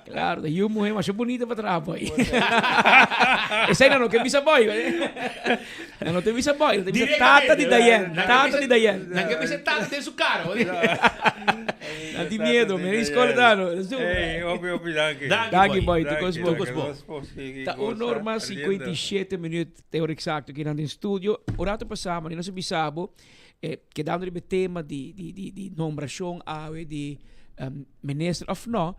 Claro, eu morrer, mas é bonita para trás, boy. Essa aí não que visa boy, não tem visa boy, tem visa Tata de Dayan. Tata de Dayan. Não que visa Tata de sua cara, não tem medo, me escola dano. Óbvio, danke boy, tu cosmo. Tá 1 hora 57 minutos, teor exacto, aqui no estúdio. O rato passamos, nós sabemos que dando o tema de nomeação de ministro of no.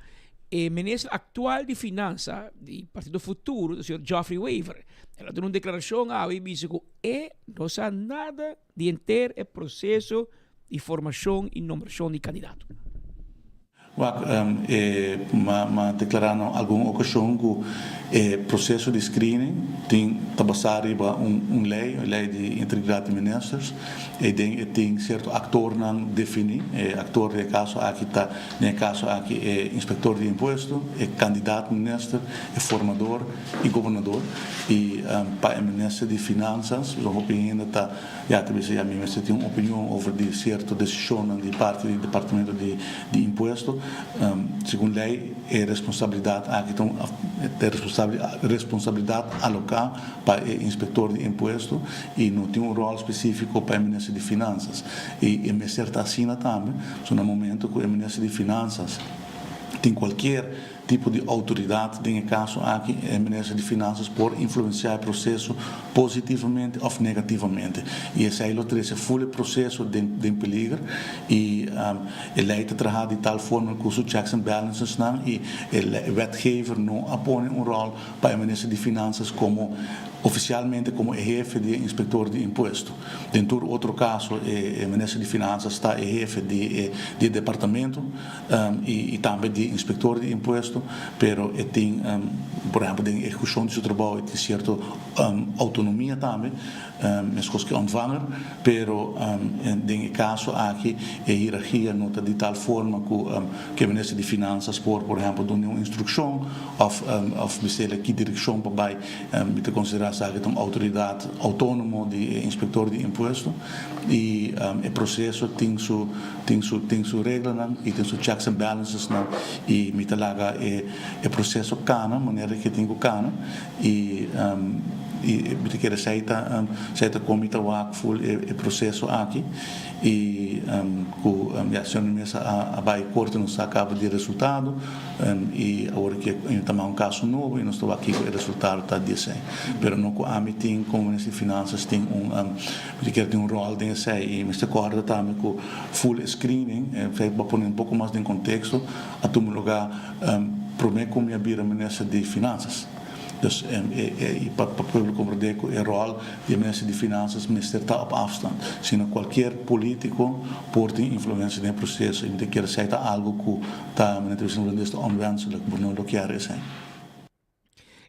E ministro atual de Finanças do Partido Futuro, o senhor Geoffrey Weaver, ela deu uma declaração e disse que não sabe nada de inteiro o processo de formação e nomeação de candidato. Ma declarando alguma ocasião que o processo de screening tem tabasari lei de integridade de ministros e tem certo ator não define ator de caso aqui está no caso aqui é inspetor de imposto é candidato ministro é formador e governador e para o ministro de finanças a opinião está já talvez a mim tem uma opinião sobre certa decisão de parte do departamento de imposto segundo lei é responsabilidade aqui então é responsabilidade alocar para o inspetor de imposto e não tem um rol específico para o ministro de finanças e me certa assina também no momento que o ministro de finanças tem qualquer tipo de autoridade, em caso aqui, é Ministério de Finanças, por influenciar o processo positivamente ou negativamente. E esse aí é full processo de peligro e ele é trabalhado de tal forma que os checks and balances não, e o wetgever não apõe rol para o Ministério de Finanças como oficialmente como chefe de inspector de imposto. Dentro do outro caso, o Ministério de Finanças está chefe de departamento e também de inspector de imposto, pero tem, por exemplo, de execução do seu trabalho tem certa autonomia também, as coisas que ontvangen, pero em caso aqui a hierarquia nota de tal forma que o Ministério de Finanças por exemplo, dar uma instrução ou bestellen que direção para te considerar que uma autoridade autônoma de inspector de imposto e o processo tem sua regra e tem seus checks and balances e me talaga é processo cana maneira que tem o cana e me quer aceita como está full é processo aqui e se mesa a vai corte não se acaba de resultado e agora que também caso novo e nós estou aqui com o resultado está dizendo, pero não com a meeting como as finanças tem tem rol desse e me se acorda também com full screening para pôr pouco mais de contexto a todo lugar prometo como a bira Ministério de Finanças. Dus para o povo compreender que o rol do Ministério de Finanças está op afstand. Sino qualquer político pode influência no processo e de querer aceitar algo que está manifestando onwenselijk, por não lo querer ser.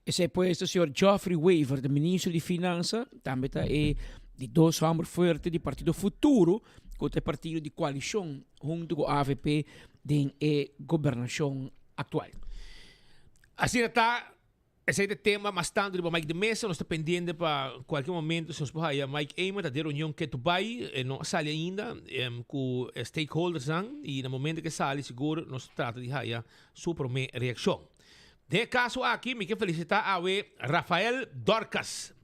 Esse é posto o senhor Geoffrey Weaver, do Ministro de Finanças, também está de dois homens fortes do Partido Futuro, que é partido de coalição junto com a AVP de governação atual. Assim está. Esse é o tema mais tanto para Mike de Mesa, nós estamos pendendo para qualquer momento, se nós podemos Mike Eimer, da reunião que tu vai, não sai ainda, com stakeholders, e no momento que sai, seguro, nós tratamos de ter sua primeira reação. De caso aqui, me quero felicitar a Rafael Dorcas,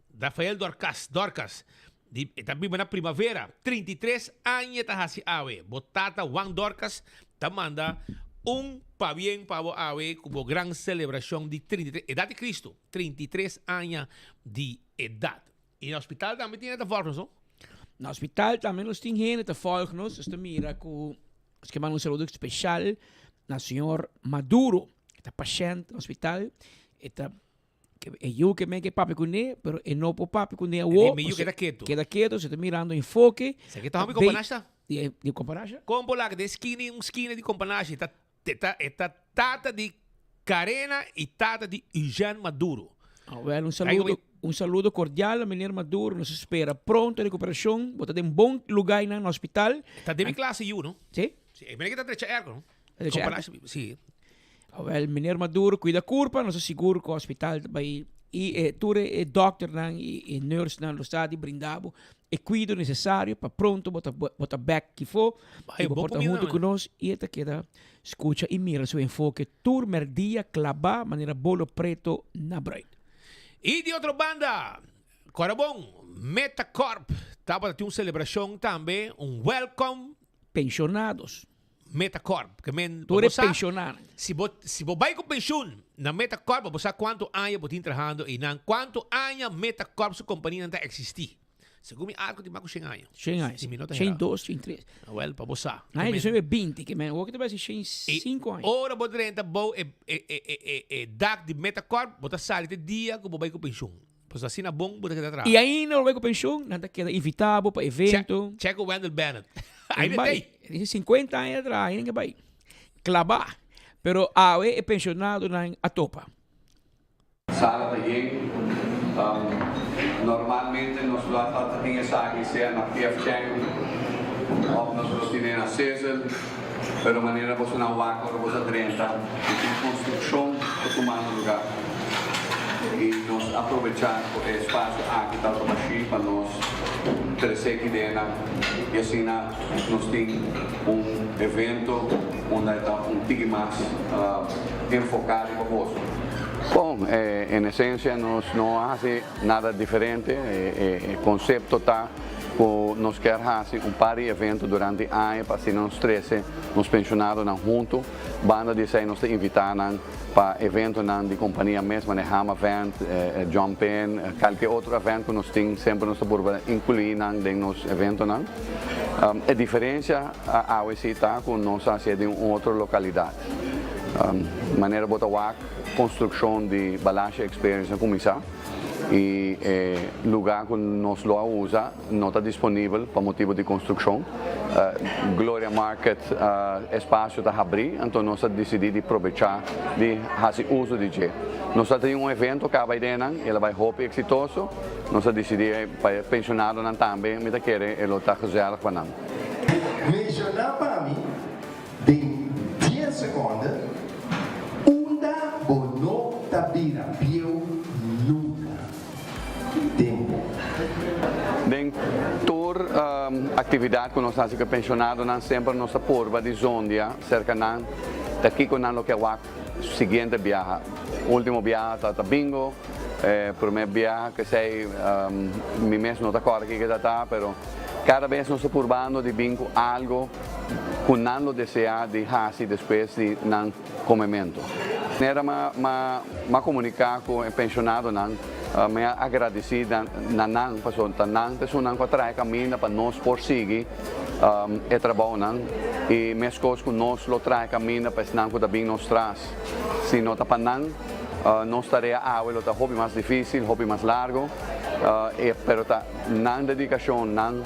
também na primavera, 33 anos, está assim, botata Juan Dorcas, está manda para bien para a como gran celebración de 33 edad de Cristo, 33 años de edad. Y en el hospital también tiene que volgen, ¿no? No hospital também nós temos gente que volgen, nós mira com os que mandam um saludo especial na senhor Maduro, que está paciente no hospital, está eu que me que papi com ele, pero não por papi com ele, o queda quieto, se está mirando enfoque. Se que está com companhia? De companhia? Como lá que de esquina de companhia, está tata de Carena e tata de Eugênio Maduro. Well, um saludo cordial a menino Maduro, nos espera pronta recuperação, botar em bom lugar no hospital. Está de minha classe U, não? Sim. Sim, é que está trecha ergo, não? Sim. Well, menino Maduro cuida curva, nós seguro que o hospital vai e ture doctor e nurse não está de brindabo e cuido necessário para pronto botar back que for e botar junto conosco e esta queda escuta e mira seu enfoque tur merdia clavar maneira bolo preto na bread. E de outra banda, Corabon, Metacorp, estava ter uma celebração também, welcome pensionados. Metacorp, que tu eres pensionado. Se você vai com pensão na Metacorp, você sabe quanto anos você está trabalhando e quanto anos Metacorp, sua companhia não existe. Segundo algo de mais de 100 anos. 100 anos. 102, 103. Well, para você. Ah, isso é 20, que o que vai ser 105 anos. Ora, você renta bom e DAC de Metacorp, você sai de dia que você vai com pensão. Você assina bom, você queda atrás. E ainda não vai com pensão, nada queda evitável para evento. Check o Wendell Bennett. Ainda tem 50 anos atrás, ainda vai clavar. Pero é pensionado na topa. Sara também, normalmente nós lá temos aqui se na PF ou nós temos na César, pero maneira você não vai com você 30, tem construção para tomar lugar. E nós aproveitar o espaço aqui da Tomachi para nós crescer aqui dentro e assim nós temos evento onde está tigre mais enfocado para você. Bom, em essência nós não fazemos nada diferente, o conceito está nos quer hacer par de eventos durante o ano para assim nos 13 nos pensionados juntos. Banda de sei nos invitaram para eventos de companhia mesmo, né, Ham Event, John Penn, qualquer outro evento que nós temos sempre nos por incluir nos eventos. A diferença a está com nós em outra localidade. Maneira botar construção de balagem experiência começar e lugar que nós lo usa não está disponível para motivo de construção. Gloria Market espaço está abrir, então nós decidimos aproveitar de fazer uso de jeito. Nós temos evento que vai dentro, ele vai ser exitoso. Nós decidimos para pensionado também, me querer ele está reserva para nós. Mencionar para mim de 10 segundos, uma bonota bira piu nunca tempo. Toda atividade que nós fazemos pensionado não sempre nossa porva de zondia cerca não daqui com não que é o seguinte viagem, último viagem está bingo, primeiro viagem que sei me mesmo não está claro que está, pero cada vez nós purbando de bingo algo que não lo deseja de fazer depois de não comimento. Era ma comunicar com o pensionado não me agradecida nanang paso tanang tesunan ko try caminho para nós prosseguir e trabalho não e mescos com nós lo try caminho para não que também nos traz se não tá panang nós tarefa lo tá hobby mais difícil hobby mais largo pero tá não dedicação não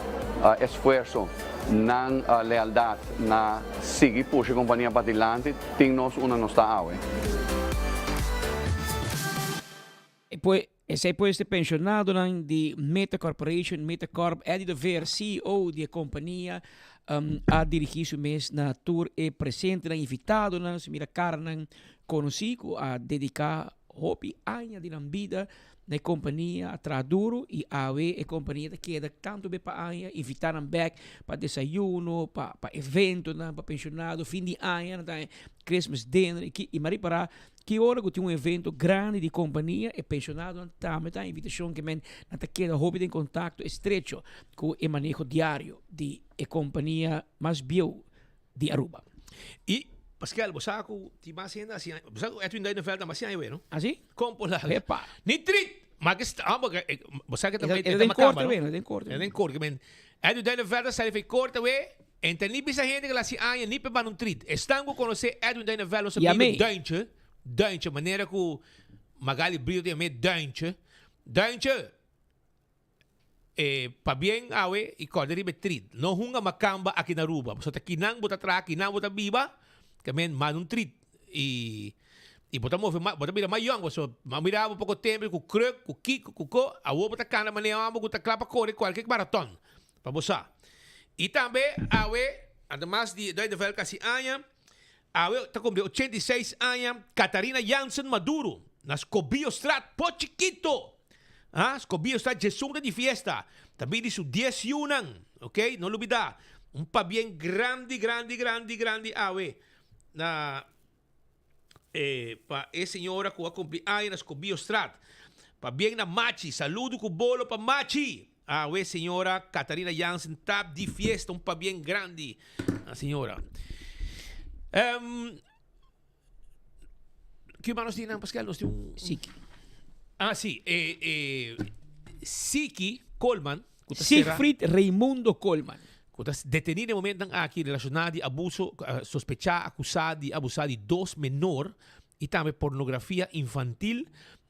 esforço não lealdade na seguir puxa companhia para adiante tem nós uma nos tá Poi sei poi este pensionado di Meta Corporation, Meta Corp, é de ver CEO de companhia a dirigir o mês na tour e presente, invitado, se mira cara, conhecido a dedicar hobby anos de vida na companhia a traduro e a companhia que queda tanto bem para anos, invitaram back para desayuno, para evento, para pensionado, fim de ano, Christmas dinner e mari para que hora que tem evento grande de companhia e pensionado também tá invitação que men nata queda hobby de contato estrecho com o manejo diário de companhia mais bio de Aruba. E Pascal, bosaku ti masina assim, bosaku eto inday na velda masina eu, não? Assim? Compo lá. Epa. Nitrit, magista, bosaku também tem corte, não? Tem corte. Tem corte, men. Eto inday na velda sai foi corte we. Então nem bisa gente que lá se aia nem para não trit. Estão conhecer eto inday na velda so bem Duintje, maneira que Magali Brio tem meio Duintje, para bem awe e corda trit. Não hunga macamba aqui na Aruba. Só tá kinang bota tra, kinang bota biba, que men manum trit e bota move, bota bira maiong, so mamirava pouco tempo com cruk, com kiko, com co, a wo bota cana maneira amo bota clapa corre qualquer marathon. Para bosa. E também awe, además de velka si anya está com 86 anos, Catarina Jansen Maduro, na Scobio Strat, Pochiquito. Scobio Strat, Jesus de fiesta. Também de su 10 yunan, ok? Não olvidar. Pa bien grande, awe. Pa senhora que vai cumprir anos na Scobio Strat. Pa bien na Machi, saludo com bolo pa Machi. Awe, senhora Catarina Jansen, tap de fiesta, pa bien grande, a senhora. Que mais nós tínhamos, Pascal? Nós tínhamos Siki. Sim. Siki Coleman. Siegfried Raimundo Coleman. Detenido no momento aqui relacionado a abuso, sospechado, acusado de abusar de 2 menores e também pornografia infantil.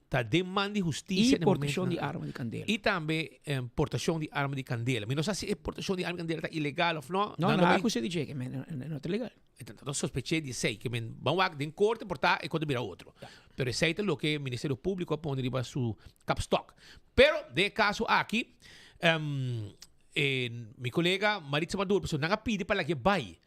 Está demanda justiça e portação de arma de candela. E também portação de arma de candela. Mas não sei se portação de arma de candela está ilegal ou não. Não, é coisa de jeito, não é legal. Então, eu sospechei de sei que vão lá em corte portar e quando vira outro. Pero esse é o que o Ministério Público põe riba su capstock. Pero, de caso aqui, meu colega Maritza Maduro, não pede para que vai.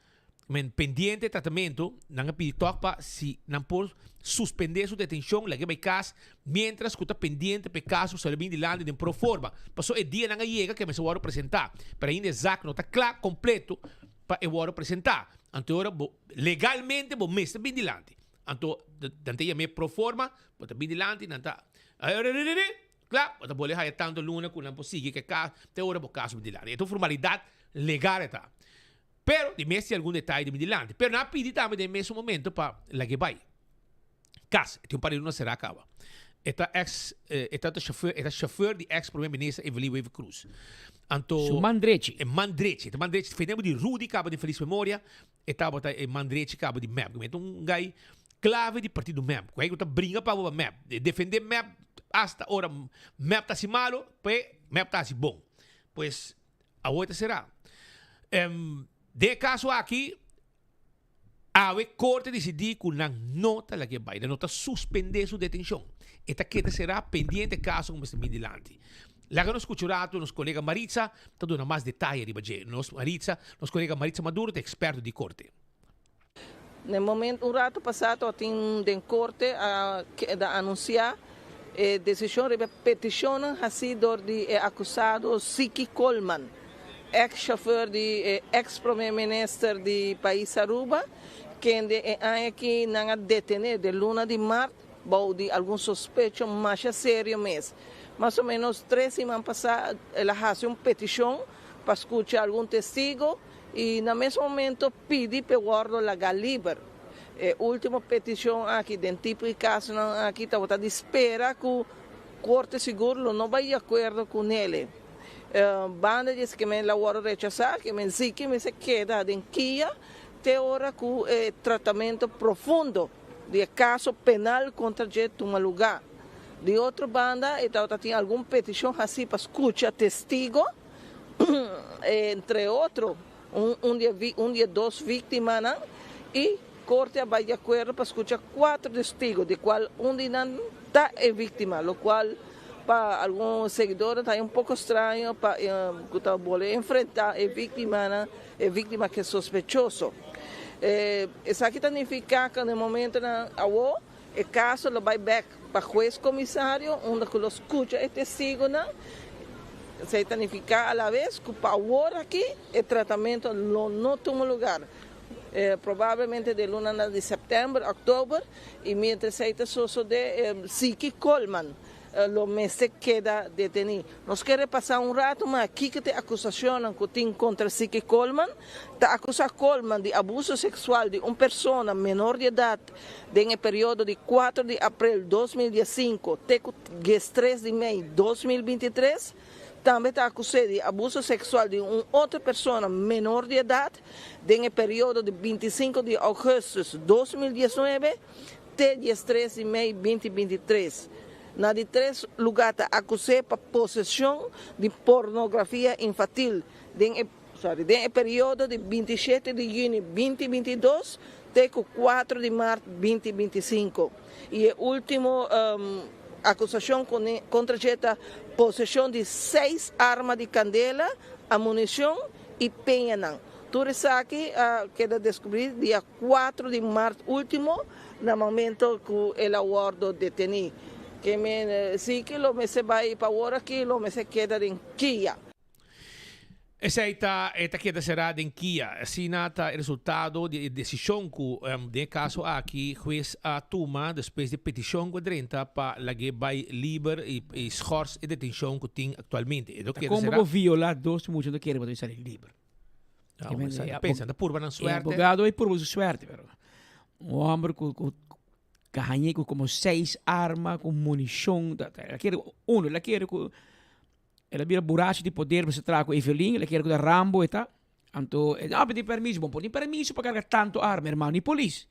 Pendiente de tratamento, não pede toque para se não por suspender sua detenção, lá que vai caso, mientras que está pendiente para caso se ele de lado de pro forma. Passou o dia não chega que me se vai apresentar, para ainda exato não está claro completo para eu apresentar. Então agora legalmente vou me estar bem dilante. Então dante me pro forma, vou estar bem dilante, não está. Claro, você pode ir tanto luna com não possível que tem hora por caso de lá. É uma formalidade legal tá. Pero de mesmo algum detalhe de midilante. Pero não pedi também de mesmo momento para lá que vai. Caso, tem um par de luna será acaba. Chauffeur de ex-primeiro-ministro Evelyn Wave Cruz. Su Mandreci. Mandreci. Mandreci. Fizemos de Rudy, cabo de Feliz Memória. Estava Mandreci, cabo de MEP. Um gai clave de partido MEP. Aí você brinca para o MEP. Defender MEP, hasta agora, MEP está assim malo, pues MEP está assim bom. Pues, a outra será. De caso aqui, a corte decidiu com a nota lá que vai, a nota suspender sua detenção. Esta queda será pendiente caso como este midilante. Lá que nos escucharam, nos colega Maritza, está dando mais detalhes de Bagé. Nos colega Maritza Maduro, é experto de corte. No momento, um rato passado, tem de corte a anunciar decisão de petição a sido de acusado Siki Coleman, ex-chauffeur de ex-primeiro-ministro de país Aruba, que aqui não detener de luna de março, de algum suspeito mais sério mesmo. Mais ou menos 3 semanas passadas, ela fez uma petição para escutar algum testigo e, no mesmo momento, pedi para o guarda largar livre. Última petição aqui, de tipo de caso, aqui está de espera que o corte seguro não vai de acordo com ele. Banda diz que me la guarda rechazar, que me diz que me se queda em Kia, até hora com tratamento profundo de caso penal contra um lugar. De outra banda, tinha alguma petição assim para escutar testigo, entre outros, dia 2 vítimas, e corte vai de acordo para escutar 4 testigos, de qual de não está vítima, o qual para alguns seguidores está pouco estranho para enfrentar a vítima que é sospechoso. Isso aqui significa que no momento o caso vai back para o juiz comissário, onde que los escucha e testigo, se significa a la vez que para agora aqui o tratamento não toma lugar. Provavelmente de luna de setembro, outubro, e mientras se está de Siki Coleman, o mês queda detenido. Nós queremos passar rato, mas aqui que tem acusação que tem contra Siki Coleman, está acusando Coleman de abuso sexual de uma pessoa menor de idade no período de 4 de abril de 2015 até 3 de maio de 2023. Também está acusado de abuso sexual de uma outra pessoa menor de idade no período de 25 de agosto de 2019 até 3 de maio de 2023. Na de 3 lugares está acusado por possessão de pornografia infantil no período de 27 de junho de 2022 até 4 de março de 2025. E a última acusação contra esta possessão de 6 armas de candela, munição e penha. Tudo isso aqui queda descobrir dia 4 de março último, no momento que ele guarda detenido. Que sim que lo me se vai para agora que lo me se queda em Kia. Esta queda será em Kia. Assim está o resultado de decisão que de caso aqui juiz toma depois de petição que 30 para la que vai livre e schors e detenção que tem atualmente. Como violar dois muitos não querem estar livre. Pensa da purba na suerte. Advogado é purba suerte, pero homem que ganha como 6 armas com munição, ela quer ela vira borracha de poder para se trazer com Evelyn, ela quer com Rambo e tal. Então, pedir permisso, bom, tem permisso para carregar tanto arma, irmão, nem polícia,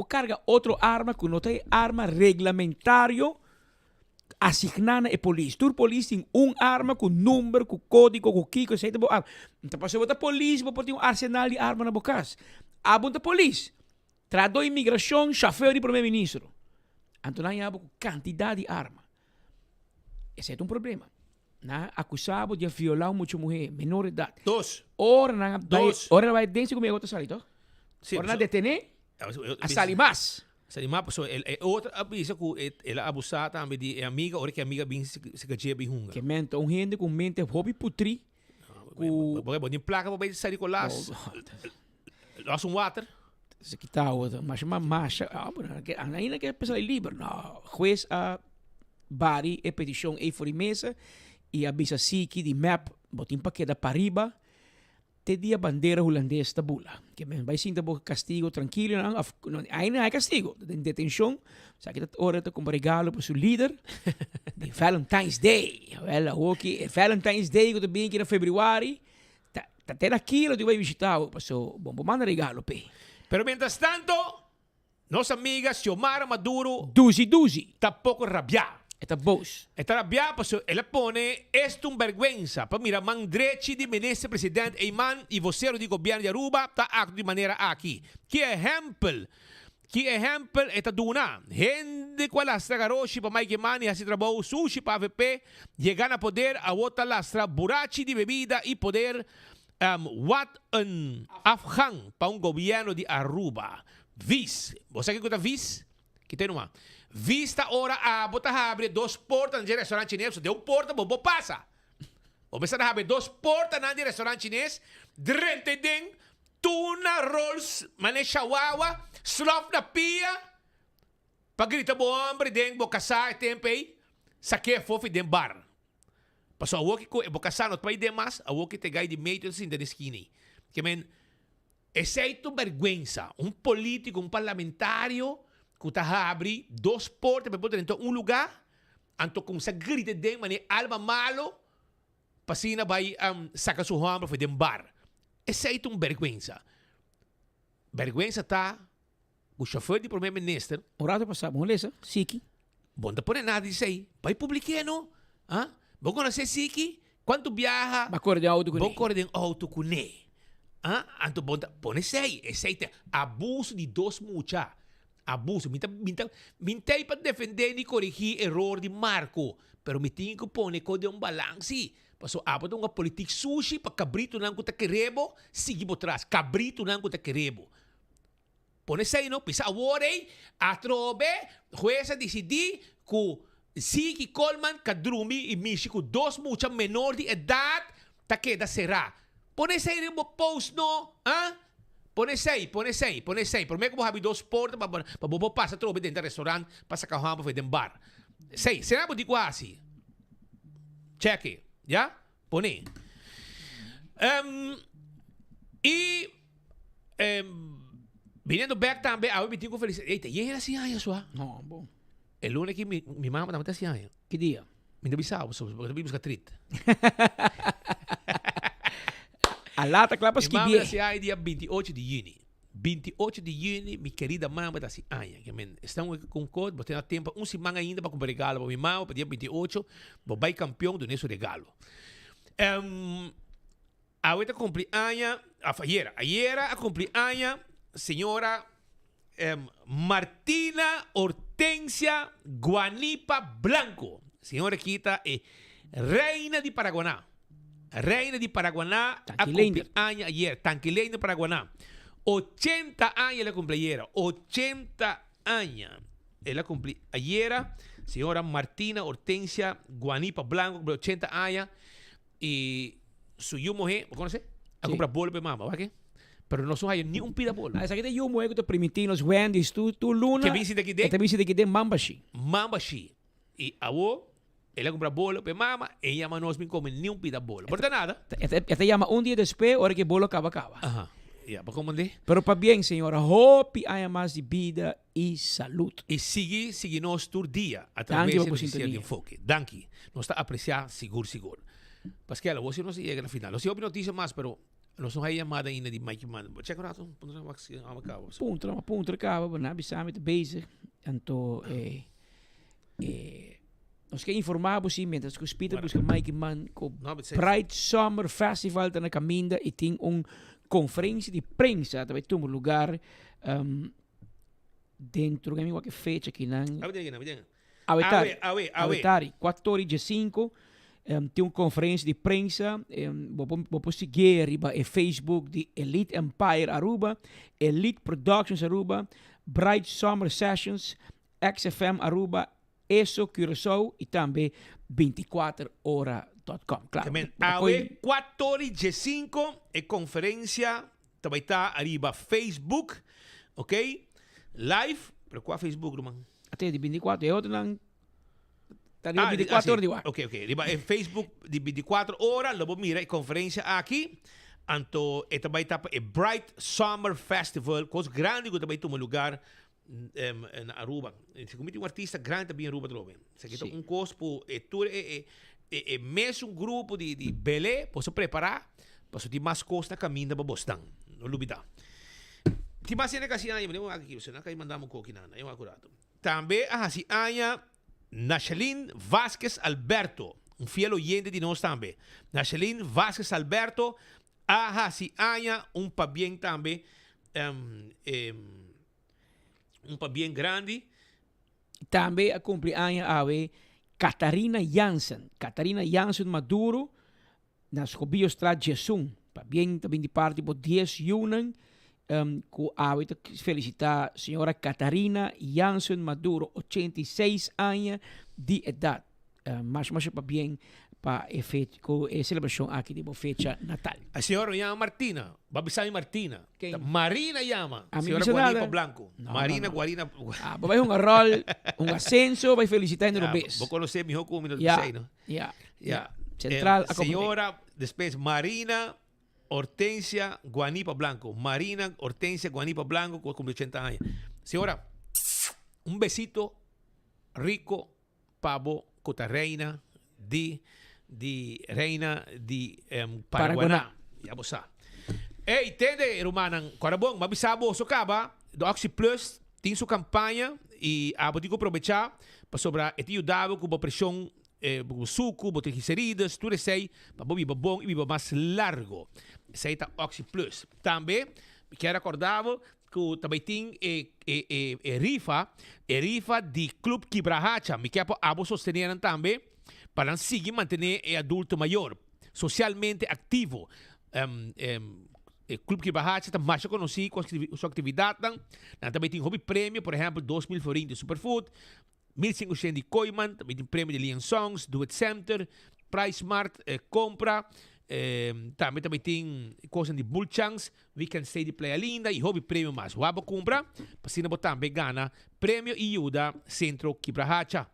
carregar outra arma que não tem arma regulamentário asignada a polícia. Tu polícia tem arma com número, com código, com kiko, etc. Então, para você botar polícia, para ter arsenal de arma na boca. Abunta polícia. Tradou imigração, chauffeur e primeiro-ministro. Então, não há quantidade de arma. Esse é um problema. Acusado de violar uma mulher menor de idade. Ora vai dentro comigo outra salita. Ora na detener, a salir mais. Salir mais, outra avisa que ela abusada também de amiga, ora que a amiga bem se cadia bem hunga. Que mente, gente com mente hobby putri. Porque tem placa para sair com las water. Se quitar outra, mas ainda que é pessoa livre, não. Juiz bari e petição aí fora mesa e avisa Siki de map botin pa queda para riba te dia bandeira holandesa da bula que men vai sinta bo castigo tranquilo não aí não é castigo de detenção sa que hora te como regalo para seu líder de Valentine's Day well okay Valentine's Day que bem que na februário até naquilo tu vai visitar para seu bom manda regalo pe Pero mientras tanto, nossa amiga Xiomara Maduro Duzi está poco rabiada. Está boos. Está rabiada porque ela pone esto un vergüenza. Para mira, mandrechi de ministro presidente Eiman e vocero de governo de Aruba está actuando de maneira aqui. Que exemplo está duna. Gente com a lastra garoshi para Mike Mani, assim trabalhou sushi para AVP, chegar a poder a outra lastra burachi de bebida e poder what an afhang para governo de Aruba. Vis. Você que conta vis? Que tem uma. Vista ora a botar abre 2 portas no restaurante chinês, deu porta, bobo passa. O começar a abrir 2 portas no restaurante chinês, drente den, tuna rolls, mané chawawa, slof na pia, pa grita bo hambre den, bo kasar tempei, saque fofi den bar. Paso a woki ko, bo kasar not pa ide mas, a woki te gai de meio sin de skinny. Que men, eceito vergüenza, político, parlamentario, que está abre 2 portas para poder entrar lugar, anto com essa grita de mané alma malo, passina vai sacar sua hambre foi dem bar. Esse é vergüenza. Vergüenza tá o chofer do primeiro-ministro. Orado passar, bom lesa, Siki. Bom, não pode nada disso aí. Vai publicar, não? Ah? Bom conhecer Siki? Quanto viaja? Vai correr de auto com ele. Bom correr de auto com ele. Ah? Anto bom, põe esse aí. Esse aí é abuso de 2 mucha. Abuso. Mintay para defender e corrigir erro de Marco. Pero me tinha que pôr de balance. Paso apat nga politik sushi pa cabrito nang kuta kerebo, sige po tras. Cabrito nang kuta kerebo. Pone sa ino, pisa awore, atrobe, jueza decidi ku Siki Coleman kadrumi e misi ku 2 mucha menor de edad ta queda será. Pone sa ino mo post no, ha? Pone sei. Por me como habi 2 portas para bobo passa trobe dentro do restaurante para sacar hampa foi dentro bar. Sei, será que digo assim? Cheque, já? Pone. Viniendo back também, eu me tenho feliz. Eita, e era assim aí, sua? Não, bom. El lunes que mi mamá também assim aí. Que dia? Me avisava, porque eu buscar treat. A lata clapa que dia. Assim aí dia 28 de junho. 28 de junho, minha querida mamãe está assim, estamos com código, vou ter tempo, semana ainda para comprar regalo para minha mãe, para dia 28, vou vai campeão do nosso regalo. A outra cumpleaños, ayer a cumpleaños, senhora Martina Hortensia Guanipa Blanco. Senhora Quita é reina de Paraguaná. Reina de Paraguaná, a cumpleaños ayer, Tanquileña de Paraguaná. 80 años la cumple ayer. 80 años. Ella cumple ayer. Señora Martina Hortensia Guanipa Blanco, cumple 80 años. Y su mujer, ¿conoce? A comprar bolo para mamá, ¿va qué? Pero no son ni un pida bolo. Esa que te yo muevo te permitimos Wendy's, tu Luna. Que visita aqui de? Que visita aqui de Mambashi. Mambashi. Y a vos, ella compra bolo para mamá, ella no nos come ni un pida bolo. Por nada. Esta llama un día después, ahora que bolo acaba. Ajá. Yeah, pero para bien, señora, hope haya más de vida y salud. Y sigue nuestro día a través de Noticias de Enfoque. Danke. Nos está apreciando, seguro. Pues que a la voz no se llega al final. No sé si noticias más, pero no son llamada ainda de Mike Man. Check it out. Punto acaba, na bisame te bezig. Anto nós que informamos sim, mientras que hospital busca Mike Man com Pride Summer Festival na caminda e tem conferência de prensa também tem lugar dentro de qualquer fecha aqui na Avetari 14 de 5 tem uma conferência de prensa vou seguir arriba e Facebook de Elite Empire Aruba, Elite Productions Aruba, Bright Summer Sessions, XFM Aruba, ESO Curaçao e também 24hora.com. Claro. Awe 14 de 5 e conferência também está arriba Facebook, ok? Live, pero qual Facebook, irmão? Até de 24 é outro não. Tá de 24 horas de ar. Ok. Diba, em Facebook de 24 horas, lobo mira a conferência aqui. Anto, também tá a Bright Summer Festival, coisa grande que também tem um lugar na Aruba. Se comete um artista grande também em Aruba, também. Se aqui um cospo, mesmo um grupo de belé, posso preparar, posso ter mais costa caminho para Boston. Não duvida. Ti mais ainda kasi anya, não aqui, você não quer mandar um coque nada, é acurado. Também assim anya Nachelin Vasquez Alberto, um fiel oyente de nós também. Nachelin Vasquez Alberto, assim anya pa bien também, pa bien grande. Também a cumpleaños a Catarina Jansen Maduro, na Schobiostrat Jesum, pa bien também de parte por 10 Yunan. Felicitar a senhora Catarina Jansen Maduro, 86 anos de idade. Mas para bem para a celebração aqui de fecha Natal. A senhora chama Martina, babisay Martina. Quem? Marina chama. A senhora Guanipa Blanco. Marina Guarina. Vai um rol, um ascenso, vai felicitar no bes. Vou conhecer meu como no Central. Senhora, depois Marina Hortensia Guanipa Blanco. Marina Hortensia Guanipa Blanco, con 80 años. Señora, un besito rico, pavo, cota reina di Paraguaná. Ya vos sabes. Hey, entende, Romanan? Corabong, mabisabo so kaba, do Oxy Plus, tem sua campanha e a botico aproveitar para sobrar eti ajudava com a pressão suco, botar heridas, tudo isso aí, para viver bom e viver mais largo. Isso aí tá Oxy Plus. Também, quero acordar que também tem rifa de Clube Quibrahacha, me quer abo sostener também, para seguir manter o adulto maior, socialmente ativo. Clube Quibrahacha está mais conhecido com sua atividade. Também tem hobby prêmio, por exemplo, 2.000 forinhos de Superfood, 1.500 de Koiman, também tem prêmio de Lian Songs, Do It Center, Price Mart, compra. Também tem coisa de Bullchans, Weekend Stay de Playa Linda e hobby prêmio mais. O abo compra, para cima também ganha prêmio e ajuda Centro Quibrahacha.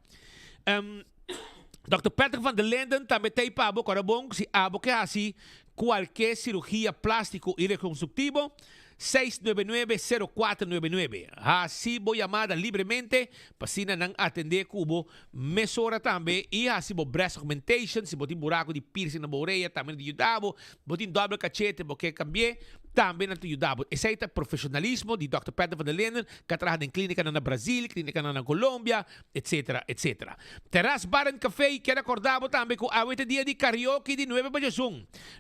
Dr. Patrick van der Linden também tem para abo, corabong, se abo que assim, qualquer cirurgia plástico e reconstructivo, 699-0499. Assim, vou chamada livremente para se não atender cubo, mesora também, e assim, vou breast augmentation, se botar buraco de piercing na orelha, também te ajudava, botar doble cachete, porque cambiar, também te ajudava. Esse é o profissionalismo de Dr. Patrick van der Linden, que trabalha em clínica na Brasil, clínica na Colômbia, etc, etc. Terras Bar and Café, quero acordar também com a dia de karaoke de 9 para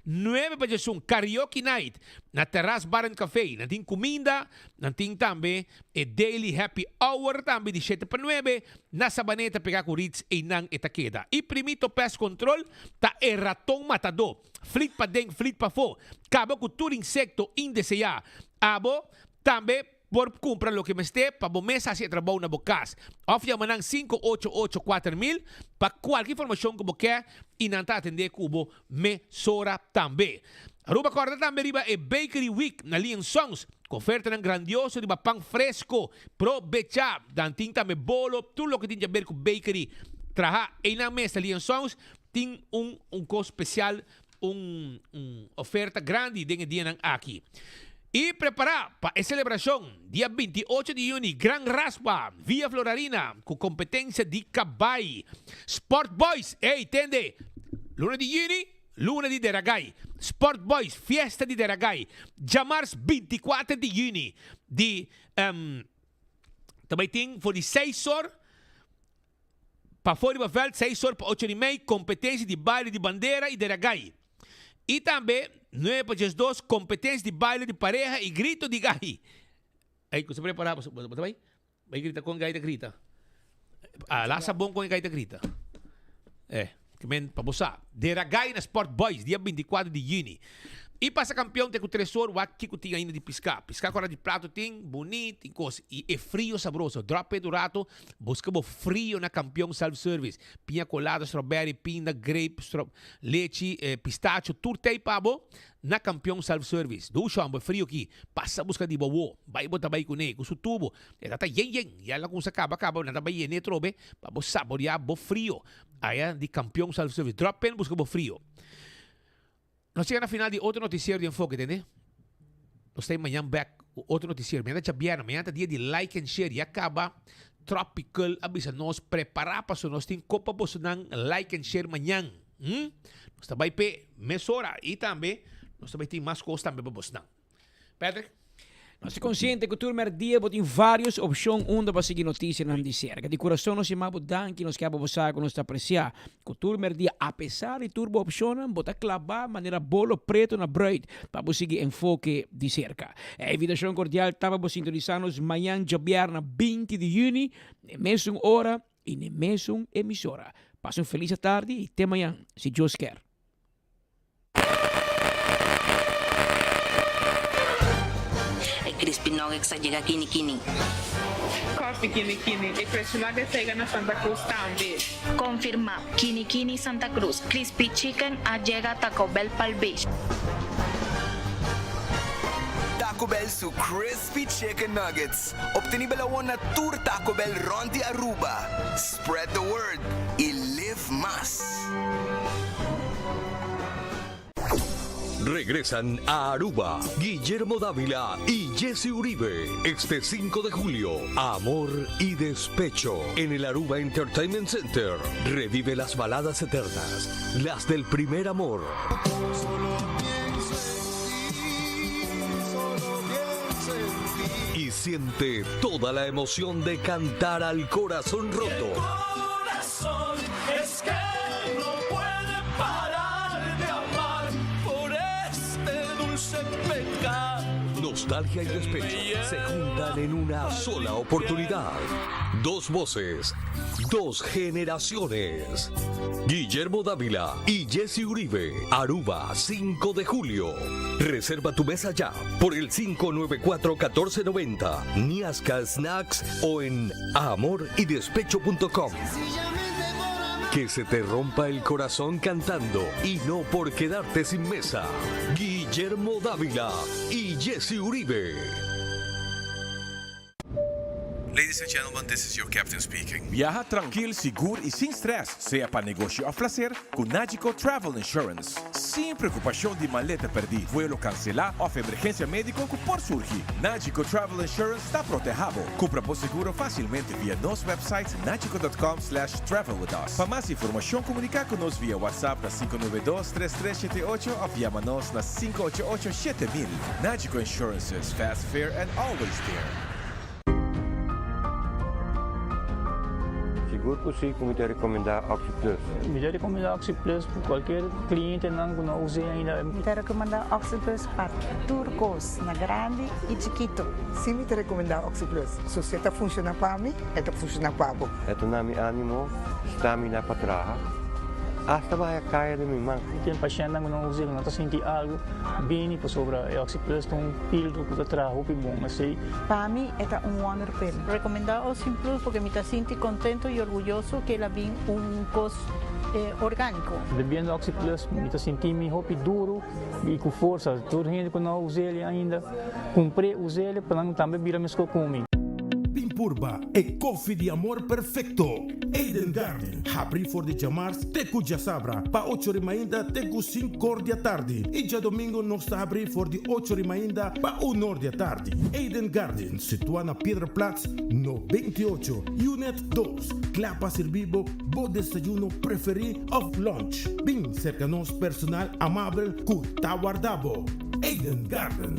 9 para karaoke night, na Terras Bar and Café. Não tem comida, não tem também daily happy hour também de 7 para 9 na Sabaneta pegar com Ritz e não etaqueda. E primito pest control tá ratão matador. Flit para dentro, flit para fora. Acaba com todo insecto indesejado. Abo também por comprar o que me esté para o mês assim trabalho na bocas. Ofia manang 5884000 para qualquer informação que você quer e não tá atender cubo mesora também. Aruba corda também riba e Bakery Week na Lian Songs. Com oferta ng grandioso de pão fresco, pro becha, danting também bolo, tudo o que tem a ver com bakery. Traha e na mesa Lian Songs tem costo especial, oferta grande dentro dia aqui. E preparar para a celebração, dia 28 de junho, Gran Raspa, Via Florarina, com competência de cabay. Sport Boys, entende? Luna de junho, Luna de Deragay. Sport Boys, Fiesta de Deragay. Jamars 24 de junho. Também tem, for de 6 horas, para fora de Bafel, 6 horas para 8 e meia, competência de baile de bandeira e Deragay. E também, 9 para 2, competência de baile de pareja e grito de gai. Aí, você preparava, você vai? Vai gritar com gaita grita. Lá sabão com gaita grita. Que men, para você. Deragay na Sport Boys, dia 24 de junho. E passa campeão tem com o tresor, o aqui que tinha ainda de piscar. Piscar agora de prato tem bonito, tem coisa. E é frio saboroso. Drop do rato, busca frio na campeão self-service. Pinha colada, strawberry, pinda, grape, leite, pistacho, tudo tem pabo na campeão self-service. Do chão, frio aqui. Passa busca de bobo. Vai botar vai com ele, com o tubo. E tá yen. E ela com se acaba, nada vai yen, trobe. Para saborear bo frio. Aí de campeão self-service. Drop pen, busca bo frio. Nós chegamos na final de outro noticiário de Enfoque, entende? Nós temos amanhã back outro noticiário. Amanhã está dia de like and share. E acaba tropical. Abisa nós preparar para isso. Nós temos copa para like and share amanhã. Nós também pe mesora. E também, nós também temos mais coisas também para você. Patrick? Nós estamos conscientes que o turno dia tem várias opções onde para seguir notícias na cerca. De coração nós chamamos danke, nós queremos você que nós apreciar. Que o turno dia, apesar de turbo opções, bota clavar maneira bolo preto na bread para você seguir enfoque de cerca. A invitação cordial estava para sintonizar-nos amanhã, na 20 de junho, na mesma hora e na mesma emissora. Passe uma feliz tarde e até amanhã, se Deus quer. Crispy Nuggets llega Kini. Coffee Kini. E Crispy Nuggets llega na Santa Cruz también. Confirma, Kini Santa Cruz. Crispy Chicken llega Taco Bell Palm Beach. Taco Bell su Crispy Chicken Nuggets. Obtenibel na tour Taco Bell Ronti Aruba. Spread the word y live más. Regresan a Aruba Guillermo Dávila y Jesse Uribe este 5 de julio. Amor y despecho en el Aruba Entertainment Center. Revive las baladas eternas, las del primer amor. Y siente toda la emoción de cantar al corazón roto. Corazón es que no puede parar de amar por este dulce pecado. Nostalgia y despecho se juntan en una sola oportunidad. Dos voces, dos generaciones. Guillermo Dávila y Jesse Uribe. Aruba, 5 de julio. Reserva tu mesa ya por el 594-1490, Niasca Snacks o en amorydespecho.com. Que se te rompa el corazón cantando y no por quedarte sin mesa. Guillermo Dávila y Jesse Uribe. Ladies and gentlemen, this is your captain speaking. Viaja tranquilo, seguro e sem stress, seja para negócio ou placer, com Nagico Travel Insurance. Sem preocupação de maleta perdida, vuelo cancelar ou emergência médica que pode surgir. Nagico Travel Insurance está protegido. Compra por seguro facilmente via nosso website nagico.com/travel with us. Para mais informação, comunicar conosco via WhatsApp na 592-3378 ou via nós na 588-7000. Nagico Insurances, fast, fair and always there. Seguro que sim, como te recomendar Oxy Plus. Me recomendar Oxy Plus para qualquer cliente não use ainda. Me recomendar Oxy Plus para turcos, na grande e chiquito. Sim, me recomendar Oxy Plus. Se você está funcionando para mim, está funcionando para você. É o nome ânimo, stamina para trabalhar. Hasta vai a cair de mim, mano. Tem paciente que não usa, não está sentindo algo bem para sobre a Oxy Plus, com pílula que trabalha bom, assim. Para mim, é wonder pill. Recomendar Oxy Plus porque me está sentindo contento e orgulhoso que ela vem coisa orgânico. Bebendo Oxy Plus, me está sentindo roupa duro e com força. Toda gente que não usa ele ainda, comprei, usei ele para não também virar mais comigo. Pimpurba e coffee de amor perfecto. Eden Garden, abri for de chamars teku já sabra, pa 8h ainda teku 5h da tarde. E já domingo nós está abri for de 8h ainda pa 1h da tarde. Eden Garden, situada na Piedraplatz, no 28, Unit 2. Clapa servibo, bo desayuno preferi of lunch. Bem cerca nos personal amável, cu taguardabo. Eden Garden.